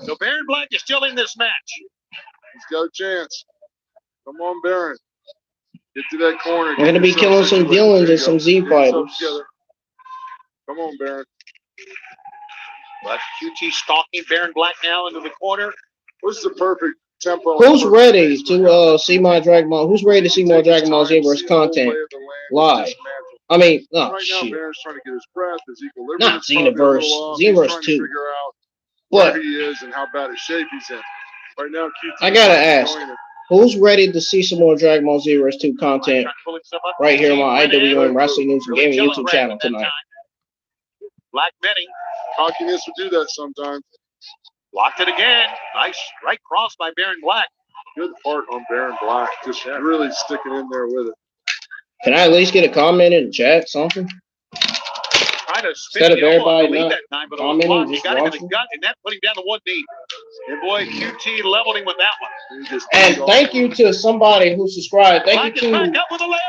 Speaker 2: So Baron Black is still in this match.
Speaker 3: He's got a chance. Come on, Baron. Get to that corner.
Speaker 1: We're gonna be killing some villains and some Z fighters.
Speaker 3: Come on, Baron.
Speaker 2: But QT stalking Baron Black now into the corner.
Speaker 3: What's the perfect tempo?
Speaker 1: Who's ready to see my Dragon Ball? Who's ready to see more Dragon Ball Xenoverse content live? I mean, oh
Speaker 3: right
Speaker 1: shit.
Speaker 3: Now, Baron's trying to get his breath. His equilibrium
Speaker 1: not Xenoverse, Xenoverse 2.
Speaker 3: Where he is and how bad a shape he's in. Right now, QT
Speaker 1: I gotta ask, who's ready to see some more Dragon Ball Xenoverse 2 content right here on my IWN Wrestling News and Gaming YouTube channel tonight?
Speaker 2: Black Benny.
Speaker 3: Cockiness would do that sometimes.
Speaker 2: Blocked it again. Nice right cross by Baron Black.
Speaker 3: Good part on Baron Black. Just really sticking in there with it.
Speaker 1: Can I at least get a comment in the chat, something? Instead of everybody not commenting, just
Speaker 2: got him in the
Speaker 1: watching.
Speaker 2: gut, and that put him down to 1 knee. And boy, QT leveled him with that one.
Speaker 1: And thank you to somebody who subscribed. Thank you to
Speaker 2: back up with a lariat.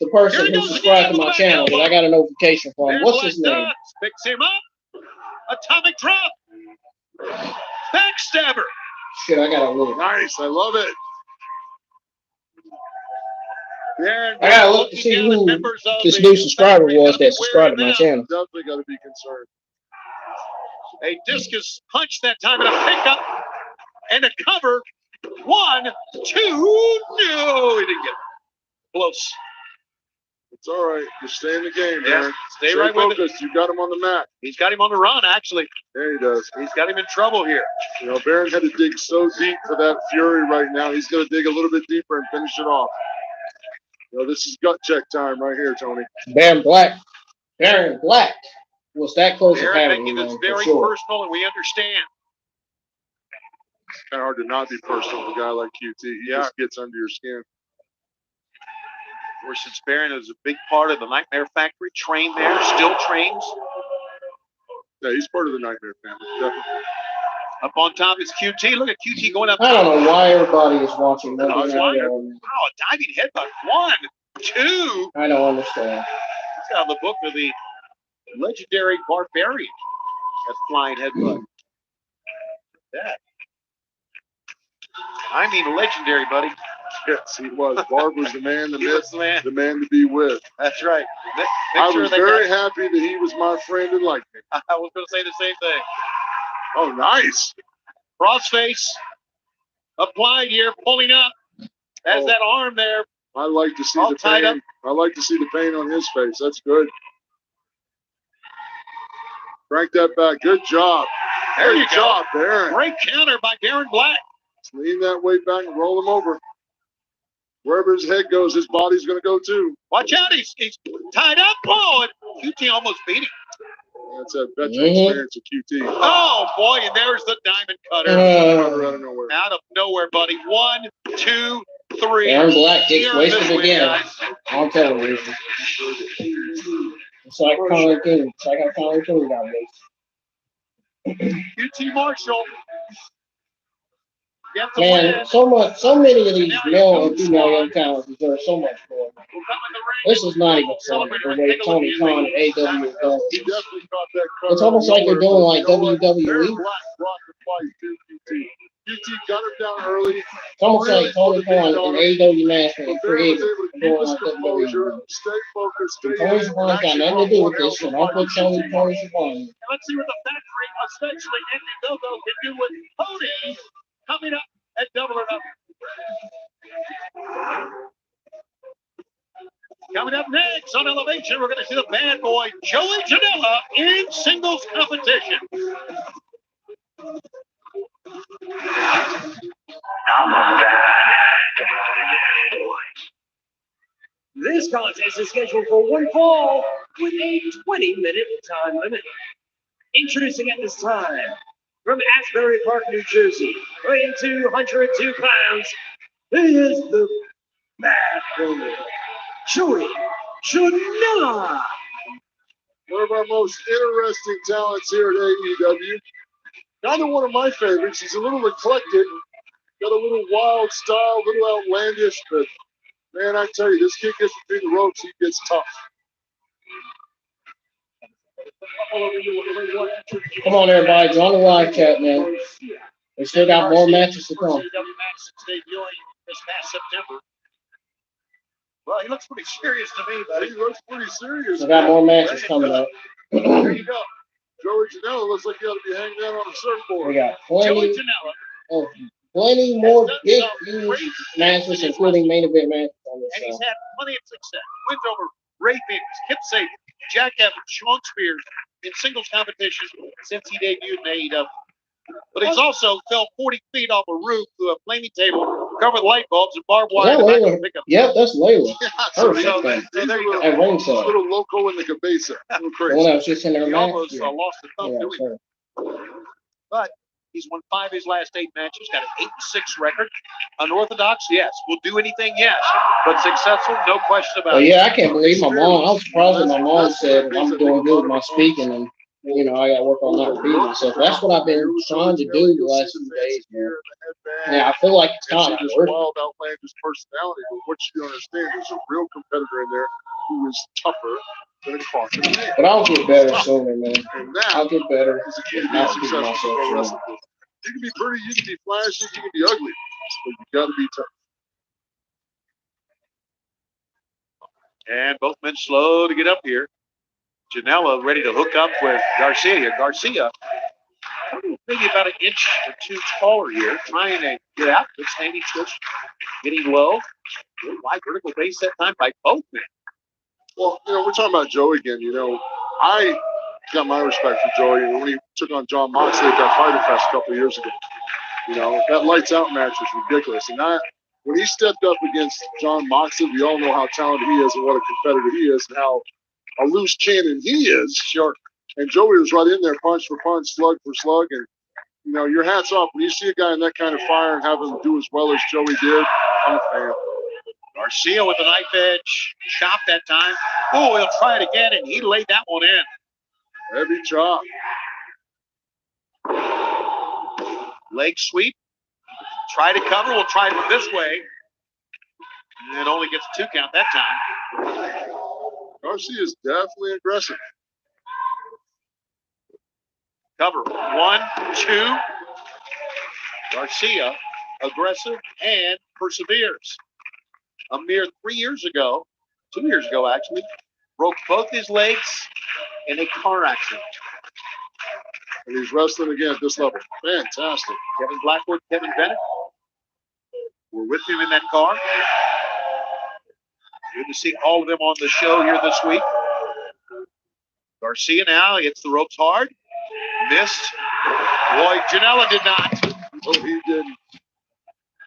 Speaker 1: the person who subscribed to my channel that I got a notification from. What's his name?
Speaker 2: Picks him up. Atomic drop. Backstabber.
Speaker 1: Shit, I gotta look.
Speaker 3: Nice. I love it.
Speaker 2: Baron
Speaker 1: I gotta look to see who this new subscriber was that subscribed to my channel.
Speaker 3: Definitely got to be concerned.
Speaker 2: A discus punch that time and a pickup and a cover. 1, 2. No, he didn't get it. Close.
Speaker 3: It's all right. Just stay in the game,
Speaker 2: Yeah,
Speaker 3: man.
Speaker 2: stay right with it.
Speaker 3: You got him on the mat.
Speaker 2: He's got him on the run, actually.
Speaker 3: There he does.
Speaker 2: He's got him in trouble here.
Speaker 3: You know, Baron had to dig so deep for that Fury right now. He's going to dig a little bit deeper and finish it off. You know, this is gut check time right here, Tony.
Speaker 1: Baron Black was that close to having
Speaker 2: making
Speaker 1: me,
Speaker 2: this
Speaker 1: man,
Speaker 2: very
Speaker 1: for sure.
Speaker 2: personal, and we understand.
Speaker 3: It's kind of hard to not be personal with a guy like QT. He just gets under your skin.
Speaker 2: Of course, since Baron is a big part of the Nightmare Factory, trained there, still trains.
Speaker 3: Yeah, he's part of the Nightmare family, definitely.
Speaker 2: Up on top is QT. Look at QT going up.
Speaker 1: I don't know why everybody is watching that.
Speaker 2: Wow, a diving headbutt. 1, 2.
Speaker 1: I don't understand.
Speaker 2: He's out of the book of the legendary Barbarian. That flying headbutt. That. I mean legendary, buddy.
Speaker 3: Yes, he was. Barb was the man, the myth,
Speaker 2: the man.
Speaker 3: the man to be with.
Speaker 2: That's right.
Speaker 3: I was very happy that he was my friend and liked me.
Speaker 2: I was going to say the same thing.
Speaker 3: Oh, nice.
Speaker 2: Crossface applied here, pulling up. Has that arm there.
Speaker 3: I like to see
Speaker 2: all
Speaker 3: the
Speaker 2: tied
Speaker 3: pain.
Speaker 2: up.
Speaker 3: I like to see the pain on his face. That's good. Crank that back. Good job.
Speaker 2: There you
Speaker 3: Good job,
Speaker 2: go.
Speaker 3: Darren.
Speaker 2: Great counter by Darren Black.
Speaker 3: Lean that weight back and roll him over. Wherever his head goes, his body's going to go too.
Speaker 2: Watch out. He's tied up. Oh, and QT almost beat him.
Speaker 3: That's a veteran experience of QT.
Speaker 2: Oh, boy, and there's the diamond cutter.
Speaker 3: Out of nowhere.
Speaker 2: Out of nowhere, buddy. 1, 2, 3.
Speaker 1: Darren Black gets
Speaker 2: Here
Speaker 1: wasted
Speaker 2: this way,
Speaker 1: again
Speaker 2: guys.
Speaker 1: on television. It's like Conti King. It's like how Conti King got wasted.
Speaker 2: QT Marshall. Gets the
Speaker 1: Man,
Speaker 2: win.
Speaker 1: so many of these male and female young talents deserve so much more. This is not even funny the way Tony Khan and AEW is doing.
Speaker 3: He definitely caught that cut.
Speaker 1: It's almost like they're doing like WWE.
Speaker 3: Darren Black brought the fight to QT. QT got him down early.
Speaker 1: It's almost like Tony Khan and AEW management and
Speaker 3: But Darren was
Speaker 1: creative
Speaker 3: able to keep
Speaker 1: doing
Speaker 3: his
Speaker 1: like
Speaker 3: composure,
Speaker 1: WWE.
Speaker 3: stay focused, stay
Speaker 1: Tony
Speaker 3: in,
Speaker 1: Schiavone's got nothing to do with this, so don't put Tony Schiavone.
Speaker 2: And let's see what the factory, especially Indiegogo, can do with Cody coming up at Double or Nothing. Coming up next on Elevation, we're going to see the bad boy Joey Janela in singles competition.
Speaker 4: I'm a bad boy. This contest is scheduled for one fall with a 20-minute time limit. Introducing at this time, from Asbury Park, New Jersey, weighing 202 pounds, he is the bad boy, Joey Janela.
Speaker 3: One of our most interesting talents here at AEW. Kind of one of my favorites. He's a little eclectic, got a little wild style, a little outlandish, but man, I tell you, this kid gets between the ropes, he gets tough.
Speaker 1: Come on, everybody, join the live chat, man. We still got more matches to come.
Speaker 2: AEW match debuting this past September. Well, he looks pretty serious to me, buddy.
Speaker 3: He looks pretty serious.
Speaker 1: We got more matches coming up.
Speaker 2: There you go.
Speaker 3: Joey Janela looks like he ought to be hanging out on the surfboard.
Speaker 1: We got
Speaker 2: Joey Janela.
Speaker 1: plenty more big, huge matches, including main event matches on this
Speaker 2: And he's
Speaker 1: show.
Speaker 2: had plenty of success. Wins over Ray Phoenix, Kip Sabian, Jack Evans, Sean Spears in singles competition since he debuted in AEW. But he's also fell 40 feet off a roof through a flaming table, covered light bulbs and barbed
Speaker 1: Is
Speaker 2: wire.
Speaker 1: that
Speaker 2: in the back of
Speaker 1: Leyla?
Speaker 2: the pickup.
Speaker 1: Yep, that's Leyla.
Speaker 3: So
Speaker 1: Hirsch, I think.
Speaker 2: So there you go.
Speaker 1: At
Speaker 3: a
Speaker 1: ringside.
Speaker 3: little loco in the cabeza. A little
Speaker 1: The
Speaker 3: crazy.
Speaker 1: one that was just in their
Speaker 2: He
Speaker 1: match.
Speaker 2: almost
Speaker 1: Yeah,
Speaker 2: lost the thumb doing
Speaker 1: sure.
Speaker 2: it. But he's won 5 of his last 8 matches, got an 8-6 record. Unorthodox, yes. Will do anything, yes. But successful, no question about
Speaker 1: Well,
Speaker 2: it.
Speaker 1: yeah, I can't believe my mom. I was surprised that my mom said I'm doing good with my speaking, and you know I got to work on not repeating myself. That's what I've been trying to do the last few days, man. Yeah, I feel like it's
Speaker 3: And
Speaker 1: kind
Speaker 3: see
Speaker 1: of
Speaker 3: this
Speaker 1: working.
Speaker 3: wild, outlandish personality. But what you understand, there's a real competitor in there who is tougher than a caution.
Speaker 1: But I'll get better sooner, man.
Speaker 3: And that
Speaker 1: I'll get better.
Speaker 3: is the key to being
Speaker 1: Not beating
Speaker 3: successful
Speaker 1: myself
Speaker 3: in pro
Speaker 1: sooner.
Speaker 3: wrestling. You can be pretty, you can be flashy, you can be ugly, but you got to be tough.
Speaker 2: And both men slow to get up here. Janela ready to hook up with Garcia here. Garcia, maybe about an inch or 2 taller here, trying to get out. Good standing switch, getting low. Good wide vertical base that time by both men.
Speaker 3: Well, you know, we're talking about Joey again. You know, I got my respect for Joey when he took on John Moxley at that Fighter Fest a couple of years ago. You know, that lights out match was ridiculous. And when he stepped up against John Moxley, we all know how talented he is and what a competitor he is and how a loose cannon he is. Sure. And Joey was right in there, punch for punch, slug for slug. And, you know, your hat's off. When you see a guy in that kind of fire and have him do as well as Joey did, I'm a fan.
Speaker 2: Garcia with the knife edge chop that time. Oh, he'll try it again, and he laid that one in.
Speaker 3: Heavy chop.
Speaker 2: Leg sweep. Try to cover. We'll try it this way. And only gets a 2 count that time.
Speaker 3: Garcia is definitely aggressive.
Speaker 2: Cover. 1, 2. Garcia, aggressive and perseveres. a mere 3 years ago, 2 years ago actually, broke both his legs in a car accident.
Speaker 3: And he's wrestling again at this level. Fantastic.
Speaker 2: Kevin Blackwood, Kevin Bennett were with him in that car. Good to see all of them on the show here this week. Garcia now hits the ropes hard. Missed. Boy, Janela did not.
Speaker 3: Oh, he didn't.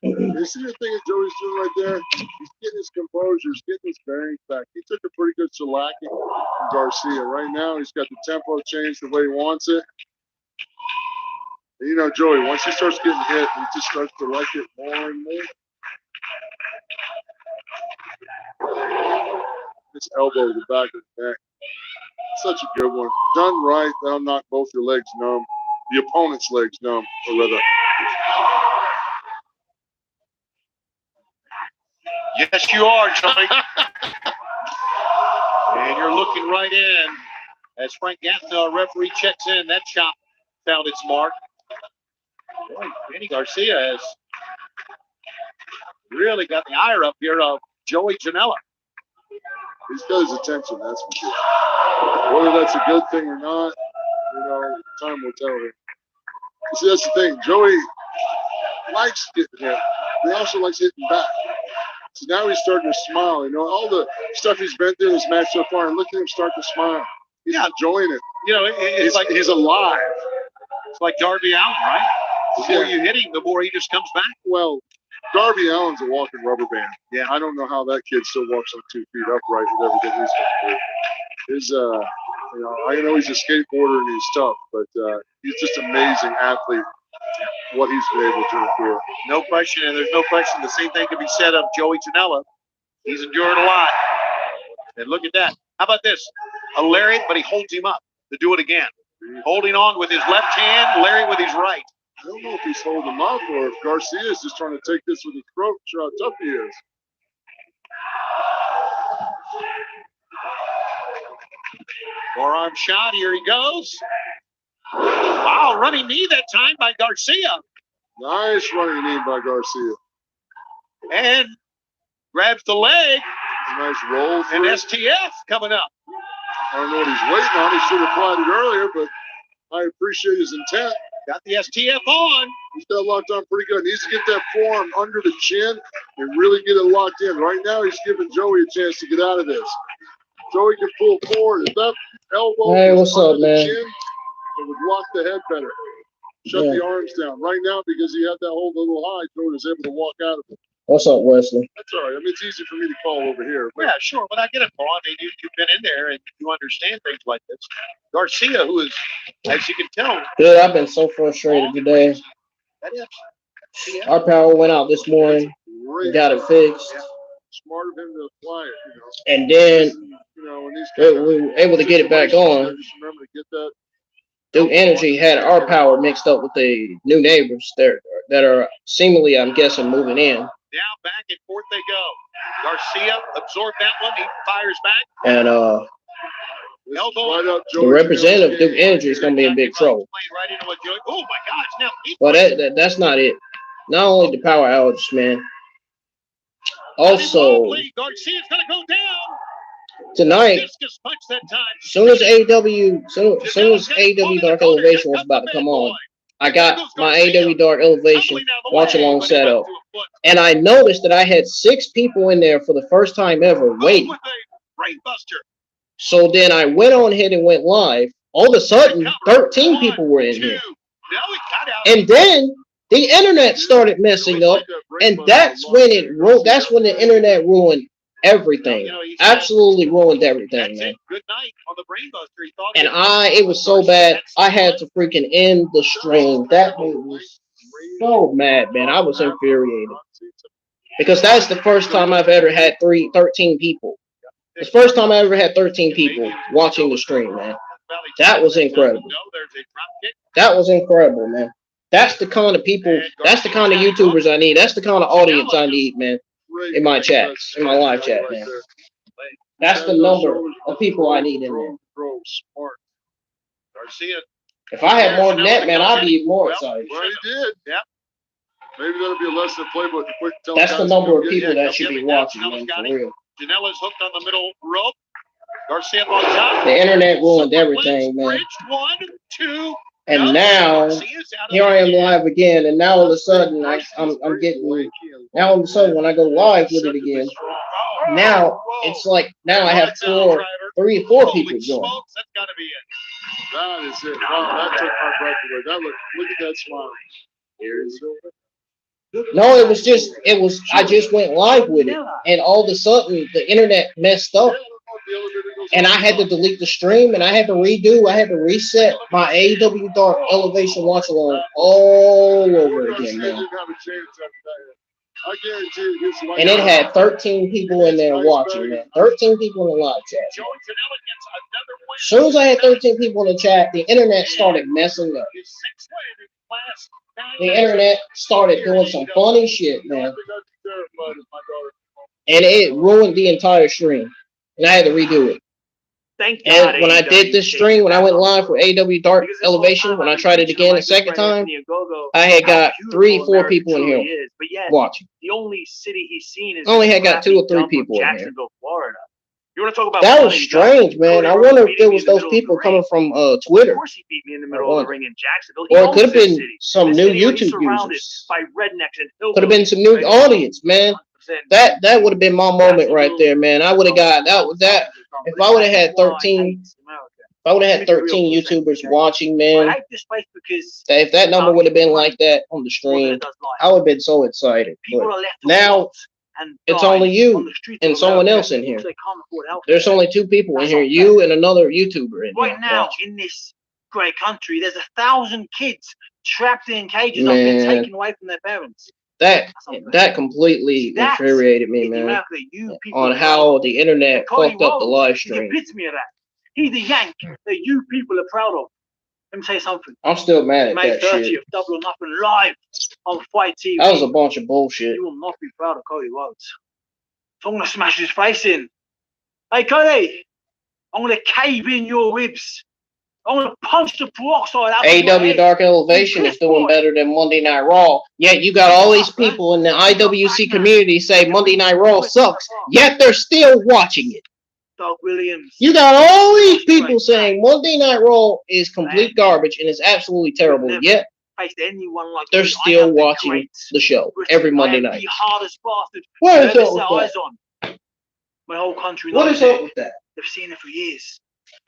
Speaker 3: You see the thing that Joey's doing right there? He's getting his composure. He's getting his bearings back. He took a pretty good shellacking from Garcia. Right now, he's got the tempo changed the way he wants it. And you know, Joey, once he starts getting hit, he just starts to like it more and more. This elbow to the back of the neck. Such a good one. Done right, that'll knock both your legs numb. The opponent's legs numb, or rather.
Speaker 2: Yes, you are, Joey. And you're looking right in as Frank Gaffney, our referee, checks in. That chop found its mark. Boy, Danny Garcia has really got the ire up here of Joey Janela.
Speaker 3: He's got his attention, that's for sure. Whether that's a good thing or not, you know, time will tell him. See, that's the thing. Joey likes getting hit. He also likes hitting back. So now he's starting to smile. You know, all the stuff he's been through in this match so far, and look at him start to smile. He's enjoying it.
Speaker 2: You know, it's like
Speaker 3: he's alive.
Speaker 2: It's like Darby Allin, right? The more you hit him, the more he just comes back.
Speaker 3: Well, Darby Allin's a walking rubber band. Yeah, I don't know how that kid still walks on 2 feet upright with everything he's going through. His, you know, I know he's a skateboarder and he's tough, but he's just an amazing athlete. What he's been able to endure.
Speaker 2: No question, and there's no question. The same thing can be said of Joey Janela. He's endured a lot. And look at that. How about this? A lariat, but he holds him up to do it again. Holding on with his left hand, lariat with his right.
Speaker 3: I don't know if he's holding him up or if Garcia is just trying to take this with his throat, show how tough he is.
Speaker 2: Forearm shot. Here he goes. Wow, running knee that time by Garcia.
Speaker 3: Nice running knee by Garcia.
Speaker 2: And grabs the leg.
Speaker 3: Nice roll.
Speaker 2: And STF coming up.
Speaker 3: I don't know what he's waiting on. He should have applied it earlier, but I appreciate his intent.
Speaker 2: Got the STF on.
Speaker 3: He's got it locked on pretty good. Needs to get that forearm under the chin and really get it locked in. Right now, he's giving Joey a chance to get out of this. Joey can pull forward. If that elbow
Speaker 1: what's up, man?
Speaker 3: Chin, it would lock the head better. Shut the arms down. Right now, because he had that hold a little high, Joey was able to walk out of it.
Speaker 1: What's up, Wesley?
Speaker 3: That's all right. I mean, it's easy for me to call over here.
Speaker 2: Yeah, sure. But I get it, Paul. I mean, you've been in there and you understand things like this. Garcia, who is, as you can tell.
Speaker 1: Dude, I've been so frustrated today. Our power went out this morning. We got it fixed.
Speaker 3: Smart of him to apply it, you know.
Speaker 1: And then we were able to get it back on.
Speaker 3: Just remember to get that.
Speaker 1: Duke Energy had our power mixed up with the new neighbors there that are seemingly, I'm guessing, moving in.
Speaker 2: Now back and forth they go. Garcia absorbed that one. He fires back.
Speaker 1: And the representative of Duke Energy is going to be in big trouble.
Speaker 2: Right into a oh my God! Now
Speaker 1: well, that's not it. Not only the power outage, man. Also,
Speaker 2: Garcia's going to go down.
Speaker 1: Tonight, soon as AEW Dark Elevation was about to come on, I got my AEW Dark Elevation watch along set up, and I noticed that I had 6 people in there for the first time ever waiting. So then I went on ahead and went live. All of a sudden, 13 people were in here, and then the internet started messing up, and that's when the internet ruined everything. Absolutely ruined everything, man.
Speaker 2: Good night on the Brainbuster.
Speaker 1: And it was so bad, I had to freaking end the stream. That made me so mad, man. I was infuriated. Because that's the first time I've ever had 13 people. It's the first time I ever had 13 people watching the stream, man. That was incredible. That was incredible, man. That's the kind of people, that's the kind of YouTubers I need. That's the kind of audience I need, man. In my chats, in my live chat, man. That's the number of people I need in there.
Speaker 2: Garcia.
Speaker 1: If I had more than that, man, I'd be more excited.
Speaker 3: Well, he did.
Speaker 2: Yep.
Speaker 3: Maybe that'll be a lesson in playbook. Quick, tell
Speaker 1: That's the
Speaker 3: guys
Speaker 1: number
Speaker 3: to
Speaker 1: of
Speaker 3: go
Speaker 1: people
Speaker 3: get
Speaker 1: that should be watching, man, for real.
Speaker 2: Janela's hooked on the middle rope. Garcia on top.
Speaker 1: The internet ruined everything, man.
Speaker 2: Bridge, 1, 2.
Speaker 1: And now, here I am live again, and now all of a sudden, I'm getting, now all of a sudden when I go live with it again, now it's like, now I have 3 or 4 people join.
Speaker 2: That's got to be it.
Speaker 3: That is it. Wow, that took my breath away. That look at that smile.
Speaker 1: No, I just went live with it, and all of a sudden, the internet messed up. And I had to delete the stream, and I had to redo. I had to reset my AEW Dark Elevation watch along all over again, man.
Speaker 3: I guarantee you,
Speaker 1: And it had 13 people in there watching, man. 13 people in the live chat. As soon as I had 13 people in the chat, the internet started messing up. The internet started doing some funny shit, man. And it ruined the entire stream. And I had to redo it.
Speaker 10: Thank God.
Speaker 1: And when I did this stream, when I went live for AEW Dark Elevation, when I tried it again a second time, I had got 3, 4 people in here watching.
Speaker 10: The only city he's seen is
Speaker 1: I only had got 2 or 3 people in here.
Speaker 10: Jacksonville, Florida. You want to talk about
Speaker 1: that was strange, man. I wonder if it was those people coming from Twitter.
Speaker 10: Of course, he beat me in the middle of the ring in Jacksonville.
Speaker 1: Or it could have been some new YouTube users.
Speaker 10: By rednecks and
Speaker 1: could have been some new audience, man. That would have been my moment right there, man. I would have got that. If I would have had 13, if I would have had 13 YouTubers watching, man. If that number would have been like that on the stream, I would have been so excited. But now it's only you and someone else in here. There's only 2 people in here, you and another YouTuber in here.
Speaker 10: Right now, in this great country, there's 1,000 kids trapped in cages that have been taken away from their parents.
Speaker 1: That completely infuriated me, man. On how the internet fucked up the live stream.
Speaker 10: He's the epitome of that. He's the Yank that you people are proud of. Let me tell you something.
Speaker 1: I'm still mad at that shit.
Speaker 10: May 30th, Double or Nothing live on Fight TV.
Speaker 1: That was a bunch of bullshit.
Speaker 10: You will not be proud of Cody Rhodes. So I'm gonna smash his face in. Hey Cody, I'm gonna cave in your ribs. I'm gonna punch the peroxide out.
Speaker 1: AEW Dark Elevation is doing better than Monday Night Raw. Yet you got all these people in the IWC community say Monday Night Raw sucks. Yet they're still watching it.
Speaker 10: Doug Williams.
Speaker 1: You got all these people saying Monday Night Raw is complete garbage and it's absolutely terrible. Yet they're still watching the show every Monday night.
Speaker 10: The hardest bastard.
Speaker 1: What is up with that?
Speaker 10: My whole country.
Speaker 1: What is up with that?
Speaker 10: They've seen it for years.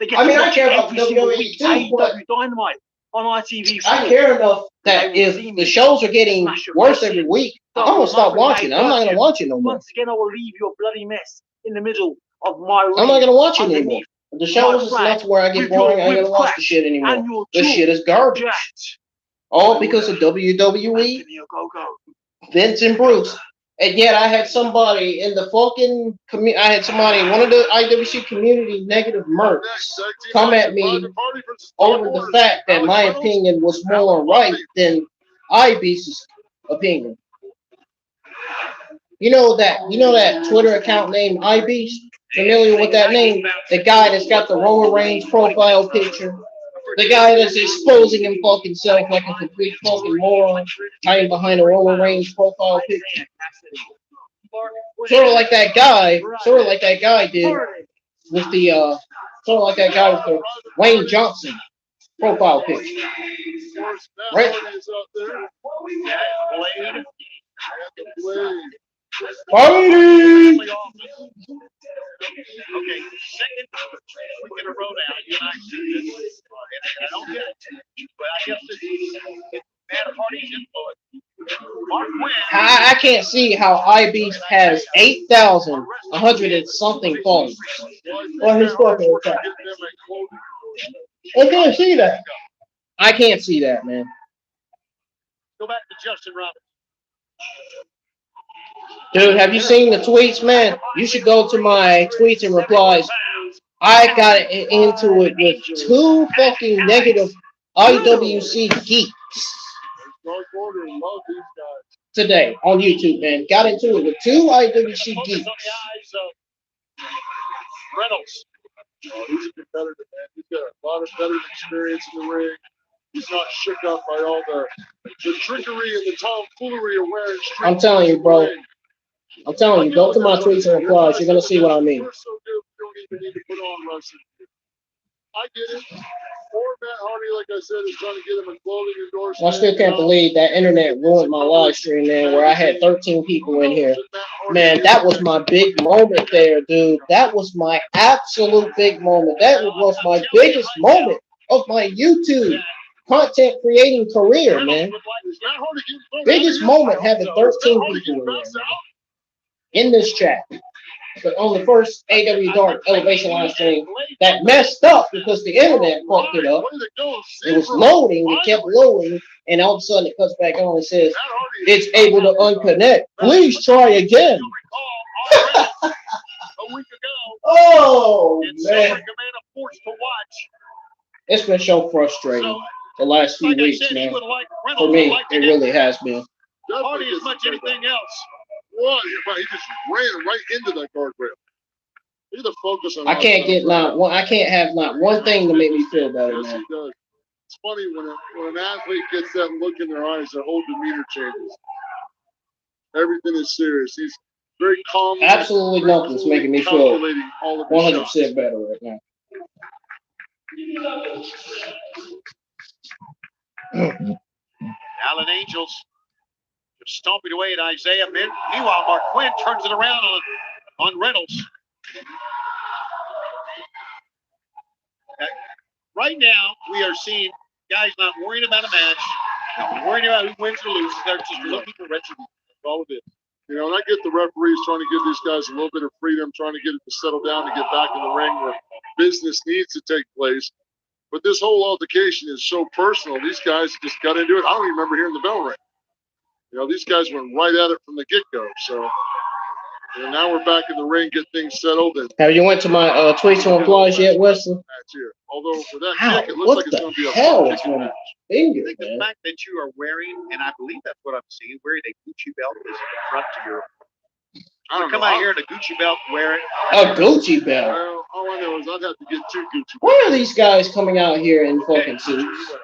Speaker 1: I care about WWE too, but
Speaker 10: Dynamite on ITV.
Speaker 1: I care enough that if the shows are getting worse every week, I'm gonna stop watching. I'm not gonna watch it no more.
Speaker 10: Once again, I will leave your bloody mess in the middle of my ring.
Speaker 1: I'm not gonna watch it anymore. The shows is not to where I get boring. I ain't gonna watch the shit anymore. This shit is garbage. All because of WWE, Vince and Bruce. And yet I had somebody in the fucking one of the IWC community negative mercs come at me over the fact that my opinion was more right than IBeast's opinion. You know that Twitter account named IBeast? Familiar with that name? The guy that's got the Roman Reigns profile picture. The guy that's exposing him fucking self like a complete fucking moron, hiding behind a Roman Reigns profile picture. Sort of like that guy did with the Wayne Johnson profile picture. Right? Fighting!
Speaker 2: Okay, second week in a row now. You and I see this. I don't get it, but I guess it's Matt Hardy's influence.
Speaker 1: I can't see how IBeast has 8,100 and something followers. On his fucking account. I can't see that. I can't see that, man.
Speaker 2: Go back to Justin Roberts.
Speaker 1: Dude, have you seen the tweets, man? You should go to my tweets and replies. I got into it with 2 fucking negative IWC geeks today on YouTube, man. Got into it with 2 IWC geeks.
Speaker 2: Reynolds.
Speaker 3: He's a competitor, man. He's got a lot of veteran experience in the ring. he's not shook up by all the trickery and the tomfoolery of wearing street
Speaker 1: I'm telling you,
Speaker 3: clothes
Speaker 1: bro.
Speaker 3: in the ring.
Speaker 1: I'm telling you, go to my tweets and replies. You're gonna see what I mean.
Speaker 3: We're so good, we don't even need to put on wrestling. I get it. Or Matt Hardy, like I said, is trying to get him a clothing endorsement.
Speaker 1: I still can't believe that internet ruined my live stream, man, where I had 13 people in here. Man, that was my big moment there, dude. That was my absolute big moment. That was my biggest moment of my YouTube content creating career, man. Biggest moment having 13 people in this chat. But on the first AEW Dark Elevation live stream, that messed up because the internet fucked it up. It was loading, it kept loading, and all of a sudden it cuts back on and says, it's able to unconnect. Please try again. Oh, man. It's been so frustrating the last few weeks, man. For me, it really has been.
Speaker 2: Hardy as much anything else.
Speaker 3: What? He just ran right into that guardrail. He's the focus on.
Speaker 1: I can't get not one. I can't have not one thing to make me feel better,
Speaker 3: Yes,
Speaker 1: man.
Speaker 3: he does. It's funny when an athlete gets that look in their eyes, their whole demeanor changes. Everything is serious. He's very calm.
Speaker 1: Absolutely nothing's making me feel
Speaker 3: all of his shots.
Speaker 1: 100% better right now.
Speaker 2: Allen Angels just stomping away at Isaiah. Meanwhile, Mark Quinn turns it around on Reynolds. Right now, we are seeing guys not worrying about a match, not worrying about who wins or loses. They're just looking for retribution. That's all it is.
Speaker 3: You know, and I get the referees trying to give these guys a little bit of freedom, trying to get it to settle down to get back in the ring where business needs to take place. But this whole altercation is so personal. These guys just got into it. I don't even remember hearing the bell ring. You know, these guys went right at it from the get-go. So, you know, now we're back in the ring, get things settled. And
Speaker 1: have you went to my tweets and replies yet, Wesley?
Speaker 3: Although for that
Speaker 1: Ow,
Speaker 3: kick, it looks like it's going to be a finger,
Speaker 2: I think the fact that you are wearing, and I believe that's what I'm seeing, wearing a Gucci belt is the front to your. I don't come out here in a Gucci belt, wear it.
Speaker 1: A Gucci belt.
Speaker 3: Well, all I know is I'd have to get two Gucci belts.
Speaker 1: Why are these guys coming out here in fucking suits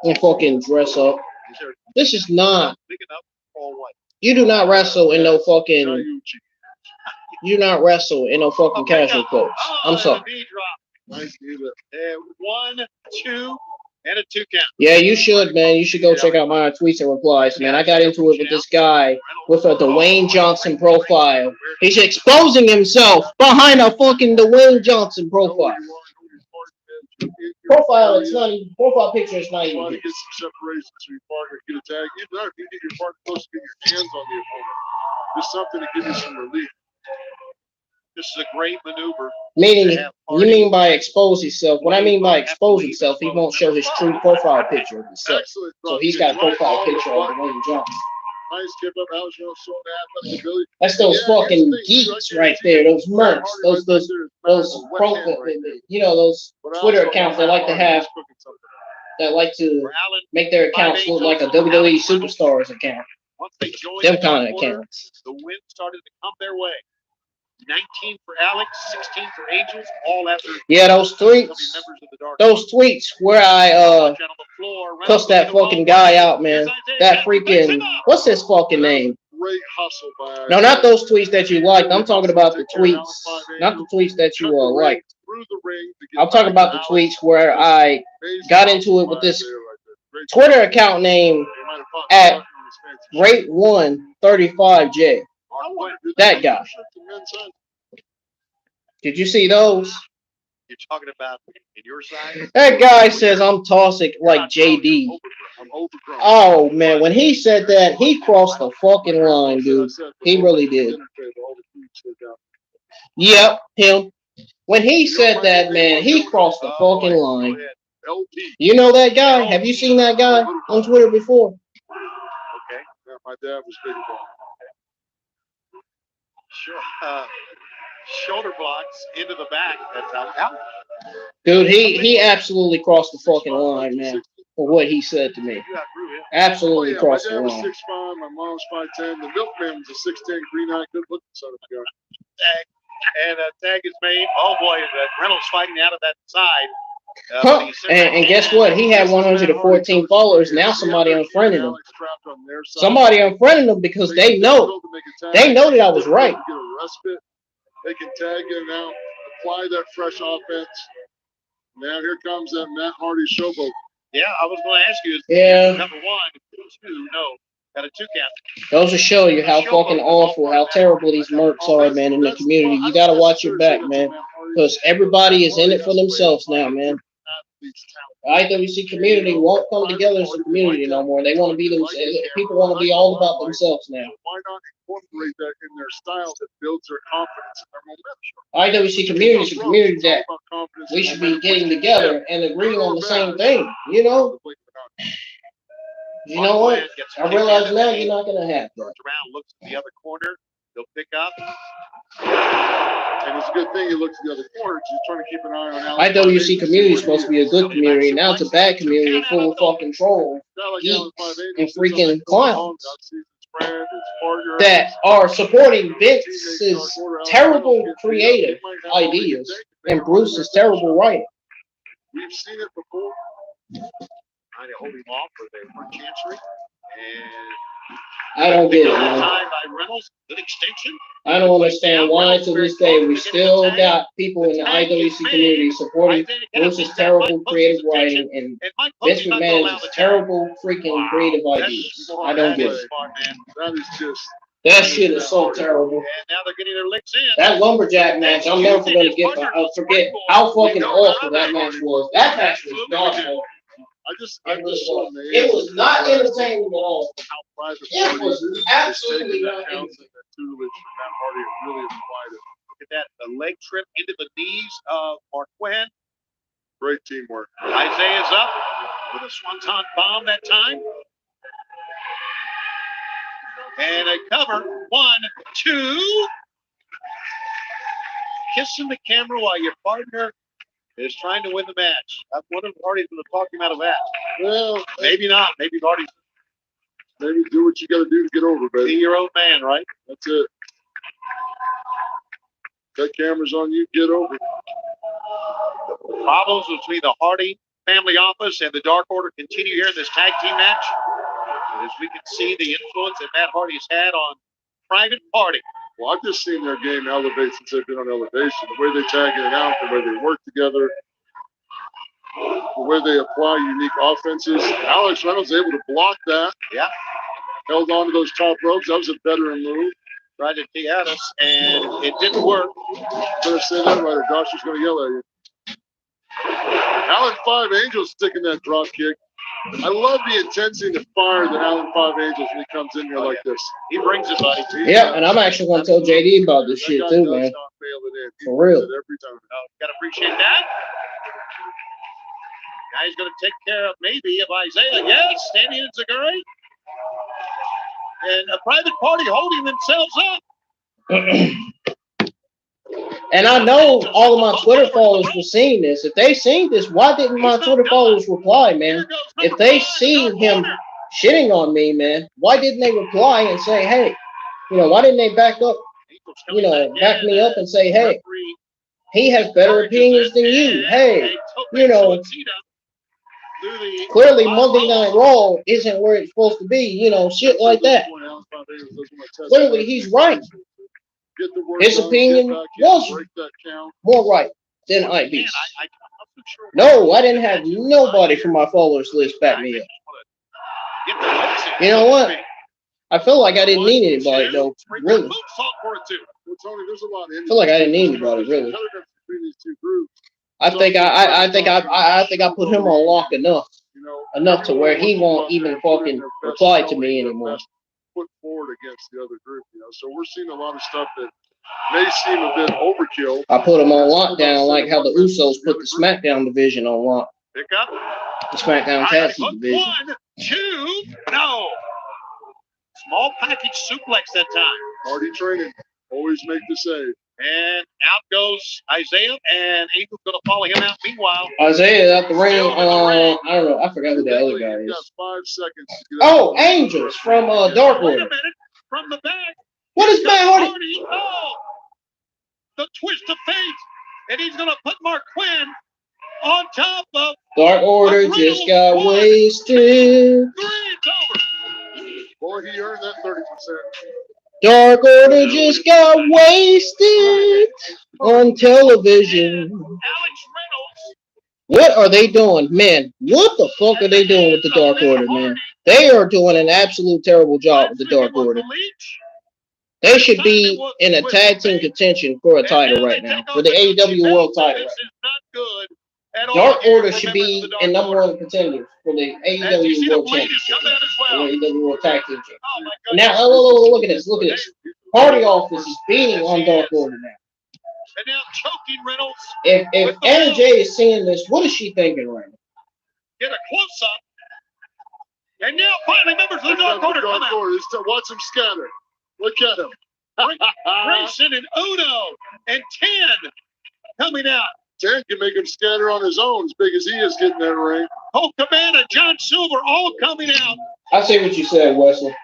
Speaker 1: and fucking dress up? This is not. You do not wrestle in no fucking. You do not wrestle in no fucking casual clothes. I'm sorry.
Speaker 3: Nice to hear that.
Speaker 2: 1, 2, and a 2 count.
Speaker 1: Yeah, you should, man. You should go check out my tweets and replies, man. I got into it with this guy with a Dwayne Johnson profile. He's exposing himself behind a fucking Dwayne Johnson profile. Profile picture is not even
Speaker 3: Trying to
Speaker 1: here.
Speaker 3: get some separation so your partner can get a tag. Even if you get your partner close to get your hands on the opponent. Just something to give you some relief.
Speaker 2: This is a great maneuver.
Speaker 1: Meaning, you mean by expose himself? What I mean by expose himself, he won't show his true profile picture of himself.
Speaker 3: Excellent.
Speaker 1: So he's got a profile picture of Dwayne Johnson.
Speaker 3: Nice give up. Alex Reynolds showing the athletic ability.
Speaker 1: That's those fucking geeks right there. Those mercs. Those you know, those Twitter accounts that like to have, that like to make their accounts look like a WWE Superstars account.
Speaker 2: Once they joined
Speaker 1: Them kind of accounts.
Speaker 2: the win started to come their way. 19 for Alex, 16 for Angels, all after.
Speaker 1: Yeah, those tweets. Those tweets where I cussed that fucking guy out, man. That freaking, what's his fucking name?
Speaker 3: Great hustle by.
Speaker 1: No, not those tweets that you liked. I'm talking about the tweets, not the tweets that you liked. I'm talking about the tweets where I got into it with this Twitter account name at Rate135J. That guy. Did you see those?
Speaker 2: You're talking about in your side?
Speaker 1: That guy says I'm toxic like JD. Oh man, when he said that, he crossed the fucking line, dude. He really did. Yep, him. When he said that, man, he crossed the fucking line. You know that guy? Have you seen that guy on Twitter before?
Speaker 2: Okay.
Speaker 3: Yeah, my dad was big about it.
Speaker 2: Sure. Shoulder blocks into the back. That's out.
Speaker 1: Dude, he absolutely crossed the fucking line, man, for what he said to me. Absolutely crossed the
Speaker 3: line. My dad
Speaker 1: line.
Speaker 3: was 6'5", my mom was 5'10". The milkman was a 6'10", green-eyed, good-looking son of a gun.
Speaker 2: Tag. And a tag is made. Oh, boy, Reynolds fighting out of that side.
Speaker 1: Huh? And guess what? He had 114 followers. Now somebody unfriended him. Somebody unfriended him because they know that I was right.
Speaker 3: Get a respite. They can tag in and out, apply that fresh offense. Now here comes that Matt Hardy showboat.
Speaker 2: Yeah, I was going to ask you.
Speaker 1: Yeah.
Speaker 2: Number 1, 2, no. Got a 2 count.
Speaker 1: Those will show you how fucking awful, how terrible these mercs are, man, in the community. You got to watch your back, man, because everybody is in it for themselves now, man. The IWC community won't come together as a community no more. They want to be themselves. People want to be all about themselves now.
Speaker 3: Why not incorporate that in their style that builds their confidence and their momentum?
Speaker 1: IWC community is a community that we should be getting together and agreeing on the same thing, you know? You know what? I realize now you're not going to have that.
Speaker 2: Around, looks at the other corner. They'll pick up.
Speaker 3: And it's a good thing he looks at the other corner. He's trying to keep an eye on Alanis.
Speaker 1: IWC community is supposed to be a good community. Now it's a bad community full of fucking trolls, geeks, and freaking clowns that are supporting Vince's terrible creative ideas and Bruce's terrible writing.
Speaker 3: We've seen it before.
Speaker 2: Trying to hold him off for the front chancery. And
Speaker 1: I don't get it, man.
Speaker 2: Time by Reynolds, good extension.
Speaker 1: I don't understand why to this day we still got people in the IWC community supporting Bruce's terrible creative writing and Vince McMahon's terrible freaking creative ideas. I don't get it.
Speaker 3: That is just...
Speaker 1: That shit is so terrible.
Speaker 2: And now they're getting their licks in.
Speaker 1: That lumberjack match, I'm never going to forget how fucking awful that match was. That match was awful. It was not entertaining at all. It was absolutely not entertaining.
Speaker 2: Look at that, the leg trip into the knees of Marquand.
Speaker 3: Great teamwork.
Speaker 2: Isaiah's up with a swanton bomb that time. And a cover. 1, 2. Kissing the camera while your partner is trying to win the match. I wonder if Hardy's going to talk him out of that.
Speaker 3: Well,
Speaker 2: maybe not. Maybe Hardy's.
Speaker 3: Maybe do what you got to do to get over, baby.
Speaker 2: Be your own man, right?
Speaker 3: That's it. That camera's on you. Get over.
Speaker 2: Problems between the Hardy family office and the Dark Order continue here in this tag team match. As we can see the influence that Matt Hardy's had on Private Party.
Speaker 3: Well, I've just seen their game elevate since they've been on Elevation. The way they tag it out, the way they work together, the way they apply unique offenses. Alex Reynolds able to block that.
Speaker 2: Yeah.
Speaker 3: Held on to those top ropes. That was a veteran move.
Speaker 2: Tried to tee at us, and it didn't work.
Speaker 3: Better say that right, or Josh is going to yell at you. Alan Five Angels sticking that drop kick. I love the intensity and the fire that Alan Five Angels when he comes in here like this.
Speaker 2: He brings it, buddy.
Speaker 1: Yeah, and I'm actually going to tell JD about this shit too, man. For real.
Speaker 2: Every time. Got to appreciate that. Now he's going to take care of maybe of Isaiah. Yes, standing in Zaguri. And a Private Party holding themselves up.
Speaker 1: And I know all of my Twitter followers were seeing this. If they seen this, why didn't my Twitter followers reply, man? If they seen him shitting on me, man, why didn't they reply and say, hey, you know, why didn't they back up, you know, back me up and say, hey, he has better opinions than you. Hey, you know, clearly Monday Night Raw isn't where it's supposed to be, you know, shit like that. Clearly he's right. His opinion was more right than IB's. No, I didn't have nobody from my followers list back me up. You know what? I feel like I didn't need anybody, though, really. I feel like I didn't need anybody, really. I think I put him on lock enough to where he won't even fucking reply to me anymore.
Speaker 3: Put forward against the other group, you know. So we're seeing a lot of stuff that may seem a bit overkill.
Speaker 1: I put them on lockdown like how the Usos put the SmackDown division on lock.
Speaker 2: Pick up.
Speaker 1: The SmackDown Tag Team division.
Speaker 2: 1, 2, no. Small package suplex that time.
Speaker 3: Hardy training. Always make the save.
Speaker 2: And out goes Isaiah, and Angel's going to follow him out. Meanwhile,
Speaker 1: Isaiah out the ring. I don't know. I forgot who the other guy is.
Speaker 3: 5 seconds.
Speaker 1: Oh, Angels from Dark Order.
Speaker 2: Wait a minute. From the back.
Speaker 1: What is Matt Hardy?
Speaker 2: Oh, the twist of fate. And he's going to put Marquand on top of
Speaker 1: Dark Order just got wasted.
Speaker 3: Boy, he earned that 30%.
Speaker 1: Dark Order just got wasted on television.
Speaker 2: Alex Reynolds.
Speaker 1: What are they doing? Man, what the fuck are they doing with the Dark Order, man? They are doing an absolute terrible job with the Dark Order. They should be in a tag team contention for a title right now, for the AEW World title. Dark Order should be in #1 contender for the AEW World Championship, or AEW World Tag Team Championship. Now, look at this, look at this. Party Office is beating on Dark Order now.
Speaker 2: And now choking Reynolds.
Speaker 1: If Anna Jay is seeing this, what is she thinking right now?
Speaker 2: Get a close up. And now finally members of the Dark Order come out.
Speaker 3: Watch them scatter. Look at him.
Speaker 2: Grayson and Uno and 10 coming out.
Speaker 3: 10 can make him scatter on his own, as big as he is getting that ring.
Speaker 2: Hulk Cabana, John Silver, all coming out.
Speaker 1: I see what you said, Wesley.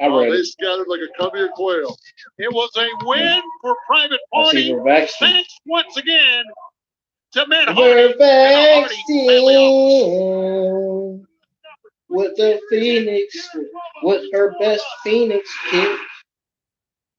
Speaker 1: I read
Speaker 3: They
Speaker 1: it.
Speaker 3: scattered like a covey of quail.
Speaker 2: It was a win for Private
Speaker 1: I see
Speaker 2: Party.
Speaker 1: we're back.
Speaker 2: Thanks once again to Matt Hardy
Speaker 1: We're
Speaker 2: and the
Speaker 1: back
Speaker 2: Hardy family office.
Speaker 1: still with the Phoenix, with her best Phoenix kid.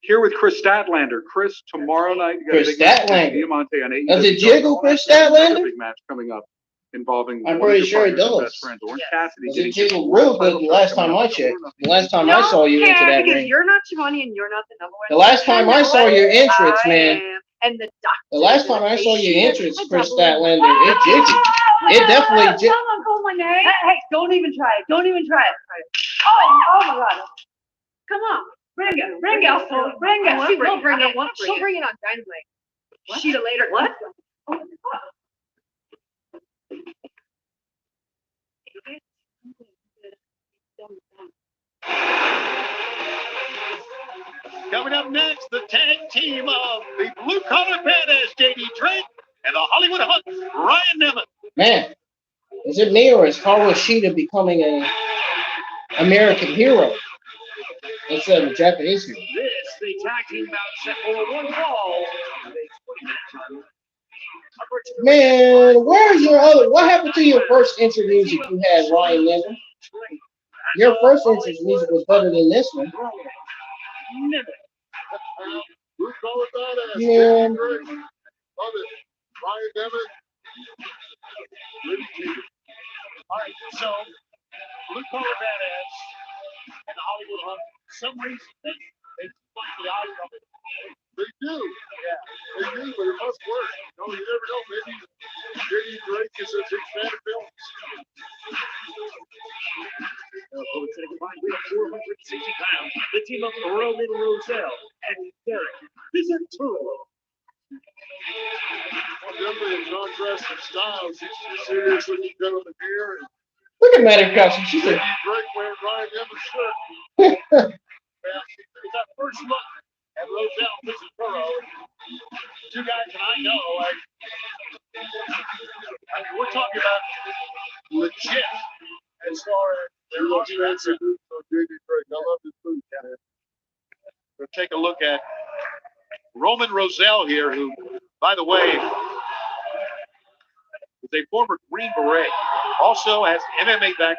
Speaker 12: Here with Chris Statlander. Chris, tomorrow night you got
Speaker 1: Chris
Speaker 12: a big match
Speaker 1: Statlander.
Speaker 12: against Diamante on AEW.
Speaker 1: Does it jiggle, Chris Statlander?
Speaker 12: Big match coming up involving
Speaker 1: I'm
Speaker 12: one of
Speaker 1: pretty
Speaker 12: your
Speaker 1: sure it
Speaker 12: partners and
Speaker 1: does.
Speaker 12: best friends, Orange Cassidy.
Speaker 1: Does
Speaker 12: getting
Speaker 1: it jiggle
Speaker 12: his
Speaker 1: real
Speaker 12: title
Speaker 1: good the last
Speaker 12: shot
Speaker 1: time
Speaker 12: coming
Speaker 1: I
Speaker 12: up.
Speaker 1: checked? The last time I saw you into that
Speaker 13: because
Speaker 1: ring.
Speaker 13: you're not Shivani and you're not the number one.
Speaker 1: The last time I saw your entrance, man.
Speaker 13: am, and the doctor.
Speaker 1: The last time I saw your entrance, Chris Statlander,
Speaker 13: Oh,
Speaker 1: it jiggled. It definitely jiggled.
Speaker 13: Someone call my name. Hey, don't even try it. Don't even try it. Oh my God. Come on. Bring it. Bring it. Bring it. She will bring it. She'll bring it on Dynamite. Sheeta later. What?
Speaker 2: Coming up next, the tag team of the Blue Collar Badass, JD Drake, and the Hollywood Hunt, Ryan Nemeth.
Speaker 1: Man, is it me or is Hikaru Shida becoming an American hero instead of a Japanese hero?
Speaker 4: This, the tag team bout set for one fall.
Speaker 1: Man, where's your other? What happened to your first intro music you had, Ryan Nemeth? Your first intro music was better than this one.
Speaker 3: Blue collar badass.
Speaker 1: Yeah.
Speaker 3: Love it. Ryan Nemeth.
Speaker 2: All right, so Blue Collar Badass and the Hollywood Hunt, for some reason, they fight the eye from it.
Speaker 3: They do.
Speaker 2: Yeah.
Speaker 3: They do, but it must work. No, you never know. Maybe JD Drake is a big fan of films.
Speaker 4: Opponents in a combined weight of 460 pounds. The team of Roman Roselle and Derek Bizarro.
Speaker 3: Definitely a contrast in styles. He's serious looking gentleman here. And
Speaker 1: Look at Maddie Crouch. She said,
Speaker 3: Drake wearing Ryan Nemeth's shirt.
Speaker 2: It's our first look at Roselle Bizarro. Two guys that I know. I mean, we're talking about legit as far as their
Speaker 3: Real
Speaker 2: arguments.
Speaker 3: expensive boots on JD Drake. I love his boots, man.
Speaker 2: We'll take a look at Roman Roselle here, who, by the way, is a former Green Beret, also has MMA background.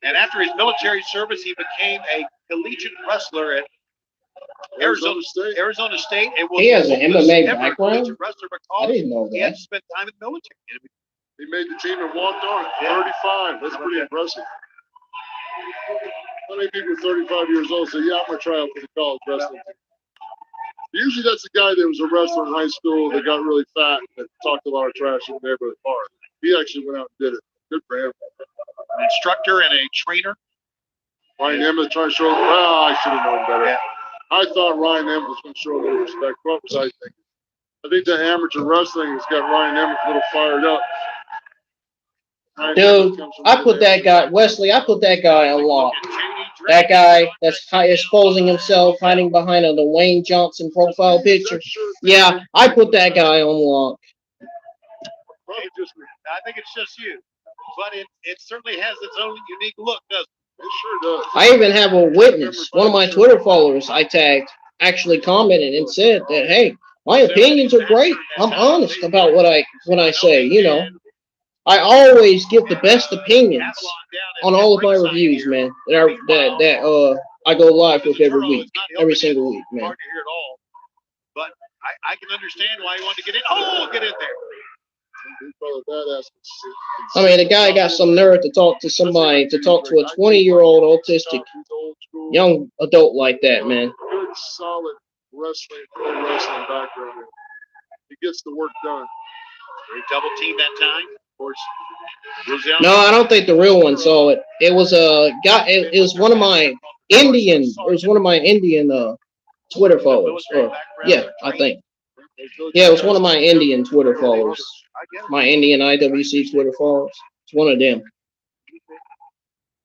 Speaker 2: And after his military service, he became a collegiate wrestler at Arizona State. And was
Speaker 1: He has an
Speaker 2: the oldest
Speaker 1: MMA
Speaker 2: ever
Speaker 1: background?
Speaker 2: collegiate wrestler
Speaker 1: I
Speaker 2: because
Speaker 1: didn't know
Speaker 2: he had
Speaker 1: that.
Speaker 2: to spend time in the military.
Speaker 3: He made the team and walked on at 35. That's pretty impressive. How many people 35 years old say, yeah, I'm going to try out for the college wrestling team? Usually that's the guy that was a wrestler in high school that got really fat and talked a lot of trash in the neighborhood bar. He actually went out and did it. Good for him.
Speaker 2: An instructor and a trainer.
Speaker 3: Ryan Nemeth trying to show, well, I should have known better.
Speaker 2: Yeah.
Speaker 3: I thought Ryan Nemeth was going to show a little respect. What was I thinking? I think the amateur wrestling has got Ryan Nemeth a little fired up. Ryan
Speaker 1: Dude,
Speaker 3: Nemeth comes from
Speaker 1: I
Speaker 3: the
Speaker 1: put that guy, Wesley, I put that guy on lock. That guy that's exposing himself, hiding behind a Dwayne Johnson profile picture. Yeah, I put that guy on lock.
Speaker 3: Probably just me.
Speaker 2: I think it's just you. But it certainly has its own unique look, doesn't it?
Speaker 3: It sure does.
Speaker 1: I even have a witness. One of my Twitter followers I tagged actually commented and said that, hey, My opinions are great. I'm honest about what I say. You know, I always give the best opinions on all of my reviews, man. That I go live with every week, every single week, man.
Speaker 2: Hard to hear it all, but I can understand why you want to get in. Oh, get in there.
Speaker 1: I mean, the guy got some nerve to talk to somebody, to talk to a 20-year-old autistic young adult like that, man.
Speaker 3: Good, solid wrestling, pro wrestling background. He gets the work done.
Speaker 2: They double team that time. Of course,
Speaker 1: no, I don't think the real one saw it. It was a guy. It was one of my Indian. It was one of my Indian Twitter followers. Yeah, I think. Yeah, it was one of my Indian Twitter followers. My Indian IWC Twitter followers. It's one of them.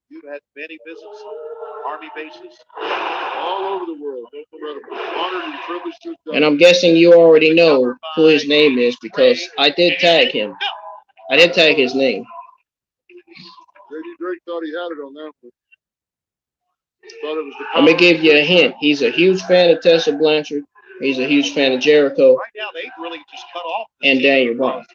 Speaker 2: You've had many visits, Army bases,
Speaker 3: all over the world. Honored and privileged to have done.
Speaker 1: And I'm guessing you already know who his name is because I did tag him. I did tag his name.
Speaker 3: J.D. Drake thought he had it on that one. Thought it was the
Speaker 1: Let me give you a hint. He's a huge fan of Tessa Blanchard. He's a huge fan of Jericho.
Speaker 2: Right now, they've really just cut off.
Speaker 1: And Daniel Bryan.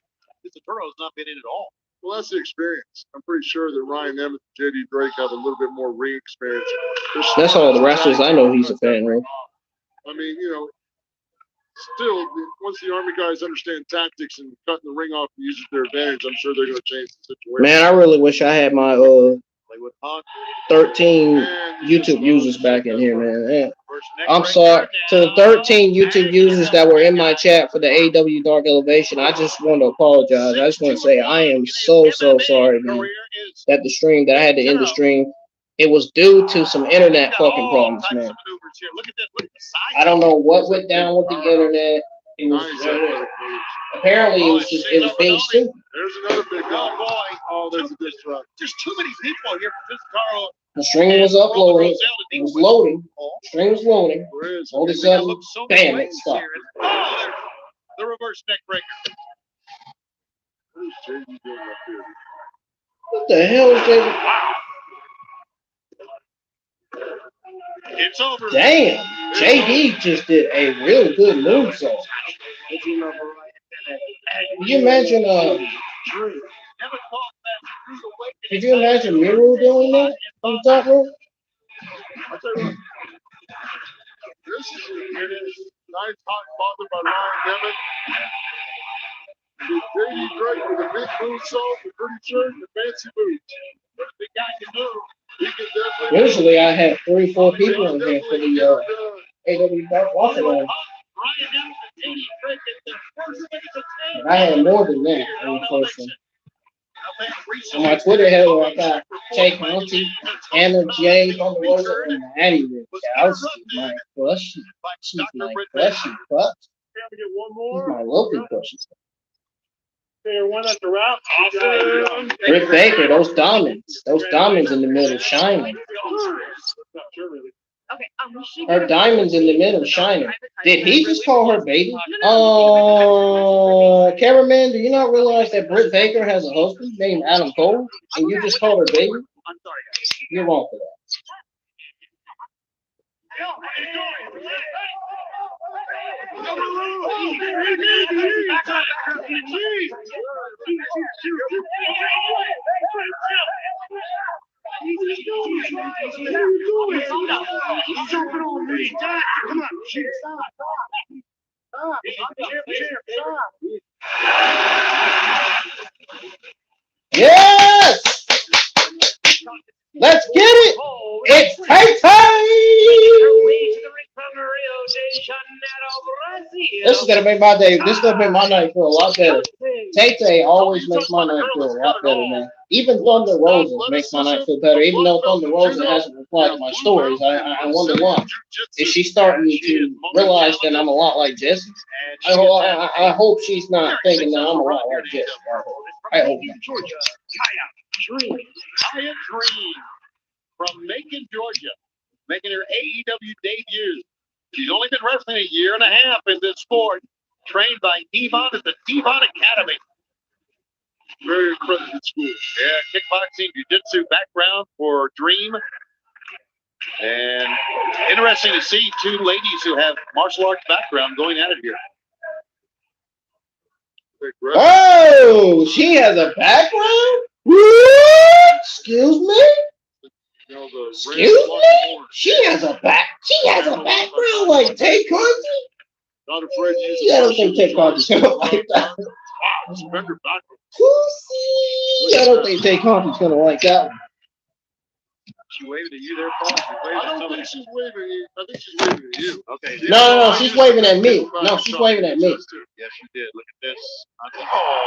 Speaker 2: Cesato's not been in at all.
Speaker 3: Well, that's the experience. I'm pretty sure that Ryan Nemeth and J.D. Drake have a little bit more ring experience.
Speaker 1: That's all the wrestlers I know he's a fan of.
Speaker 3: I mean, you know, still, once the Army guys understand tactics and cutting the ring off and using their advantage, I'm sure they're going to change the situation.
Speaker 1: Man, I really wish I had my 13 YouTube users back in here, man. I'm sorry to the 13 YouTube users that were in my chat for the AEW Dark Elevation. I just want to apologize. I just want to say I am so sorry, man, that the stream that I had to end the stream. It was due to some internet fucking problems, man. I don't know what went down with the internet. It was apparently it was being stupid.
Speaker 3: There's another big guy. Oh, there's a disrupt.
Speaker 2: There's too many people here for this Carl.
Speaker 1: The stream was uploading. It was loading. The stream was loading. All of a sudden, bam, it stopped.
Speaker 2: Oh, the reverse neck breaker.
Speaker 1: What the hell is that?
Speaker 2: Wow. It's over.
Speaker 1: Damn, JD just did a real good moveset. Can you imagine Could you imagine Miedo doing that on the top rope?
Speaker 3: This is nice hot father by Ryan Nemeth. J.D. Drake with a big moonsault, a pretty shirt, and fancy boots. But the big guy can move. He can definitely.
Speaker 1: Usually I have 3-4 people in here for the AEW Dark Walk-Around. I had more than that in person. On my Twitter handle, I got Conti, Anna J, on the Rosa, and Addy with Garcia. My crush. She's my crushy clutch. She's my lovely crushy. Britt Baker, those diamonds in the middle shining. Her diamonds in the middle shining. Did he just call her baby? Cameraman, do you not realize that Britt Baker has a husband named Adam Cole, and you just called her baby? You're wrong for that.
Speaker 6: He's jumping on me. Come on, shit. Stop.
Speaker 1: Yes! Let's get it! It's Penta! This is gonna make my day. This is gonna make my night feel a lot better. Tay always makes my night feel a lot better, man. Even Thunder Rosa makes my night feel better. Even though Thunder Rosa hasn't replied to my stories, I wonder why. Is she starting to realize that I'm a lot like Jesse? I hope she's not thinking that I'm a lot like Jesse. I hope not.
Speaker 2: Kiah Dream from Macon, Georgia, making her AEW debut. She's only been wrestling a year and a half in this sport, trained by Devon at the Devon Academy.
Speaker 3: Very accredited school.
Speaker 2: Yeah, kickboxing, jiu-jitsu background for Dream. And interesting to see two ladies who have martial arts background going at it here.
Speaker 1: Oh, she has a background? What? Excuse me? Excuse me? She has a background like Tay Conti?
Speaker 3: Not afraid to use
Speaker 1: Yeah, I don't think Tay Conti's gonna like that.
Speaker 3: Wow, Spender backwards.
Speaker 1: I don't think Tay Conti's gonna like that one.
Speaker 2: She waving at you there, Paul?
Speaker 3: I don't think she's waving at you. I think she's waving at you.
Speaker 2: Okay.
Speaker 1: No, she's waving at me. No, she's waving at me.
Speaker 2: Yes, you did. Look at this.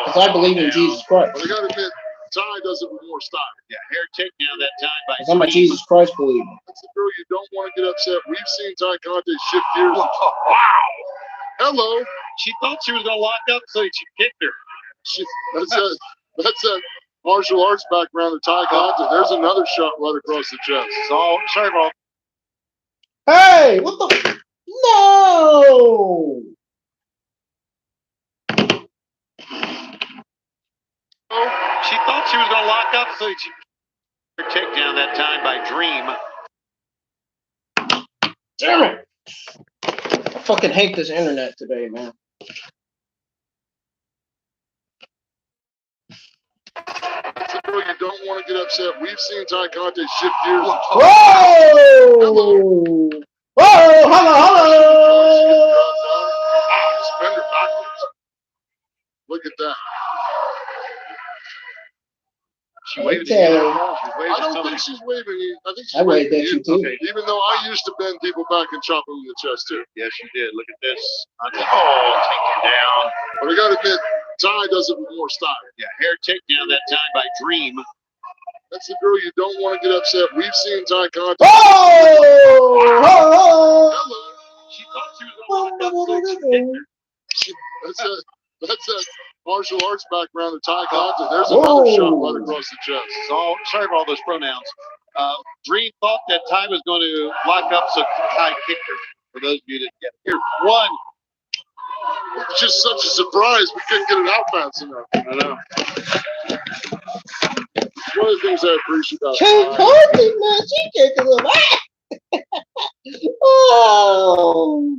Speaker 1: Because I believe in Jesus Christ.
Speaker 3: But I gotta admit, Ty does it with more style.
Speaker 2: Yeah, hair takedown that time by
Speaker 1: I'm a Jesus Christ believer.
Speaker 3: That's the girl you don't want to get upset. We've seen Ty Conti shift gears.
Speaker 2: Wow.
Speaker 3: Hello.
Speaker 2: She thought she was going to lock up, so she kicked her.
Speaker 3: That's a martial arts background of Ty Conti. There's another shot right across the chest.
Speaker 2: So, sorry, bro.
Speaker 1: Hey, what the? No!
Speaker 2: She thought she was going to lock up, so she her takedown that time by Dream.
Speaker 1: Damn it! I fucking hate this internet today, man.
Speaker 3: That's the girl you don't want to get upset. We've seen Ty Conti shift gears.
Speaker 1: Whoa!
Speaker 3: Hello.
Speaker 1: Whoa! Hello!
Speaker 3: Spender backwards. Look at that.
Speaker 2: She waved
Speaker 1: Okay.
Speaker 2: at you. She's waving
Speaker 3: I don't
Speaker 2: somebody.
Speaker 3: think she's waving you. I think she's
Speaker 1: I waved
Speaker 3: waving
Speaker 1: at you too.
Speaker 2: Okay.
Speaker 3: Even though I used to bend people back and chop them in the chest too.
Speaker 2: Yes, you did. Look at this. Take you down.
Speaker 3: But I gotta admit, Ty does it with more style.
Speaker 2: Yeah, hair takedown that time by Dream.
Speaker 3: That's the girl you don't want to get upset. We've seen Ty Conti.
Speaker 1: Oh!
Speaker 3: Hello.
Speaker 2: She thought she was going to lock up, so she kicked her.
Speaker 3: That's a martial arts background of Ty Conti. There's another shot right across the chest.
Speaker 2: So, sorry for all those pronouns. Dream thought that Ty was going to lock up, so Ty kicked her. For those of you that get here, one.
Speaker 3: It's just such a surprise. We couldn't get it out fast enough.
Speaker 2: I know.
Speaker 3: One of the things I appreciate about
Speaker 1: Tay
Speaker 3: Ty.
Speaker 1: Conti, man, she kicking them ass. Oh!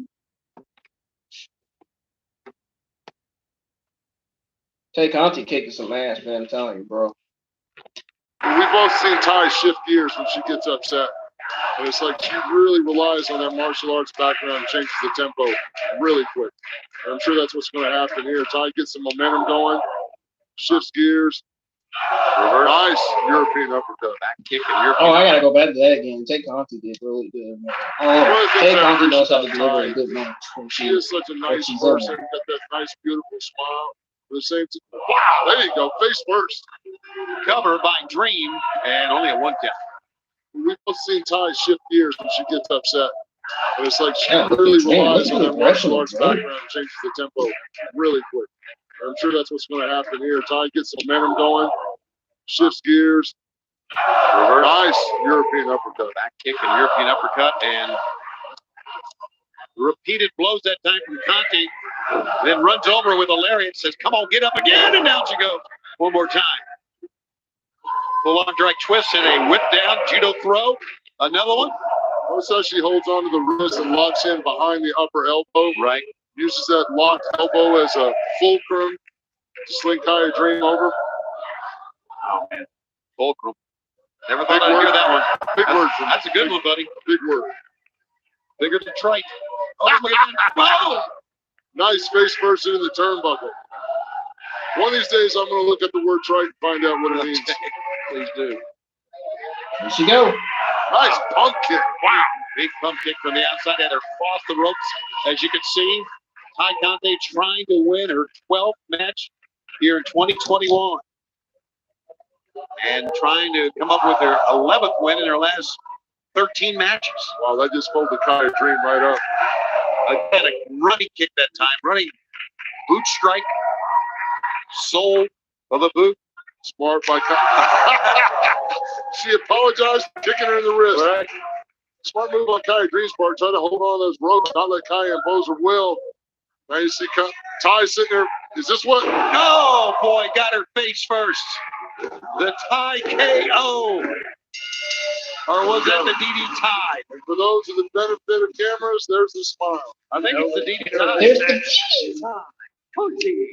Speaker 1: Tay Conti kicking some ass, man. I'm telling you, bro.
Speaker 3: We've both seen Ty shift gears when she gets upset. And it's like she really relies on that martial arts background and changes the tempo really quick. And I'm sure that's what's going to happen here. Ty gets some momentum going, shifts gears.
Speaker 2: Reverse.
Speaker 3: Nice European uppercut.
Speaker 2: Back kick and European.
Speaker 1: Oh, I gotta go back to that again. Tay Conti did really good, man. Oh, Tay Conti knows how to deliver a good match.
Speaker 3: She is such a nice
Speaker 1: she's
Speaker 3: person.
Speaker 1: on.
Speaker 3: Got that nice, beautiful smile. At the same time, wow, there you go, face first.
Speaker 2: Cover by Dream, and only a 1 count.
Speaker 3: We've both seen Ty shift gears when she gets upset. And it's like she
Speaker 1: Yeah,
Speaker 3: really
Speaker 1: man,
Speaker 3: relies
Speaker 1: look
Speaker 3: on
Speaker 1: at
Speaker 3: that
Speaker 1: the
Speaker 3: martial arts
Speaker 1: aggression,
Speaker 3: background and changes the tempo really quick. And I'm sure that's what's going to happen here. Ty gets some momentum going, shifts gears.
Speaker 2: Reverse.
Speaker 3: Nice European uppercut.
Speaker 2: Back kick and European uppercut, and repeated blows that time from Conti. Then runs over with a lariat, says, come on, get up again, and down she goes. One more time. Full on drag twist and a whip down, judo throw. Another one.
Speaker 3: Notice how she holds onto the wrist and locks in behind the upper elbow.
Speaker 2: Right.
Speaker 3: Uses that locked elbow as a fulcrum to sling Kiah Dream over.
Speaker 2: Oh, man. Fulcrum. Never thought I'd hear that one.
Speaker 3: Big word.
Speaker 2: That's a good one, buddy.
Speaker 3: Big word.
Speaker 2: Bigger than trite. Oh, my God. Whoa!
Speaker 3: Nice face first into the turnbuckle. One of these days, I'm going to look at the word trite and find out what it means.
Speaker 2: Please do.
Speaker 1: There she go.
Speaker 3: Nice pump kick.
Speaker 2: Wow. Big pump kick from the outside. Had her cross the ropes. As you can see, Ty Conti trying to win her 12th match here in 2021. And trying to come up with her 11th win in her last 13 matches.
Speaker 3: Wow, that just pulled the Kiah Dream right up.
Speaker 2: Again, a running kick that time. Running boot strike. Sole of the boot.
Speaker 3: Smart by Kiah. She apologized for kicking her in the wrist.
Speaker 2: Right.
Speaker 3: Smart move on Kiah Dream's part. Try to hold on to those ropes, not let Kiah impose her will. Now you see Ty sitting there. Is this what?
Speaker 2: Oh, boy, got her face first. The Ty KO. Or was that the DD Ty?
Speaker 3: And for those of the benefit of cameras, there's the smile.
Speaker 2: I think it's the DD Ty.
Speaker 1: There's the
Speaker 13: Conti.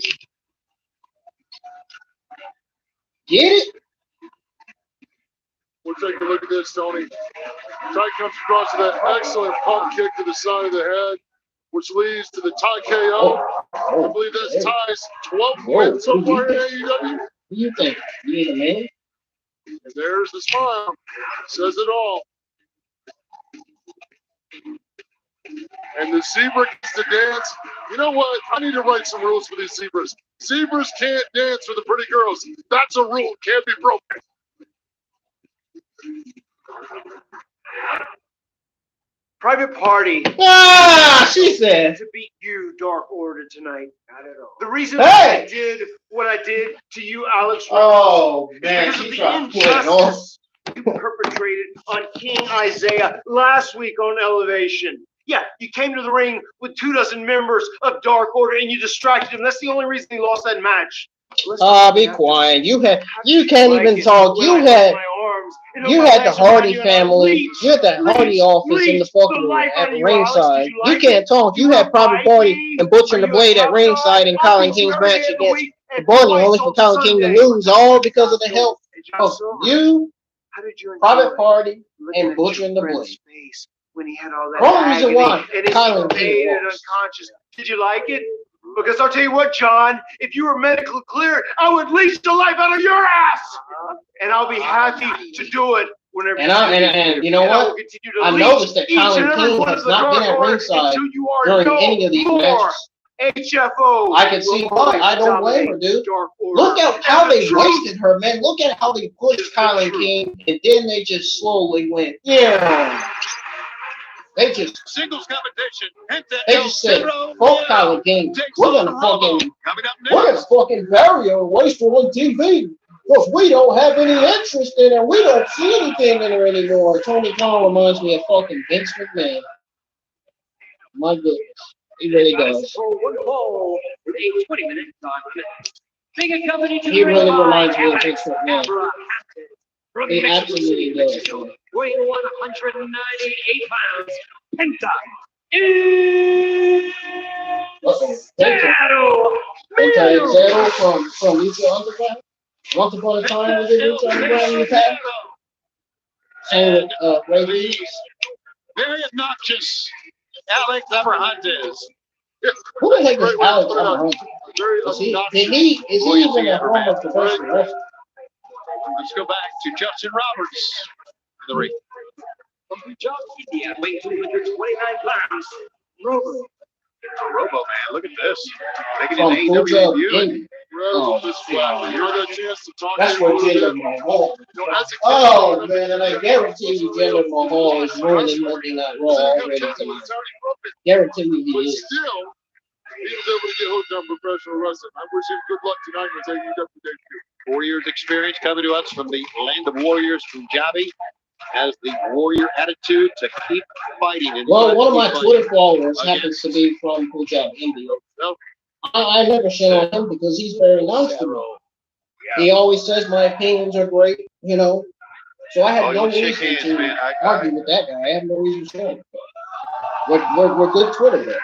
Speaker 1: Get it?
Speaker 3: We'll take a look at this, Tony. Ty comes across with that excellent pump kick to the side of the head, which leads to the Ty KO. I believe that's Ty's 12th win so far in AEW.
Speaker 1: What do you think? You need a man?
Speaker 3: And there's the smile. Says it all. And the zebra gets to dance. You know what? I need to write some rules for these zebras. Zebras can't dance for the pretty girls. That's a rule. Can't be broken.
Speaker 5: Private party.
Speaker 1: Ah, she said.
Speaker 5: To beat you, Dark Order, tonight. Not at all. The reason
Speaker 1: Hey!
Speaker 5: I did what I did to you, Alex.
Speaker 1: Oh,
Speaker 5: is
Speaker 1: man,
Speaker 5: because of
Speaker 1: she
Speaker 5: the
Speaker 1: tried to pull it off.
Speaker 5: injustice you perpetrated on King Isaiah last week on Elevation. Yeah, you came to the ring with 24 members of Dark Order and you distracted him. That's the only reason he lost that match.
Speaker 1: Be quiet. You can't even talk. You had the Hardy family. You had that Hardy office in the fucking at ringside. You can't talk. You had Private Party and Butcher and the Blade at ringside in Colin King's match against the Bunny, only for Colin King to lose, all because of the help of you, Private Party, and Butcher and the Blade.
Speaker 5: When he had all that
Speaker 1: Wrong reason why
Speaker 5: Colin King unconscious. Did you like it? Because I'll tell you what, John, if you were medically cleared, I would leech the life out of your ass. And I'll be happy to do it whenever
Speaker 1: and you know what? I noticed that Colin King has not been at ringside during any of these matches.
Speaker 5: H.F.O.
Speaker 1: I can see why. I don't blame her, dude. Look at how they wasted her, man. Look at how they pushed Colin King, and then they just slowly went, yeah. They just
Speaker 2: singles competition.
Speaker 1: They just said, fuck Colin King. We're gonna fucking bury her and waste her on TV. Because we don't have any interest in her. We don't see anything in her anymore. Tony Khan reminds me of fucking Vince McMahon. My goodness. He really does. He really reminds me of Vince McMahon. He absolutely does.
Speaker 4: Weighing 198 pounds, Penta.
Speaker 1: Sydal from Lucha Underground. Once upon a time, was it Lucha Underground in the past? Same with Ray Leeds.
Speaker 2: Very obnoxious Alex Abrahantes.
Speaker 1: Who the heck is Alex Abrahantes? Is he even a former professional wrestler?
Speaker 2: Let's go back to Justin Roberts. The ring.
Speaker 4: From Punjab, India, weighing 229 pounds, Robo.
Speaker 2: Robo, man, look at this. Making
Speaker 1: From
Speaker 2: his AEW debut.
Speaker 1: That's where Jaylen Mahal. Oh man, and I guarantee you Jaylen Mahal is ruining Monday Night Raw already tonight. Guarantee you he is.
Speaker 3: Still, he was able to get hooked on professional wrestling. I wish him good luck tonight with AEW debut.
Speaker 2: 4 years experience coming to us from the land of warriors, Punjabi. Has the warrior attitude to keep fighting.
Speaker 1: Well, one of my Twitter followers happens to be from Punjab, India. I never shit on him because he's very nice to me. He always says my opinions are great, you know. So I have no reason to argue with that guy. I have no reason to shit on him. We're good Twitter guys.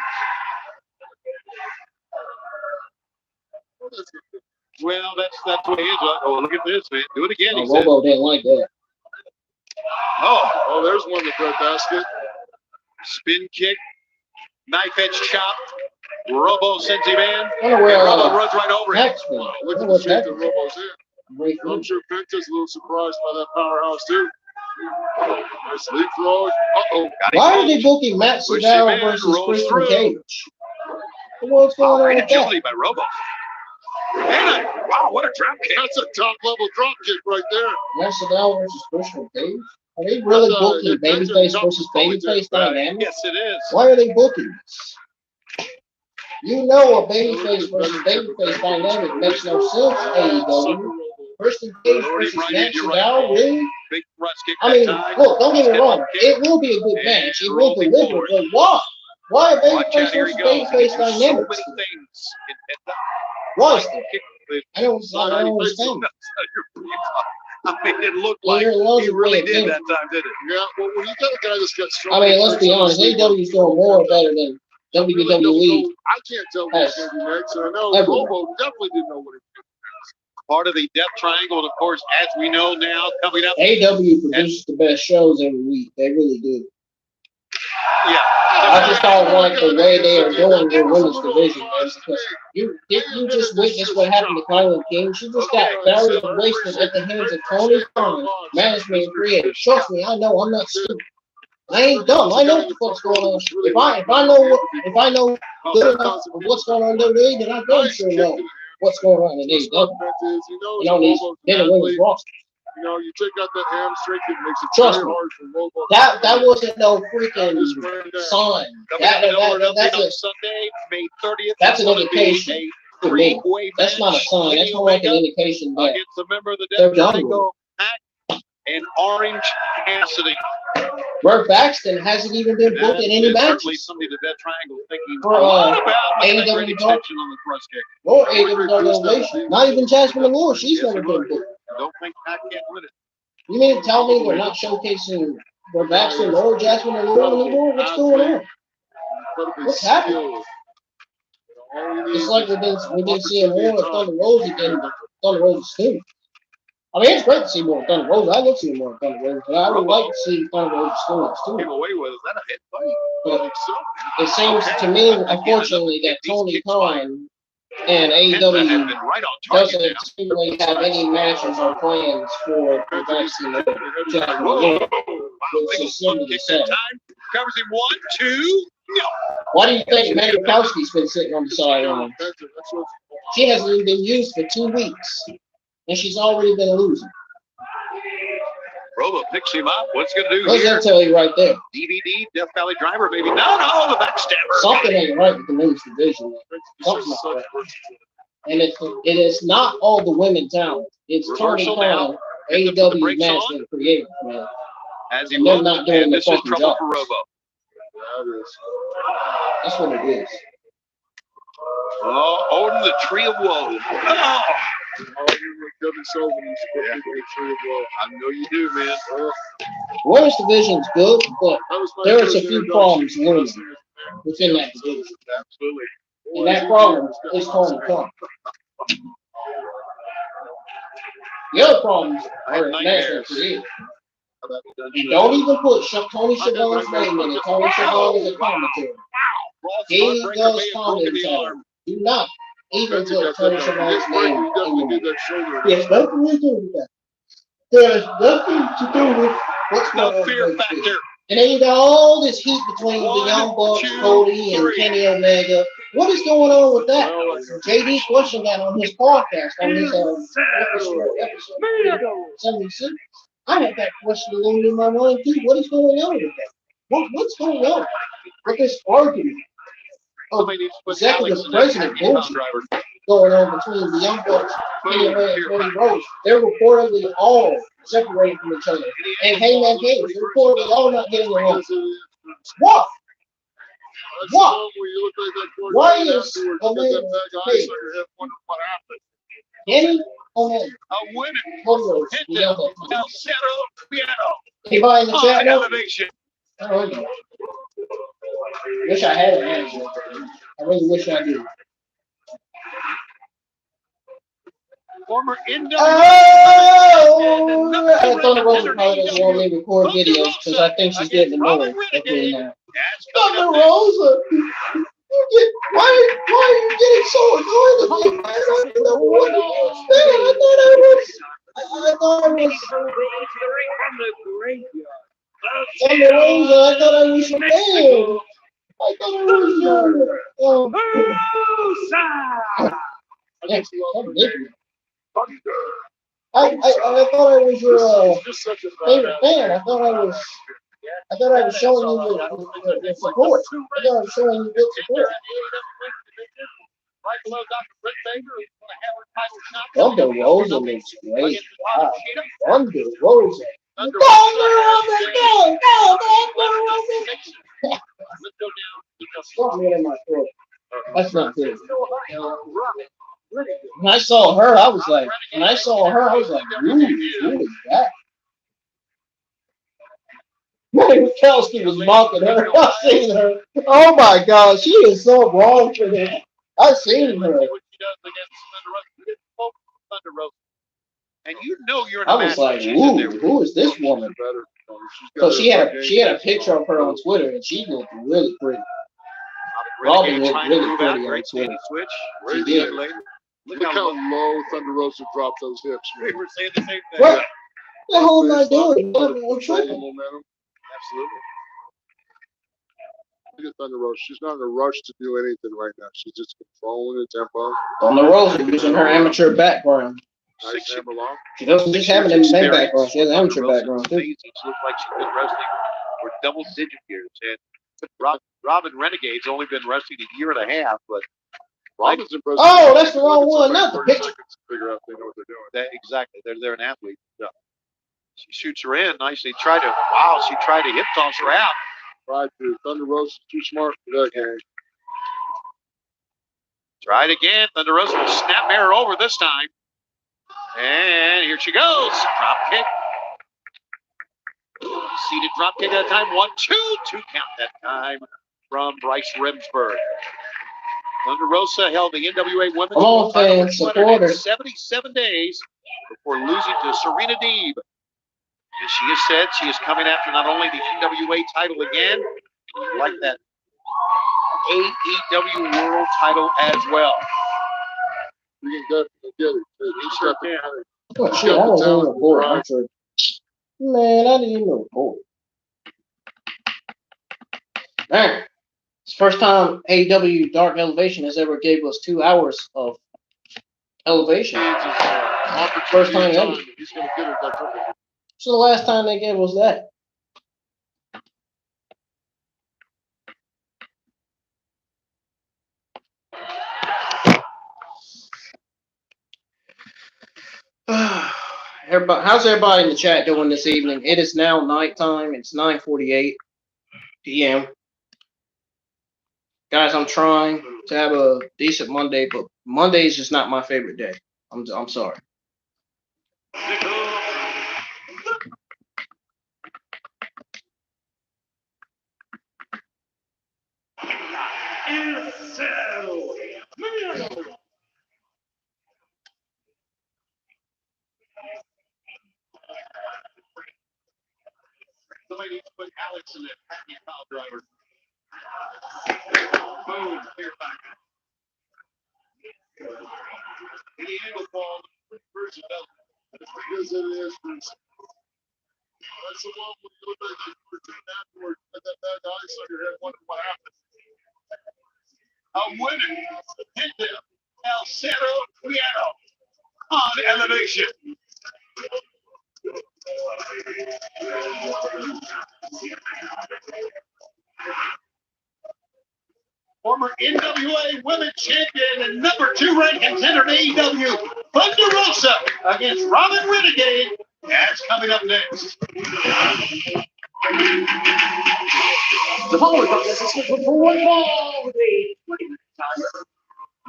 Speaker 2: Well, that's the way it is. Oh, look at this, man. Do it again.
Speaker 1: Robo didn't like that.
Speaker 3: Oh, there's one in the breadbasket.
Speaker 2: Spin kick. Knife edge chop. Robo sends him in.
Speaker 1: Robo
Speaker 2: runs right over him.
Speaker 3: Look at the shape that Robo's in. I'm sure Penta's a little surprised by that powerhouse, too. Nice leapfrog. Uh-oh.
Speaker 1: Why are they booking Matt Sydal versus Christian Cage? What's going on with that?
Speaker 2: By Robo. Wow, what a drop kick.
Speaker 3: That's a top-level drop kick right there.
Speaker 1: Matt Sydal versus Christian Cage? Are they really booking babyface versus babyface dynamic?
Speaker 2: Yes, it is.
Speaker 1: Why are they booking this? You know a babyface versus babyface dynamic makes no sense, AEW. Christian Cage versus Matt Sydal, really?
Speaker 2: Big thrust kick.
Speaker 1: I mean, look, don't get me wrong. It will be a good match. It will deliver, but why? Why are babyface versus babyface dynamics? Why is that? I don't understand.
Speaker 2: I mean, it looked like he really did that time, didn't it?
Speaker 3: Yeah, well, when you got a guy that's got strong.
Speaker 1: I mean, let's be honest. AEW is doing more better than WWE.
Speaker 3: I can't tell what's going to be next, and I know Robo definitely didn't know what he was doing next.
Speaker 2: part of the Death Triangle. And, of course, as we know now, coming up.
Speaker 1: AEW produces the best shows every week. They really do.
Speaker 2: Yeah.
Speaker 1: I just don't like the way they are doing their women's division. Man, because you just witnessed what happened to KiLynn King. She just got buried and wasted at the hands of Tony Khan, management and creative. Trust me, I know. I'm not stupid. I ain't dumb. I know what the fuck's going on. If I know good enough of what's going on in WWE, then I damn sure know what's going on in AEW. You know these men and women's rosters.
Speaker 3: You know, you take out that hamstring, it makes it
Speaker 1: Trust
Speaker 3: very
Speaker 1: me.
Speaker 3: hard for Robo.
Speaker 1: That wasn't no freaking sign. That's
Speaker 2: Sunday, May 30th.
Speaker 1: That's an indication to me. That's not a sign. That's more like an indication that
Speaker 2: against a member of the
Speaker 1: they're
Speaker 2: Death
Speaker 1: done
Speaker 2: Triangle,
Speaker 1: with
Speaker 2: Pac and Orange Cassidy.
Speaker 1: Burt Baxton hasn't even been booked in any
Speaker 2: Certainly
Speaker 1: matches
Speaker 2: somebody the Death Triangle thinking
Speaker 1: for
Speaker 2: about making a
Speaker 1: AEW
Speaker 2: great
Speaker 1: Dark
Speaker 2: extension on the thrust kick.
Speaker 1: or AEW Dark Elevation. Not even Jasmine Allure. She's never been booked.
Speaker 2: Don't think Pac can't win it.
Speaker 1: You mean to tell me they're not showcasing Burt Baxton or Jasmine Allure anymore? What's going on? What's happening? It's like we've been seeing more of Thunder Rosa than Thunder Rosa too. I mean, it's great to see more of Thunder Rosa. I love seeing more of Thunder Rosa, but I would like to see Thunder Rosa students too.
Speaker 2: Came away with, is that a hit fight?
Speaker 1: But it seems to me, unfortunately, that Tony Khan and AEW doesn't seemingly have any matches or plans for Baxton or Jasmine Allure, which is simply sad.
Speaker 2: Covers him 1, 2. No.
Speaker 1: Why do you think Mankowski's been sitting on the sideline? She hasn't even been used for 2 weeks, and she's already been losing.
Speaker 2: Robo picks him up. What's he going to do
Speaker 1: What's
Speaker 2: here?
Speaker 1: that tell you right there?
Speaker 2: DVD, Death Valley Driver, baby. No, the backstabber.
Speaker 1: Something ain't right with the women's division. Something's not right. And it is not all the women talent. It's Tony Khan, AEW management creative, man.
Speaker 2: As he
Speaker 1: and they're
Speaker 2: moves,
Speaker 1: not doing
Speaker 2: and
Speaker 1: the
Speaker 2: this is
Speaker 1: fucking
Speaker 2: trouble
Speaker 1: job.
Speaker 2: for Robo.
Speaker 1: That's what it is.
Speaker 2: Oh, Odin, the tree of woe. Oh! I know you do, man.
Speaker 1: Women's division's good, but there's a few problems looming within that division.
Speaker 2: Absolutely.
Speaker 1: And that problem is Tony Khan. The other problems are management creative. And don't even put Tony Schiavone's name in it. Tony Schiavone is a commentator. He does commentary. Do not even put Tony Schiavone's name in it. There's nothing to do with that. There's nothing to do with what's going on.
Speaker 2: Fear factor.
Speaker 1: And then you got all this heat between the Young Bucks, Cody, and Kenny Omega. What is going on with that? JD questioned that on his podcast, on his episode 76. I had that question alone in my mind too. What is going on with that? What's going on with this argument of executive president bullshit going on between the Young Bucks, Kenny Omega, and Cody Rhodes? They're reportedly all separated from each other. And Hangman Page, they're reportedly all not getting along. What? What? Why is Omega Page? Kenny Omega. Anybody in the chat know? Oh, okay. Wish I had an answer. I really wish I did.
Speaker 2: Former NWA.
Speaker 1: Oh! I thought Rosa probably doesn't want me to record videos because I think she's getting annoyed at me now. Thunder Rosa! Why are you getting so annoyed at me, man? I don't know what to understand. I thought I was Thunder Rosa. I thought I was your man. I thought I was your I thought I was your favorite fan. I thought I was showing you the support. I thought I was showing you good support. Thunder Rosa looks great. Wow. Thunder Rosa. Thunder Rosa, go! Thunder Rosa! Stop me in my throat. That's not good. When I saw her, I was like, ooh, who is that? Mikowski was mocking her. I've seen her. Oh my God, she is so wrong for this. I've seen her.
Speaker 2: Thunder Rosa. And you know you're in
Speaker 1: I
Speaker 2: a
Speaker 1: was
Speaker 2: match
Speaker 1: like,
Speaker 2: when she's in there.
Speaker 1: ooh, who is this woman?
Speaker 3: Better.
Speaker 1: So she had a picture of her on Twitter, and she looked really pretty. Robyn looked really pretty on Twitter.
Speaker 2: Switch.
Speaker 1: She did.
Speaker 3: Look how low Thunder Rosa dropped those hips.
Speaker 2: We were saying the same thing.
Speaker 1: What the hell am I doing? I'm
Speaker 3: Control the
Speaker 1: tripping.
Speaker 3: momentum.
Speaker 2: Absolutely.
Speaker 3: Look at Thunder Rosa. She's not in a rush to do anything right now. She's just controlling the tempo.
Speaker 1: Thunder Rosa using her amateur background.
Speaker 3: Nice hammer lock.
Speaker 1: She doesn't just have an MMA background. She has an amateur background too.
Speaker 2: Amazing. She looks like she's been wrestling for double-digit years. And Robyn Renegade's only been wrestling a year and a half, but
Speaker 3: Robyn's impressive.
Speaker 1: Oh, that's the wrong one. Not the picture.
Speaker 3: Figure out they know what they're doing.
Speaker 2: Exactly. They're an athlete. Yeah. She shoots her in nicely. She tried to hip toss her out.
Speaker 3: Tried to. Thunder Rosa's too smart for that game.
Speaker 2: Try it again. Thunder Rosa will snap her over this time. And here she goes. Drop kick. Seated drop kick at a time. 1, 2. 2 count that time from Bryce Remsburg. Thunder Rosa held the NWA Women's
Speaker 1: All fans, supporters.
Speaker 2: 77 days before losing to Serena Deeb. And she has said she is coming after not only the NWA title again, but like that AEW World title as well.
Speaker 3: You can definitely get it. She's got the talent.
Speaker 1: Oh, shit, I was on the board. I'm tripping. Man, I didn't even know the board. Man, it's the first time AEW Dark Elevation has ever gave us 2 hours of elevation. First time ever.
Speaker 3: He's going to get it. That's okay.
Speaker 1: So the last time they gave us that. How's everybody in the chat doing this evening? It is now nighttime. It's 9:48 p.m. Guys, I'm trying to have a decent Monday, but Monday is just not my favorite day. I'm sorry.
Speaker 2: Somebody needs to put Alex in there. Happy pile driver. Boom. Clear back. Any angle ball. First belt.
Speaker 3: Because it is. That's the one when you look at the afterwards. That ice on your head, wondering what happened.
Speaker 2: I'm winning. Penta. El Cerro Miedo. On elevation. Former NWA Women's Champion and number 2 ranked contender to AEW, Thunder Rosa against Robyn Renegade. That's coming up next.
Speaker 4: The following contest is scheduled for one ball with a 20-minute timer.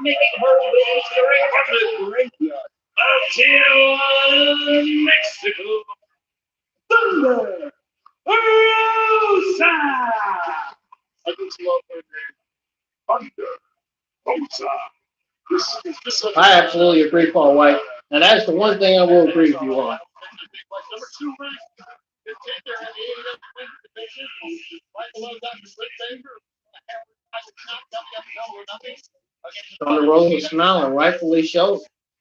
Speaker 4: Making her way straight from the graveyard of Tijuana, Mexico, Thunder Rosa.
Speaker 3: I just love her name. Thunder Rosa.
Speaker 1: I absolutely agree, Paul White. And that is the one thing I will agree with you on.
Speaker 2: Number 2 ranked contender at the AEW Women's Division, right below Dr. Slick Saber.
Speaker 1: Thunder Rosa smiling, rightfully so.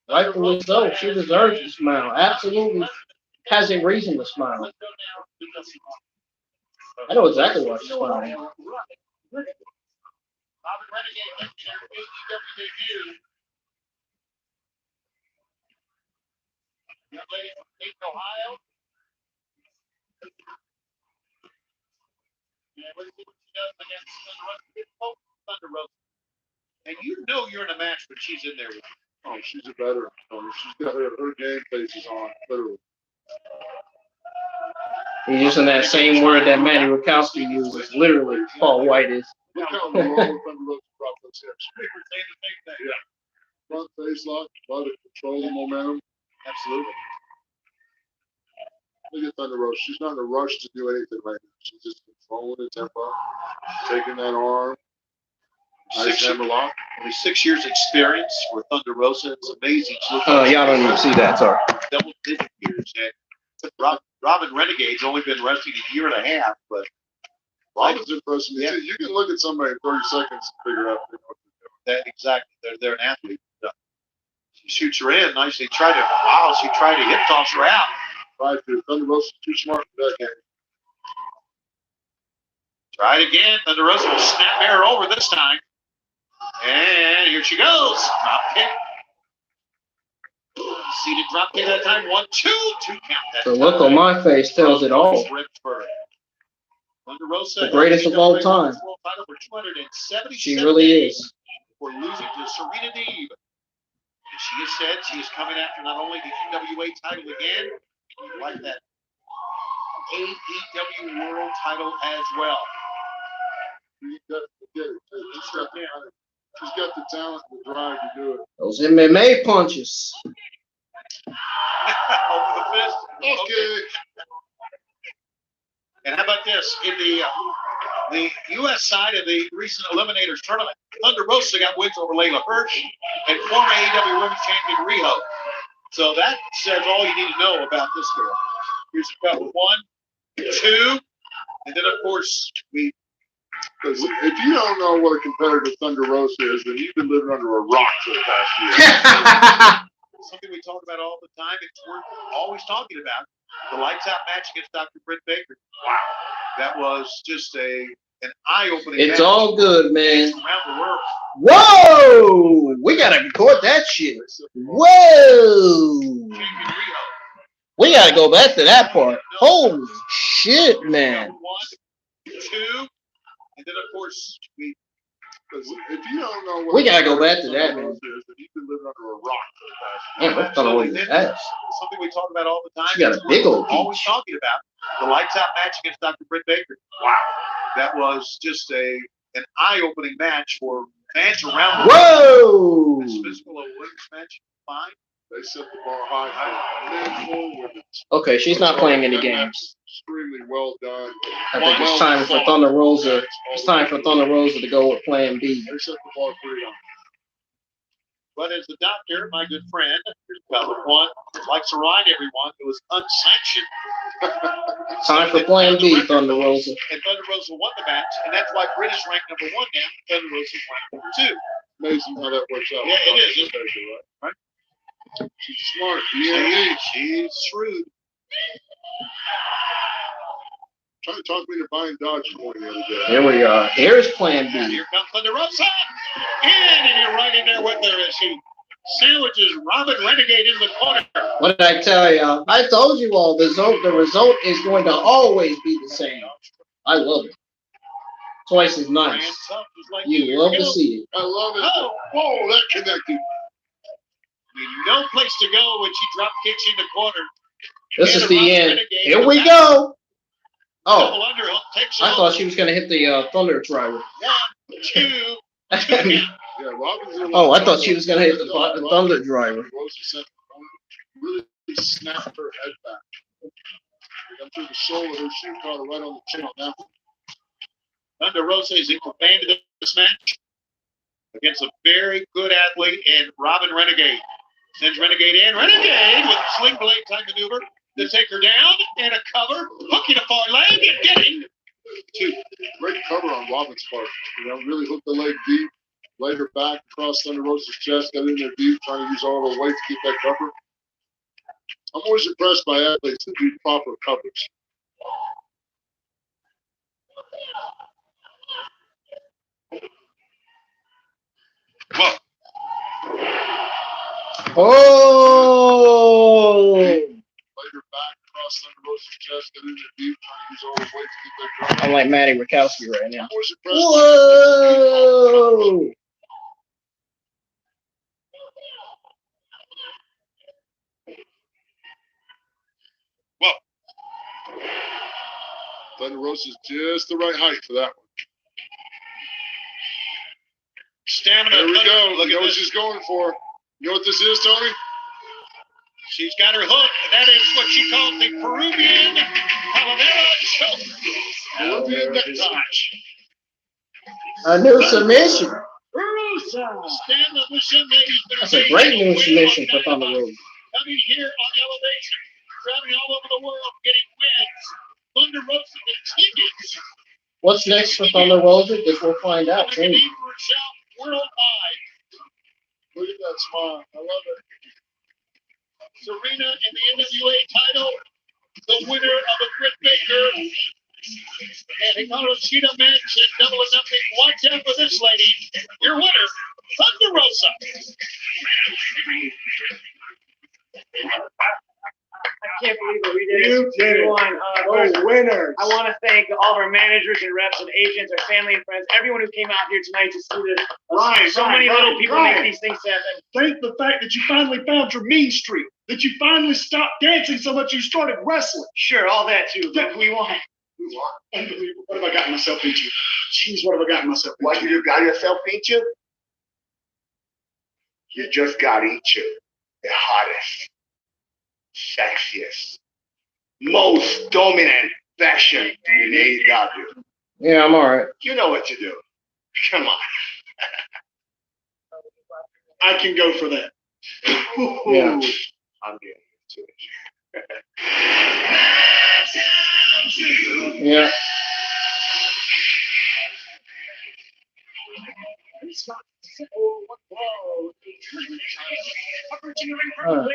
Speaker 1: Rightfully so. She deserves to smile. Absolutely has a reason to smile. I know exactly why she's smiling.
Speaker 2: Robyn Renegade making their AEW debut. Young lady from Dayton, Ohio. Yeah, let's see what she does against Thunder Rosa. And you know you're in a match when she's in there.
Speaker 3: Oh, she's a veteran. She's got her game faces on, literally.
Speaker 1: He's using that same word that Manny Rakowski uses. Literally, Paul White is.
Speaker 3: Look how low Thunder Rosa dropped those hips.
Speaker 2: We were saying the same thing.
Speaker 3: Yeah. Front face lock, try to control the momentum.
Speaker 2: Absolutely.
Speaker 3: Look at Thunder Rosa. She's not in a rush to do anything right now. She's just controlling the tempo, taking that arm. Nice hammerlock.
Speaker 2: Only 6 years experience for Thunder Rosa. It's amazing.
Speaker 1: Y'all don't even see that, sorry.
Speaker 2: Double-digit years. And Robyn Renegade's only been wrestling a year and a half, but
Speaker 3: Robyn's impressive. Yeah. You can look at somebody in 30 seconds and figure out
Speaker 2: that exactly. They're an athlete. She shoots her in nicely. She tried to hip toss her out.
Speaker 3: Right, Thunder Rosa's too smart for that game.
Speaker 2: Try it again. Thunder Rosa will snap her over this time. And here she goes. Drop kick. Seated drop kick that time. 1, 2, 2 count.
Speaker 1: The look on my face tells it all.
Speaker 2: Thunder Rosa,
Speaker 1: the greatest of all time. She really is.
Speaker 2: For losing to Serena Deeb. And she has said she is coming after not only the UWA title again, like that AEW World title as well.
Speaker 3: She's got the talent and the drive to do it.
Speaker 1: Those MMA punches.
Speaker 2: Over the fist. Okay. And how about this? In the U.S. side of the recent Eliminators tournament, Thunder Rosa got wins over Leyla Hirsch and former AEW Women's Champion Riho. So that says all you need to know about this girl. Here's a couple. 1, 2, and then of course
Speaker 3: because if you don't know what a competitive Thunder Rosa is, then you've been living under a rock for the past year.
Speaker 2: Something we talk about all the time. It's worth always talking about. The lights out match against Dr. Britt Baker. Wow. That was just an eye-opening match.
Speaker 1: It's all good, man.
Speaker 2: Around the world.
Speaker 1: Whoa! We gotta record that shit. Whoa! We gotta go back to that part. Holy shit, man.
Speaker 2: 1, 2, and then of course
Speaker 3: because if you don't know what
Speaker 1: we gotta go back to that, man.
Speaker 3: You've been living under a rock for the past
Speaker 1: year. Man, I thought it was ass.
Speaker 2: Something we talk about all the time.
Speaker 1: She got a big old
Speaker 2: always talking about the lights out match against Dr. Britt Baker. Wow. That was just an eye-opening match for fans around the
Speaker 1: world.
Speaker 2: Whoa! This physical women's match, fine.
Speaker 3: They set the bar high.
Speaker 1: Okay, she's not playing any games.
Speaker 3: Extremely well done.
Speaker 1: I think it's time for Thunder Rosa. It's time for Thunder Rosa to go with Plan B.
Speaker 3: They set the bar pretty high.
Speaker 2: But as the doctor, my good friend, here's cover 1, likes to remind everyone it was unsanctioned.
Speaker 1: Time for Plan B, Thunder Rosa.
Speaker 2: And Thunder Rosa won the match, and that's why Britt is ranked number 1 now. Thunder Rosa is ranked number 2.
Speaker 3: Amazing how that works out.
Speaker 2: Yeah, it is.
Speaker 3: Right? She's smart.
Speaker 2: She's shrewd.
Speaker 3: Trying to talk me into buying Dodge for the other day.
Speaker 1: Here we are. Here's Plan B.
Speaker 2: And here comes Thunder Rosa. And you're right in there with her as she sandwiches Robyn Renegade in the corner.
Speaker 1: What did I tell you? I told you all the result is going to always be the same. I love it. Twice as nice. You love to see it.
Speaker 3: I love it. Oh, whoa, that connected.
Speaker 2: No place to go when she drop kicks in the corner.
Speaker 1: This is the end. Here we go. Oh, I thought she was going to hit the Thunder Driver.
Speaker 2: 1, 2.
Speaker 1: Oh, I thought she was going to hit the Thunder Driver.
Speaker 3: Really snapped her head back. Got through the shoulder, her shoe caught her right on the chin on that one.
Speaker 2: Thunder Rosa is in command of this match against a very good athlete in Robyn Renegade. Sends Renegade in. Renegade with a sling blade type maneuver to take her down and a cover. Hooking a far leg and getting 2.
Speaker 3: Great cover on Robyn's part. Really hooked the leg deep, laid her back across Thunder Rosa's chest, got in there deep, trying to use all her weight to get that cover. I'm always impressed by athletes that do proper coverage.
Speaker 2: Whoa.
Speaker 1: Oh!
Speaker 3: Laid her back across Thunder Rosa's chest, got in there deep, trying to use all her weight to get that cover.
Speaker 1: I'm like Maddie Rakowski right now.
Speaker 3: I'm always impressed.
Speaker 1: Whoa!
Speaker 2: Whoa.
Speaker 3: Thunder Rosa's just the right height for that one.
Speaker 2: Stamina.
Speaker 3: There we go.
Speaker 2: Look at
Speaker 3: what
Speaker 2: this.
Speaker 3: She's going for. You know what this is, Tony?
Speaker 2: She's got her hook. That is what she calls the Peruvian Calavera choke. Peruvian necktie.
Speaker 1: A new submission.
Speaker 2: Stand up with some ladies.
Speaker 1: That's a great new submission for Thunder Rosa.
Speaker 2: Coming here on Elevation, traveling all over the world, getting wins. Thunder Rosa continues.
Speaker 1: What's next for Thunder Rosa? Guess we'll find out soon.
Speaker 2: Worldwide.
Speaker 3: Look at that smile. I love it.
Speaker 2: Serena in the NWA title, the winner of a Britt Baker and Hikaru Shida match at Double or Nothing. Watch out for this lady. Your winner, Thunder Rosa.
Speaker 5: I can't believe that we did it.
Speaker 10: You did it.
Speaker 5: First,
Speaker 10: Winners.
Speaker 5: I want to thank all of our managers and reps and agents, our family and friends, everyone who came out here tonight to see this. So many little people make these things happen.
Speaker 6: Thank the fact that you finally found your mean streak, that you finally stopped dancing so much you started wrestling.
Speaker 5: Sure, all that too. But we won.
Speaker 6: Unbelievable. What have I gotten myself into? Jeez, what have I gotten myself into?
Speaker 10: What you got yourself into? You just got into the hottest, sexiest, most dominant faction in AEW.
Speaker 1: Yeah, I'm all right.
Speaker 10: You know what to do. Come on. I can go for that.
Speaker 1: Yeah.
Speaker 10: I'm getting into it.
Speaker 1: Yeah. All right.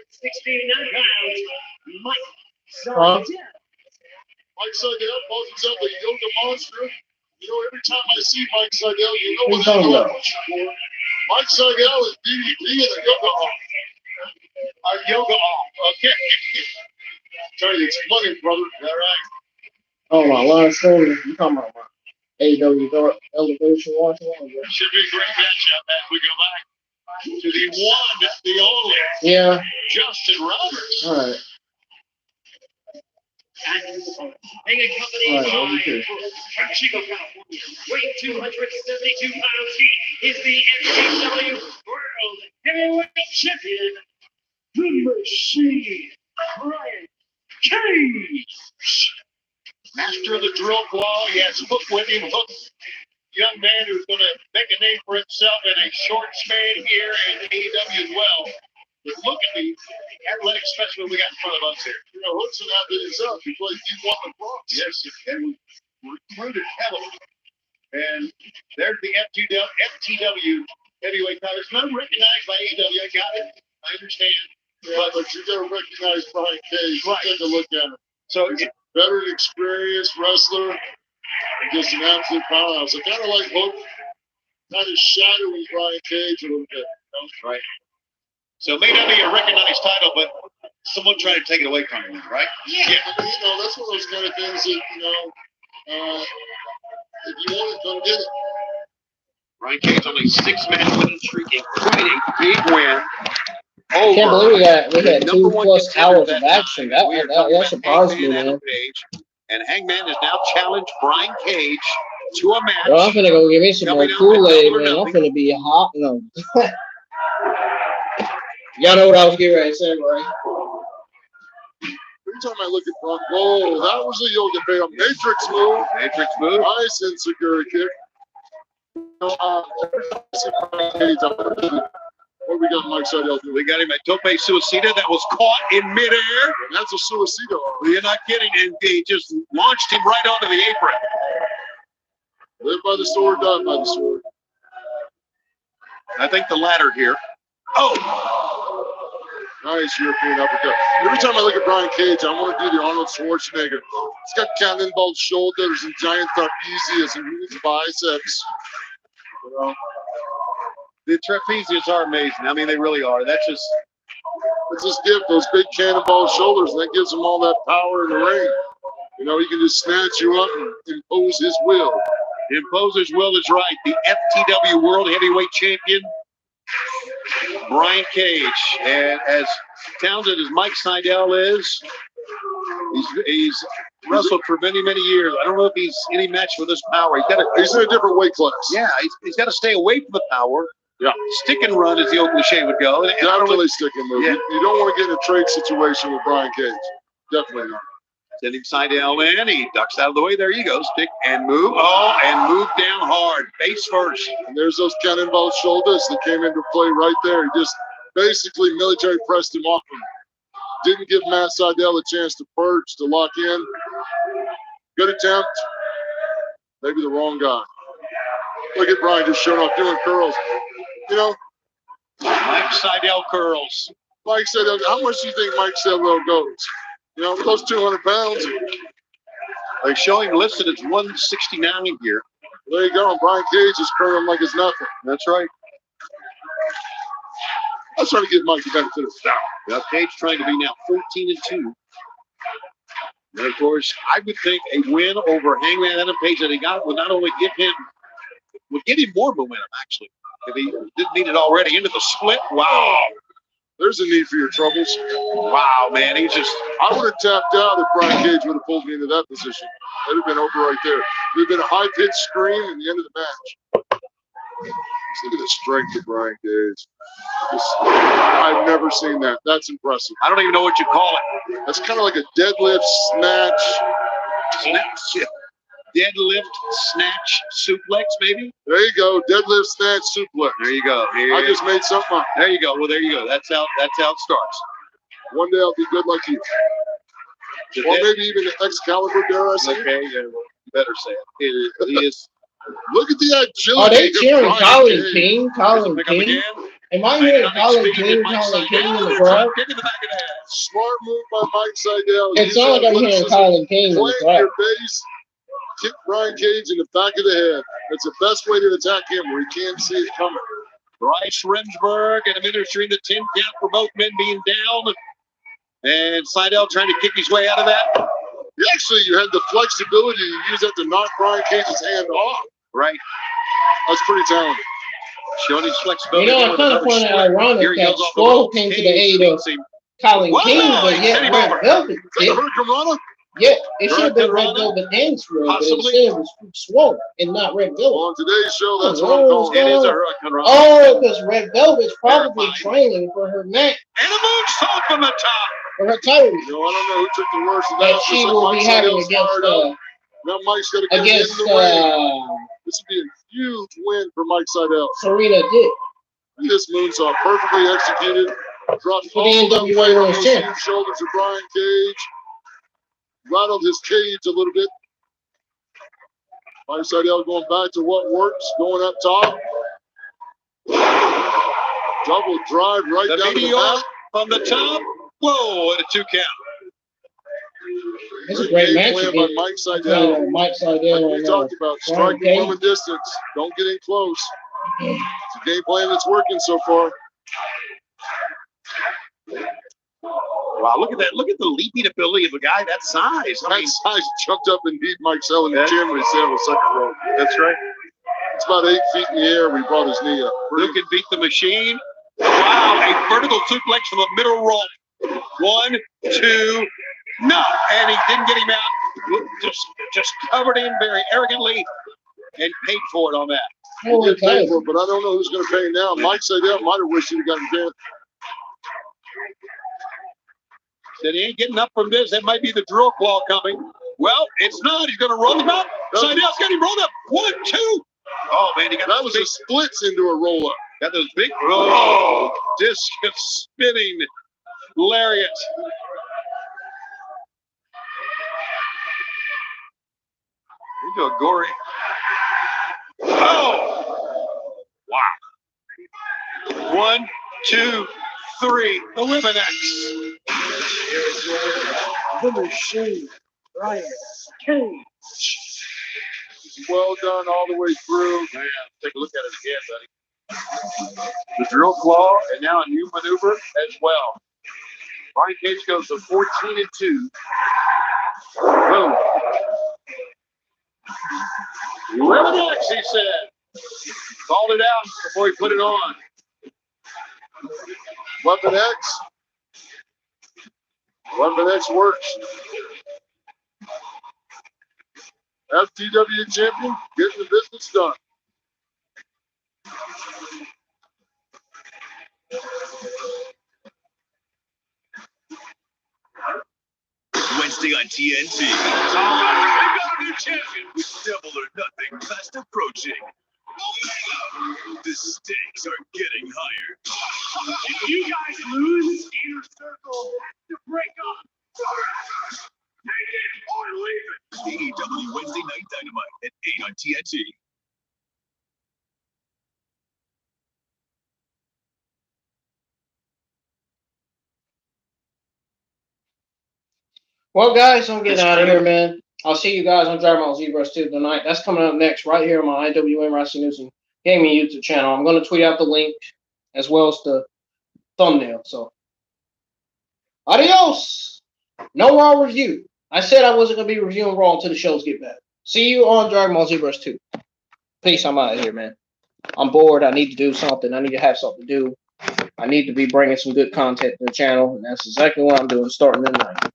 Speaker 2: 69 pounds, Mike
Speaker 1: Huh?
Speaker 3: Mike Sydal calls himself a yoga monster. You know, every time I see Mike Sydal, you know
Speaker 1: Who's
Speaker 3: what I'm
Speaker 1: talking about?
Speaker 3: pushing for. Mike Sydal is DDP in the yoga hall. A yoga hall. Okay. Tell you, it's money, brother. All right.
Speaker 1: Oh, my line story. You talking about my AEW Dark Elevation watch along?
Speaker 2: should be a great matchup as we go back to the one, the only.
Speaker 1: Yeah.
Speaker 2: Justin Roberts.
Speaker 1: All right.
Speaker 2: Being accompanied
Speaker 1: All right, I'll be
Speaker 2: by
Speaker 1: good.
Speaker 2: from Chico, California, weighing 272 pounds, he is the NCW World Heavyweight Champion, the Machine, Brian Cage. Master of the drill claw, he has Hook with him. Hook, young man who's going to make a name for himself in a short span here in AEW as well. But look at the athletic specimen we got in front of us here.
Speaker 3: You know, Hook's an athlete himself. He played D1 lacrosse.
Speaker 2: Yes, and recruited heavily. And there's the FTW heavyweight title. It's not recognized by AEW. I got it. I understand.
Speaker 3: Yeah, but you got to recognize Brian Cage.
Speaker 2: Right.
Speaker 3: Take a look at him.
Speaker 2: So
Speaker 3: He's a veteran, experienced wrestler, and just an absolute powerhouse. So kind of like Hook, kind of shadowing Brian Cage a little bit.
Speaker 2: right. So it may not be a recognized title, but someone tried to take it away from him, right?
Speaker 3: Yeah. You know, that's one of those kind of things that, you know, if you want it, come get it.
Speaker 2: Brian Cage on a 6-match winning streak, including a big win.
Speaker 1: I can't believe we had
Speaker 2: the number
Speaker 1: 2+
Speaker 2: one
Speaker 1: hours
Speaker 2: contender
Speaker 1: of
Speaker 2: that
Speaker 1: action.
Speaker 2: night. We are talking
Speaker 1: That
Speaker 2: about
Speaker 1: surprised me,
Speaker 2: Hangman
Speaker 1: man.
Speaker 2: Adam Page. And Hangman has now challenged Brian Cage to a match.
Speaker 1: Well, I'm finna go give me some more
Speaker 2: Coming up at
Speaker 1: Kool-Aid,
Speaker 2: Double or
Speaker 1: man. I'm
Speaker 2: Nothing.
Speaker 1: finna be hot. No. Y'all know what I was getting ready to say, right?
Speaker 3: Every time I look at Brock, whoa, that was a yoga fail. Matrix move.
Speaker 2: Matrix move.
Speaker 3: Nice insecurity kick. You know, every time I see Brian Cage, I'm going to do what we got Mike Sydal doing.
Speaker 2: We got him a tope suicida that was caught in midair.
Speaker 3: And that's a suicida.
Speaker 2: You're not kidding. And he just launched him right onto the apron.
Speaker 3: Live by the sword, die by the sword.
Speaker 2: I think the latter here. Oh!
Speaker 3: Nice European uppercut. Every time I look at Brian Cage, I want to do the Arnold Schwarzenegger. He's got cannonball shoulders and giant trapezius and huge biceps. You know,
Speaker 2: The trapezius are amazing. I mean, they really are. That's just.
Speaker 3: it's his gift, those big cannonball shoulders, and that gives him all that power in the ring. You know, he can just snatch you up and impose his will.
Speaker 2: Imposer's will is right. The FTW World Heavyweight Champion, Brian Cage. And as talented as Mike Sydal is, he's wrestled for many, many years. I don't know if he's any match for this power.
Speaker 3: He's in a different weight class.
Speaker 2: Yeah, he's got to stay away from the power.
Speaker 3: Yeah.
Speaker 2: Stick and run, as the old cliche would go. And
Speaker 3: Definitely stick and move.
Speaker 2: Yeah.
Speaker 3: You don't want to get in a trade situation with Brian Cage. Definitely not.
Speaker 2: Sending Sydal in. He ducks out of the way. There you go. Stick and move. Oh, and move down hard. Face first.
Speaker 3: And there's those cannonball shoulders that came into play right there. He just basically military pressed him off him. Didn't give Matt Sydal a chance to perch, to lock in. Good attempt. Maybe the wrong guy. Look at Brian just showing off doing curls. You know,
Speaker 2: Mike Sydal curls.
Speaker 3: Mike Sydal, how much do you think Mike Sydal goes? You know, close 200 pounds.
Speaker 2: They're showing listed as 169 here.
Speaker 3: There you go. And Brian Cage is curling like it's nothing.
Speaker 2: That's right.
Speaker 3: I was trying to give Mike the benefit of the doubt.
Speaker 2: Well, Cage trying to be now 14-2. And of course, I would think a win over Hangman Adam Page that he got would not only give him, would give him more momentum, actually. If he didn't need it already. Into the split. Wow.
Speaker 3: There's a need for your troubles.
Speaker 2: Wow, man. He's just.
Speaker 3: I would have tapped out if Brian Cage would have pulled me into that position. It would have been over right there. It would have been a high-pitched scream at the end of the match. Just look at the strength of Brian Cage. I've never seen that. That's impressive.
Speaker 2: I don't even know what you call it.
Speaker 3: That's kind of like a deadlift, snatch.
Speaker 2: Deadlift, snatch, suplex, maybe?
Speaker 3: There you go. Deadlift, snatch, suplex.
Speaker 2: There you go.
Speaker 3: I just made something up.
Speaker 2: There you go. Well, there you go. That's how it starts.
Speaker 3: One day I'll be good like you. Or maybe even Excalibur, dare I say?
Speaker 2: Okay, yeah, you better say it. He is.
Speaker 3: Look at the agility.
Speaker 1: Are they cheering Colin King? Colin King? Am I hearing Colin King? Colin King in the crowd?
Speaker 3: Smart move by Mike Sydal.
Speaker 1: It sounds like I'm hearing Colin King in the
Speaker 3: Playing your
Speaker 1: crowd.
Speaker 3: base, kick Brian Cage in the back of the head. That's the best way to attack him, where he can't see it coming.
Speaker 2: Bryce Remsburg and administering the 10 count for both men being down. And Sydal trying to kick his way out of that.
Speaker 3: Actually, you had the flexibility to use that to knock Brian Cage's hand off.
Speaker 2: Right.
Speaker 3: That's pretty talented.
Speaker 2: Showing his flexibility.
Speaker 1: You know, I kind of find it ironic that Skull came to the aid of Colin King, but yet Red Velvet did. Yeah, it should have been Red Velvet and Swole, but instead it was Swole and not Red Velvet.
Speaker 3: On today's show, that's what I'm calling
Speaker 2: it. It is a hurricane.
Speaker 1: Oh, because Red Velvet's probably training for her match.
Speaker 2: And a moonsault from the top.
Speaker 1: For her title.
Speaker 3: You know, I don't know who took the worst of that.
Speaker 1: That she will be having against
Speaker 3: now Mike's got to get
Speaker 1: against
Speaker 3: in the ring. This would be a huge win for Mike Sydal.
Speaker 1: Serena did.
Speaker 3: This moonsault perfectly executed. Dropped
Speaker 1: for the NWA World Champion.
Speaker 3: Shoulders of Brian Cage. Rattled his cage a little bit. Mike Sydal going back to what works, going up top. Double drive right down the back.
Speaker 2: From the top. Whoa, and a 2 count.
Speaker 1: It's a great match
Speaker 3: by Mike Sydal.
Speaker 1: Mike Sydal.
Speaker 3: Like we talked about, striking from a distance. Don't get in close. It's a game plan that's working so far.
Speaker 2: Wow, look at that. Look at the leaping ability of a guy that size.
Speaker 3: That size jumped up and beat Mike Sydal in the chin when he sat on the second row.
Speaker 2: That's right.
Speaker 3: It's about 8 feet in the air when he brought his knee up.
Speaker 2: Luke can beat the machine. Wow, a vertical suplex from the middle rope. 1, 2, no, and he didn't get him out. Just covered him very arrogantly and paid for it on that.
Speaker 3: He did pay for it, but I don't know who's going to pay now. Mike Sydal might have wished he'd have gotten banned.
Speaker 2: Said he ain't getting up from this. That might be the drill claw coming. Well, it's not. He's going to roll him up. Sydal's got him rolled up. 1, 2. Oh, man, he got
Speaker 3: that was a splits into a roll up.
Speaker 2: Got those big discus spinning lariat. Into a gory. Oh! Wow. 1, 2, 3. The women X.
Speaker 6: The machine, Brian Cage.
Speaker 3: Well done all the way through.
Speaker 2: Man, take a look at it again, buddy. The drill claw, and now a new maneuver as well. Brian Cage goes to 14-2. Boom. Women X, he said. Called it out before he put it on.
Speaker 3: Weapon X. Weapon X works. FTW champion, getting the business done.
Speaker 14: Wednesday on TNT. They've got a new champion with double or nothing fast approaching. The stakes are getting higher.
Speaker 10: If you guys lose, Inner Circle has to break up forever. Take it or leave it.
Speaker 14: AEW Wednesday Night Dynamite at 8 on TNT.
Speaker 1: Well, guys, I'm getting out of here, man. I'll see you guys on Dragon Ball Z Bros 2 tonight. That's coming up next right here on my IWM Wrestling News and Gaming YouTube channel. I'm going to tweet out the link as well as the thumbnail. So, adios. No Raw review. I said I wasn't going to be reviewing Raw until the shows get back. See you on Dragon Ball Z Bros 2. Peace. I'm out of here, man. I'm bored. I need to do something. I need to have something to do. I need to be bringing some good content to the channel, and that's exactly what I'm doing starting tonight.